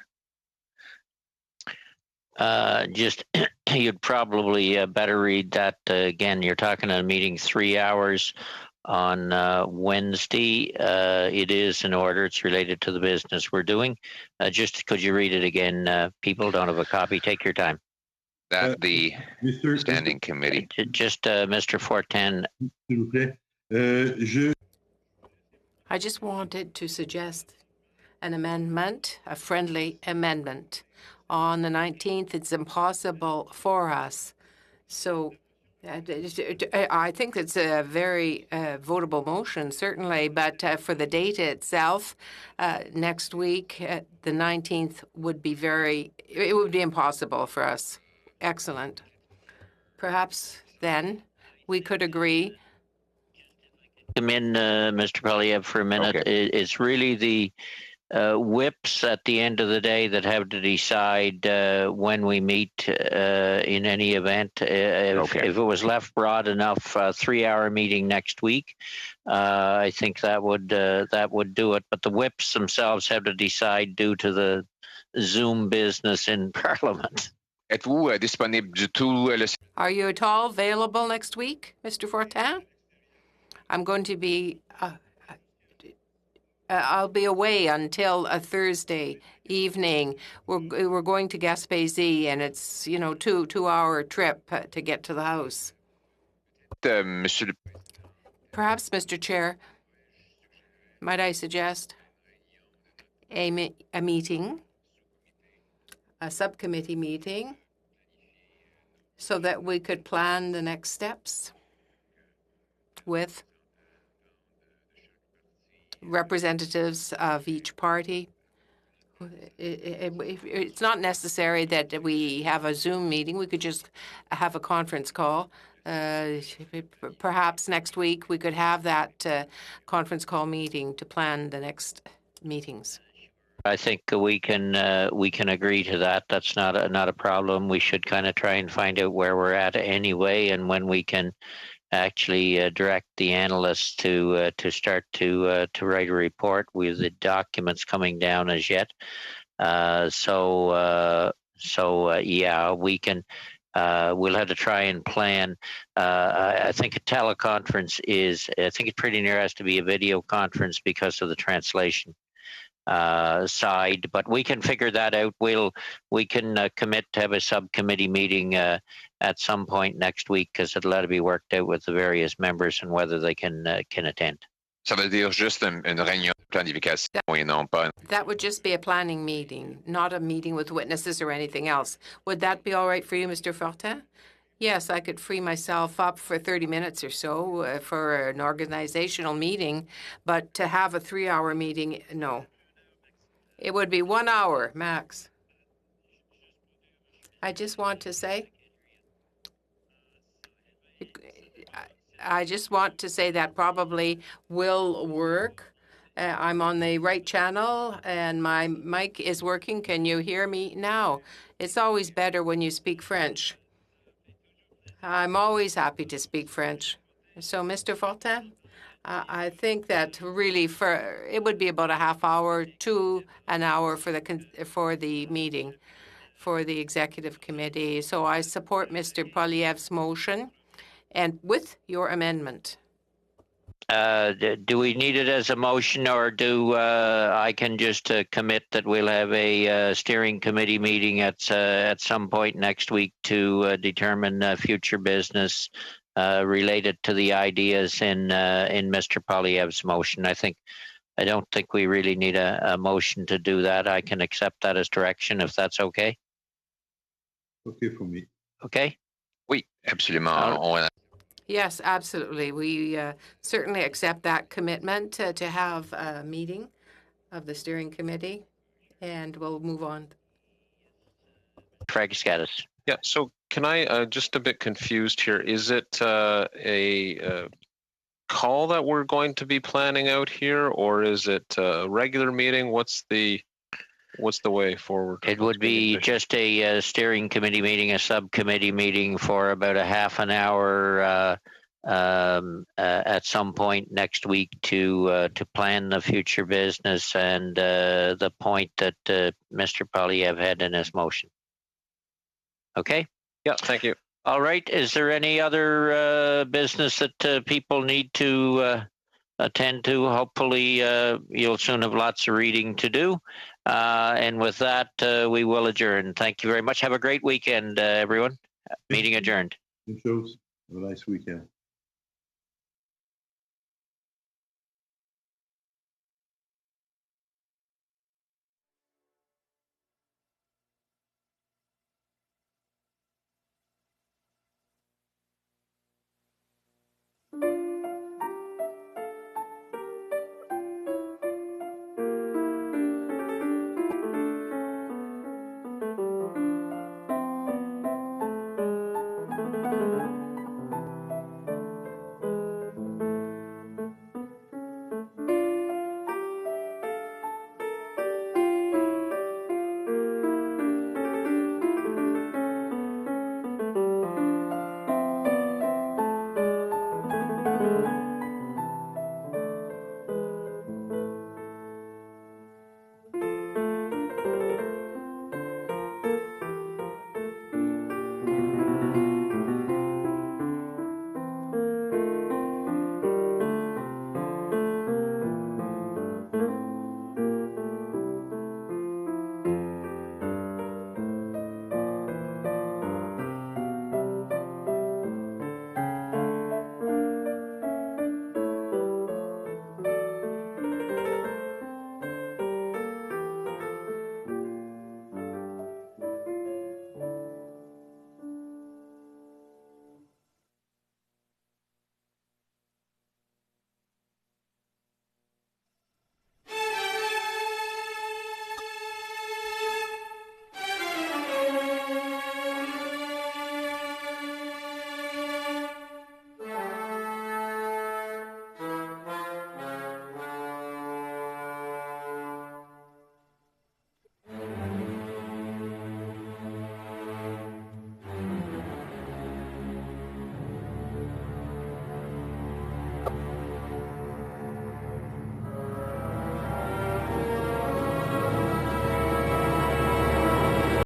You'd probably better read that again. You're talking a meeting 3 hours on Wednesday. It is in order. It's related to the business we're doing. Could you read it again? People don't have a copy. Take your time. That the Standing Committee. Just Mr. Fortin. I just wanted to suggest an amendment, a friendly amendment. On the 19th, it's impossible for us. So I think it's a very votable motion, certainly, but for the date itself, next week, the 19th would be it would be impossible for us. Excellent. Perhaps then we could agree. Come in, Mr. Polyev, for a minute. Okay. It's really the whips at the end of the day that have to decide when we meet in any event. If it was left broad enough, 3-hour meeting next week, I think that would do it. But the whips themselves have to decide due to the Zoom business in Parliament. Are you at all available next week, Mr. Fortin? I'm going to be, I'll be away until a Thursday evening. We're going to Gaspésie, and it's, you know, two-hour trip to get to the house. Perhaps, Mr. Chair, might I suggest a meeting, a subcommittee meeting, so that we could plan the next steps with representatives of each party. It's not necessary that we have a Zoom meeting. We could just have a conference call. Perhaps next week we could have that conference call meeting to plan the next meetings. I think we can agree to that. That's not a problem. We should kind of try and find out where we're at anyway, and when we can actually direct the analysts to start to write a report with the documents coming down as yet. So yeah, we can. We'll have to try and plan. I think a teleconference is. I think it pretty near has to be a video conference because of the translation side, but we can figure that out. We can commit to have a subcommittee meeting at some point next week, because it'll have to be worked out with the various members and whether they can attend. Ça veut dire juste une réunion de planification et non pas. That would just be a planning meeting, not a meeting with witnesses or anything else. Would that be all right for you, Mr. Fortin? Yes, I could free myself up for 30 minutes or so for an organizational meeting, but to have a 3-hour meeting, no. It would be 1 hour max. I just want to say that probably will work. I'm on the right channel and my mic is working. Can you hear me now? It's always better when you speak French. I'm always happy to speak French. So, Mr. Fortin, I think that really it would be about a half hour to an hour for the meeting for the executive committee. So I support Mr. Poilievre's motion and with your amendment. Do we need it as a motion, or do I can just commit that we'll have a steering committee meeting at some point next week to determine future business related to the ideas in Mr. Poilievre's motion? I don't think we really need a motion to do that. I can accept that as direction if that's okay. Okay for me. Okay. Oui, absolument. Yes, absolutely. We certainly accept that commitment to have a meeting of the steering committee, and we'll move on. Craig Scattis. Yeah, so can I, just a bit confused here, is it a call that we're going to be planning out here, or is it a regular meeting? What's the way forward? It would be just a steering committee meeting, a subcommittee meeting for about a half an hour at some point next week to plan the future business and the point that Mr. Poilievre had in his motion. Okay? Yeah, thank you. All right. Is there any other business that people need to attend to? Hopefully, you'll soon have lots of reading to do. And with that, we will adjourn. Thank you very much. Have a great weekend, everyone. Meeting adjourned. Have a nice weekend.